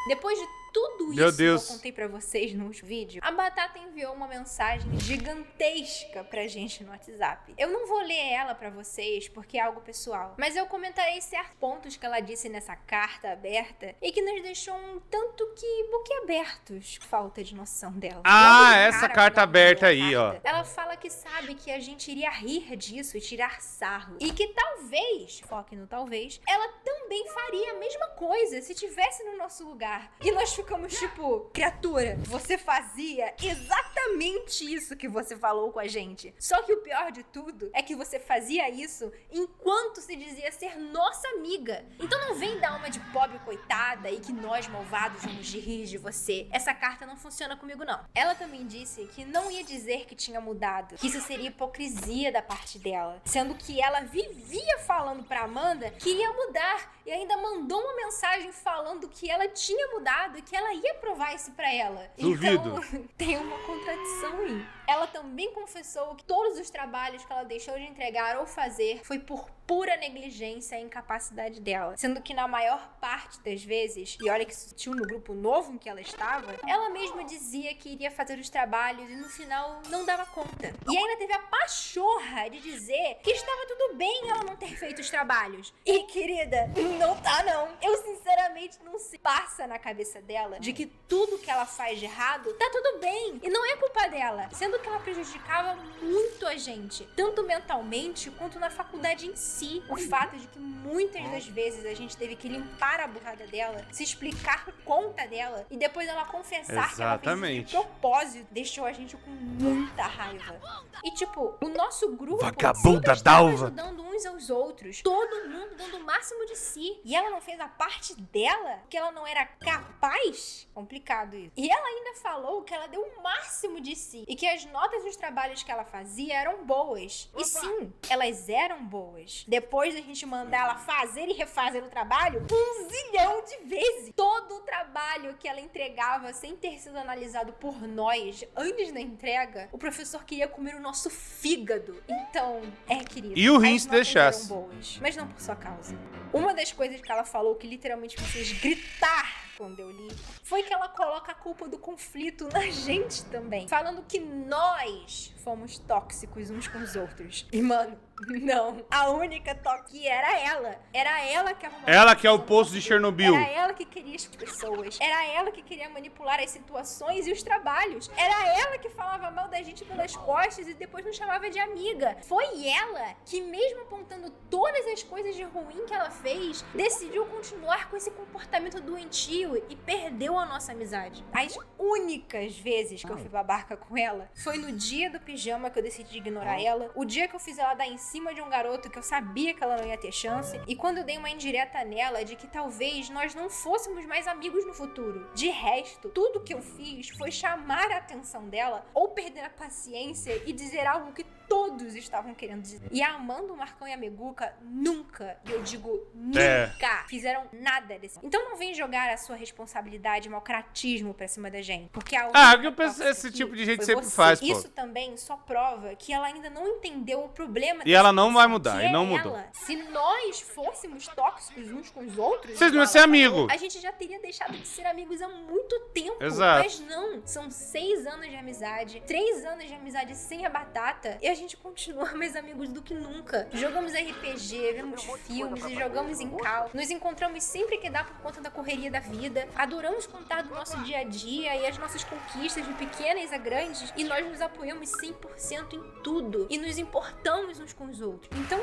Depois de tudo Meu isso Deus. que eu contei pra vocês no último vídeo, a Batata enviou uma mensagem gigantesca pra gente no WhatsApp. Eu não vou ler ela pra vocês porque é algo pessoal, mas eu comentarei certos pontos que ela disse nessa carta aberta e que nos deixou um tanto que boquiabertos. Falta de noção dela. Ah, Logo de essa cara, carta quando ela aberta mandou a aí, ó. carta, ela fala que sabe que a gente iria rir disso e tirar sarro. E que talvez, foque no talvez, ela também faria a mesma coisa se tivesse no nosso lugar. E nós ficamos tipo, criatura, você fazia exatamente isso que você falou com a gente. Só que o pior de tudo é que você fazia isso enquanto se dizia ser nossa amiga. Então não vem dar uma de pobre coitada e que nós malvados vamos rir de você. Essa carta não funciona comigo, não. Ela também disse que não ia dizer que tinha mudado, que isso seria hipocrisia da parte dela, sendo que ela vivia falando pra Amanda que ia mudar e ainda mandou uma mensagem falando que ela tinha mudado e que ela ia provar isso pra ela. Duvido. Então, tem uma contradição aí. Ela também confessou que todos os trabalhos que ela deixou de entregar ou fazer foi por pura negligência e incapacidade dela. Sendo que na maior parte das vezes, e olha que isso tinha no grupo novo em que ela estava, ela mesma dizia que iria fazer os trabalhos e no final não dava conta. E ainda teve a pachorra de dizer que estava tudo bem ela não ter feito os trabalhos. E querida, não tá não. Eu sinceramente não se passa na cabeça dela de que tudo que ela faz de errado tá tudo bem. E não é culpa dela. Sendo que ela prejudicava muito a gente, tanto mentalmente quanto na faculdade em si. O fato de que muitas das vezes a gente teve que limpar a burrada dela, se explicar por conta dela e depois ela confessar que ela fez isso de propósito, deixou a gente com muita raiva. E tipo, o nosso grupo Vagabunda sempre estava Dalva. ajudando uns aos outros, todo mundo dando o máximo de si, e ela não fez a parte dela, que ela não era capaz? Complicado isso. E ela ainda falou que ela deu o máximo de si e que as notas dos trabalhos que ela fazia eram boas. E sim, elas eram boas. Depois da gente mandar ela fazer e refazer o trabalho 1 zilhão de vezes. Todo o trabalho que ela entregava sem ter sido analisado por nós antes da entrega, o professor queria comer o nosso fígado. Então, querido, E o rim as se notas deixasse. eram boas, mas não por sua causa. Uma das coisas que ela falou que literalmente me fez gritar quando eu li, foi que ela coloca a culpa do conflito na gente também, falando que nós fomos tóxicos uns com os outros. E mano, não, a única tóxica era ela. Era ela que arrumava. Ela que é o poço de Chernobyl. Era ela que queria as pessoas. Era ela que queria manipular as situações e os trabalhos. Era ela que falava mal da gente pelas costas e depois nos chamava de amiga. Foi ela que, mesmo apontando todas as coisas de ruim que ela fez, decidiu continuar com esse comportamento doentio e perdeu a nossa amizade. As únicas vezes que eu fui babaca com ela foi no dia do pijama que eu decidi ignorar ela, o dia que eu fiz ela dar em cima de um garoto que eu sabia que ela não ia ter chance, e quando eu dei uma indireta nela de que talvez nós não fôssemos mais amigos no futuro. De resto, tudo que eu fiz foi chamar a atenção dela ou perder a paciência e dizer algo que todos estavam querendo dizer. E a Amanda, o Marcão e a Meguca nunca, e eu digo nunca, fizeram nada desse. Então não vem jogar a sua responsabilidade, malcratismo pra cima da gente. Porque a que eu penso, esse aqui tipo de gente foi sempre você. faz, pô. Isso também só prova que ela ainda não entendeu o problema. E ela não vai situação, mudar, que e não é mudou. ela. Se nós fôssemos tóxicos uns com os outros, Vocês não iam igual ser ela amigo. falou, a gente já teria deixado de ser amigos há muito tempo. Exato. Mas não, são 6 anos de amizade, 3 anos de amizade sem a Batata, e a gente gente continua mais amigos do que nunca. Jogamos RPG, vemos filmes e jogamos em call. Nos encontramos sempre que dá por conta da correria da vida. Adoramos contar do nosso dia a dia e as nossas conquistas de pequenas a grandes. E nós nos apoiamos 100% em tudo. E nos importamos uns com os outros. Então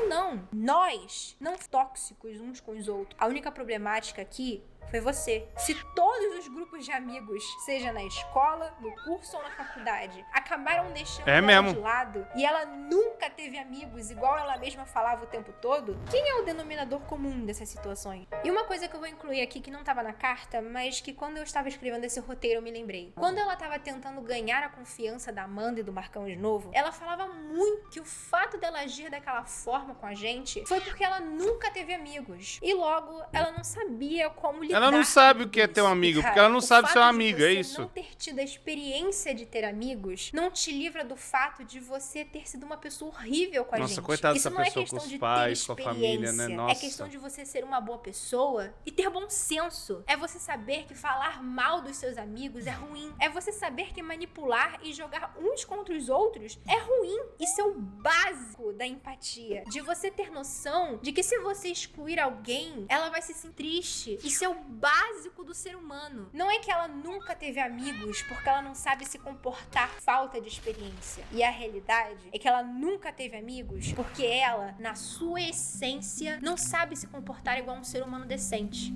nós não tóxicos uns com os outros. A única problemática aqui foi você. Se todos os grupos de amigos, seja na escola, no curso ou na faculdade, acabaram deixando ela de lado e ela nunca teve amigos igual ela mesma falava o tempo todo, quem é o denominador comum dessas situações? E uma coisa que eu vou incluir aqui que não tava na carta, mas que quando eu estava escrevendo esse roteiro eu me lembrei. Quando ela tava tentando ganhar a confiança da Amanda e do Marcão de novo, ela falava muito que o fato dela agir daquela forma com a gente foi porque ela nunca teve amigos. E logo, ela não sabia como lidar. Ela não sabe o que é ter um amigo, porque ela não sabe ser uma amiga, é isso? Não ter tido a experiência de ter amigos não te livra do fato de você ter sido uma pessoa horrível com a gente. Nossa, coitada dessa pessoa com os pais, com a família, né? Nossa. É questão de você ser uma boa pessoa e ter bom senso. É você saber que falar mal dos seus amigos é ruim. É você saber que manipular e jogar uns contra os outros é ruim. Isso é o básico da empatia. De você ter noção de que se você excluir alguém, ela vai se sentir triste. Isso é o básico do ser humano. Não é que ela nunca teve amigos porque ela não sabe se comportar, falta de experiência. E a realidade é que ela nunca teve amigos porque ela, na sua essência, não sabe se comportar igual um ser humano decente.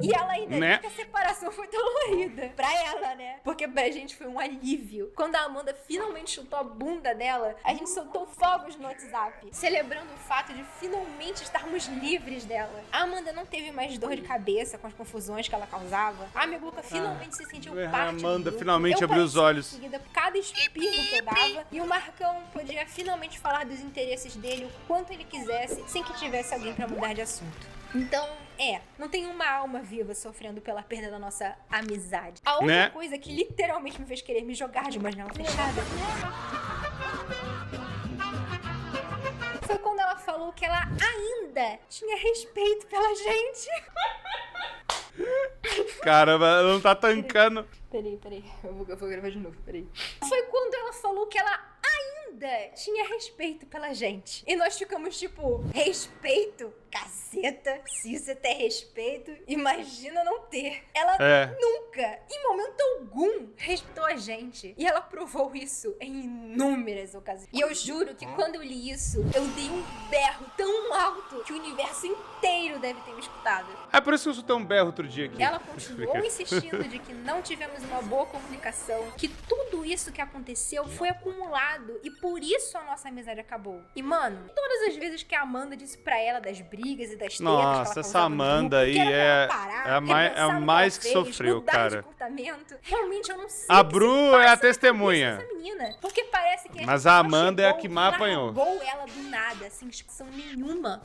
E ela ainda diz que a separação foi dolorida. Pra ela, né? Porque pra gente foi um alívio. Quando a Amanda finalmente chutou a bunda dela, a gente soltou fogos no WhatsApp, celebrando o fato de finalmente estarmos livres dela. A Amanda não teve mais dor de cabeça com as confusões que ela causava. A Meguca finalmente se sentiu parte A Amanda do grupo. finalmente abriu os olhos. Seguida por cada espirro que eu dava. E o Marcão podia finalmente falar dos interesses dele o quanto ele quisesse, sem que tivesse alguém pra mudar de assunto. Então, não tem uma alma viva sofrendo pela perda da nossa amizade. A outra coisa que literalmente me fez querer me jogar de uma janela fechada foi quando ela falou que ela ainda tinha respeito pela gente. Caramba, ela não tá tancando. Peraí. Eu vou gravar de novo, peraí. Foi quando ela falou que ela ainda tinha respeito pela gente. E nós ficamos tipo, respeito? Caceta, se isso é ter respeito, imagina não ter. Ela nunca, em momento algum, respeitou a gente. E ela provou isso em inúmeras ocasiões. E eu juro que quando eu li isso, eu dei um berro tão alto que o universo inteiro deve ter me escutado. É por isso que eu escutei um berro outro dia aqui. Ela continuou insistindo de que não tivemos uma boa comunicação, que tudo isso que aconteceu foi acumulado e por isso a nossa amizade acabou. E mano, todas as vezes que a Amanda disse pra ela das brigas e das tretas, nossa, essa Amanda aí é a mais que sofreu, cara. Realmente eu não sei. A Bru é a testemunha. Essa menina, porque parece que mas a Amanda é a que mais apanhou. Largou ela do nada, sem explicação nenhuma.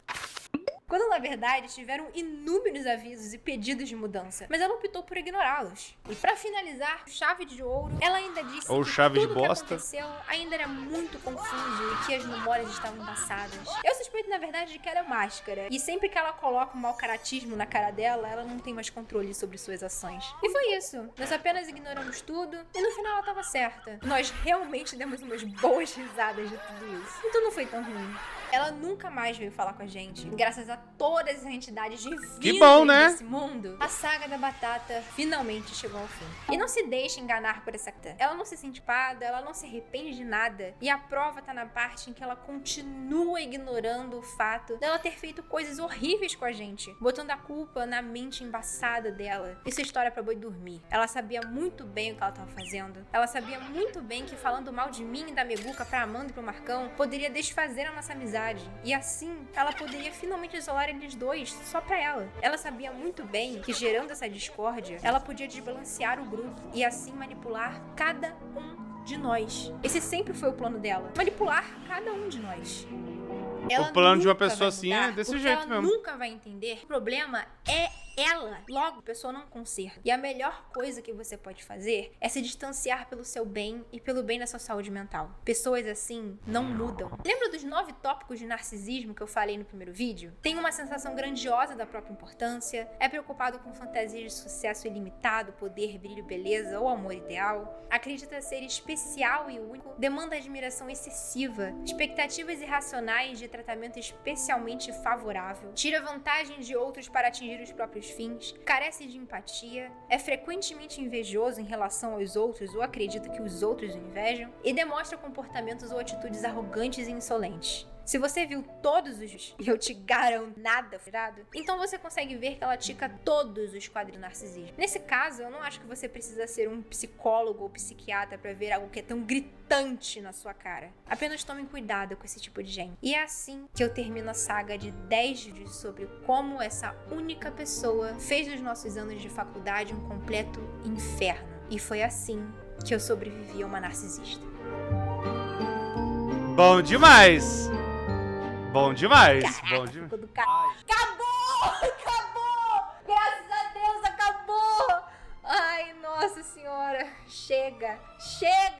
Quando, na verdade, tiveram inúmeros avisos e pedidos de mudança. Mas ela optou por ignorá-los. E pra finalizar, chave de ouro, ela ainda disse ou que chave tudo de bosta. que aconteceu ainda era muito confuso e que as memórias estavam embaçadas. Eu suspeito, na verdade, de que era máscara. E sempre que ela coloca um mau caratismo na cara dela, ela não tem mais controle sobre suas ações. E foi isso. Nós apenas ignoramos tudo e no final ela tava certa. Nós realmente demos umas boas risadas de tudo isso. Então não foi tão ruim. Ela nunca mais veio falar com a gente. Graças a todas as entidades divinas desse mundo, a saga da batata finalmente chegou ao fim. E não se deixe enganar por essa carta. Ela não se sente culpada, ela não se arrepende de nada. E a prova tá na parte em que ela continua ignorando o fato dela ter feito coisas horríveis com a gente, botando a culpa na mente embaçada dela. Isso é história pra boi dormir. Ela sabia muito bem o que ela tava fazendo. Ela sabia muito bem que falando mal de mim e da Meguca pra Amanda e pro Marcão poderia desfazer a nossa amizade. E assim, ela poderia finalmente isolar eles dois, só pra ela. Ela sabia muito bem que, gerando essa discórdia, ela podia desbalancear o grupo e assim manipular cada um de nós. Esse sempre foi o plano dela, manipular cada um de nós. Ela o plano de uma pessoa assim é desse jeito ela mesmo. Nunca vai entender. O problema é ela. Logo, a pessoa não conserta. E a melhor coisa que você pode fazer é se distanciar pelo seu bem e pelo bem da sua saúde mental. Pessoas assim não mudam. Lembra dos 9 tópicos de narcisismo que eu falei no primeiro vídeo? Tem uma sensação grandiosa da própria importância, é preocupado com fantasias de sucesso ilimitado, poder, brilho, beleza ou amor ideal, acredita ser especial e único, demanda admiração excessiva, expectativas irracionais de tratamento especialmente favorável, tira vantagem de outros para atingir os próprios fins, carece de empatia, é frequentemente invejoso em relação aos outros ou acredita que os outros o invejam e demonstra comportamentos ou atitudes arrogantes e insolentes. Se você viu todos os, e eu te garanto nada furado, então você consegue ver que ela tica todos os quadros do narcisismo. Nesse caso, eu não acho que você precisa ser um psicólogo ou psiquiatra pra ver algo que é tão gritante na sua cara. Apenas tome cuidado com esse tipo de gente. E é assim que eu termino a saga de 10 vídeos sobre como essa única pessoa fez dos nossos anos de faculdade um completo inferno. E foi assim que eu sobrevivi a uma narcisista. Bom demais! Bom demais! Caraca, Bom demais. Acabou! Graças a Deus, acabou! Ai, nossa senhora. Chega!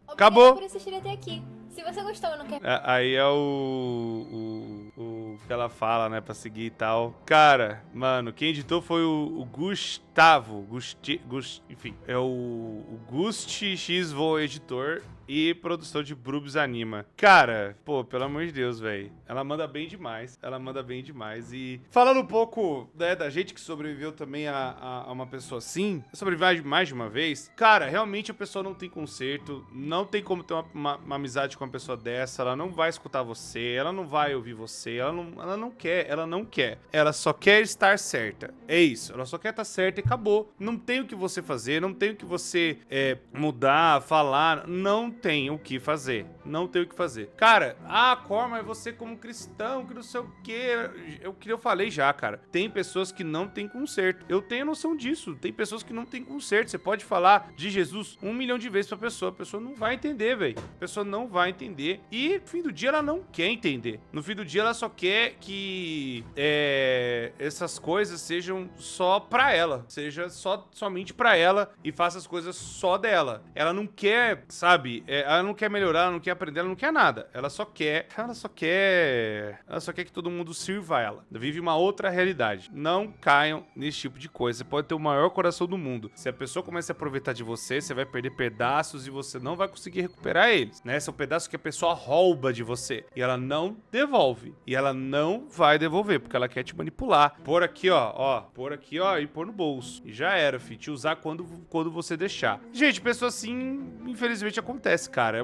Acabou! Por assistir até aqui. Se você gostou ou não quer... Aí é o que ela fala, né, pra seguir e tal. Cara, mano, quem editou foi o Gustavo. Enfim, é o Gusti Xvo editor e produção de Brubs Anima. Cara, pô, pelo amor de Deus, velho. Ela manda bem demais. E falando um pouco, né, da gente que sobreviveu também a uma pessoa assim, sobrevive mais de uma vez. Cara, realmente a pessoa não tem conserto, não tem como ter uma amizade com uma pessoa dessa, ela não vai escutar você, ela não vai ouvir você, ela não quer. Ela só quer estar certa. É isso, ela só quer estar certa e acabou. Não tem o que você fazer, não tem o que você mudar, falar, não tem o que fazer. Cara, Corma, é você como cristão, que não sei o quê. Eu falei já, cara. Tem pessoas que não tem conserto. Eu tenho noção disso. Tem pessoas que não tem conserto. Você pode falar de Jesus 1 milhão de vezes pra pessoa. A pessoa não vai entender, velho. A pessoa não vai entender. E no fim do dia ela não quer entender. No fim do dia ela só quer que essas coisas sejam só pra ela. Seja somente pra ela e faça as coisas só dela. Ela não quer, sabe? Ela não quer melhorar, ela não quer aprender, ela não quer nada. Ela só quer que todo mundo sirva a ela. Vive uma outra realidade. Não caiam nesse tipo de coisa. Você pode ter o maior coração do mundo. Se a pessoa começa a aproveitar de você, você vai perder pedaços e você não vai conseguir recuperar eles, né? São pedaços que a pessoa rouba de você e ela não devolve. E ela não vai devolver, porque ela quer te manipular. Pôr aqui, pôr aqui, e pôr no bolso. E já era, filho. Te usar quando você deixar. Gente, pessoa assim, infelizmente acontece, cara. É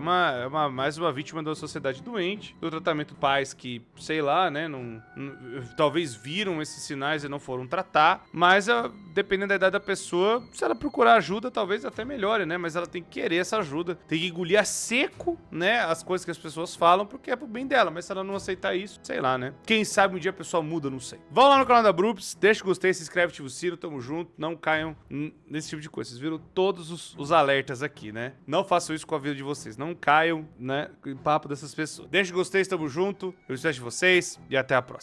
mais uma vítima da sociedade doente, do tratamento pais que, sei lá, né, talvez viram esses sinais e não foram tratar, mas dependendo da idade da pessoa, se ela procurar ajuda, talvez até melhore, né, mas ela tem que querer essa ajuda, tem que engolir a seco, né, as coisas que as pessoas falam, porque é pro bem dela, mas se ela não aceitar isso, sei lá, né, quem sabe um dia a pessoa muda, não sei. Vão lá no canal da Brubs, deixa o gostei, se inscreve, ativa o sino, tamo junto, não caiam nesse tipo de coisa, vocês viram todos os alertas aqui, né, não façam isso com a vida de vocês, não caiam, né, em papo dessas pessoas. Deixa o gostei, estamos junto, eu espero de vocês e até a próxima.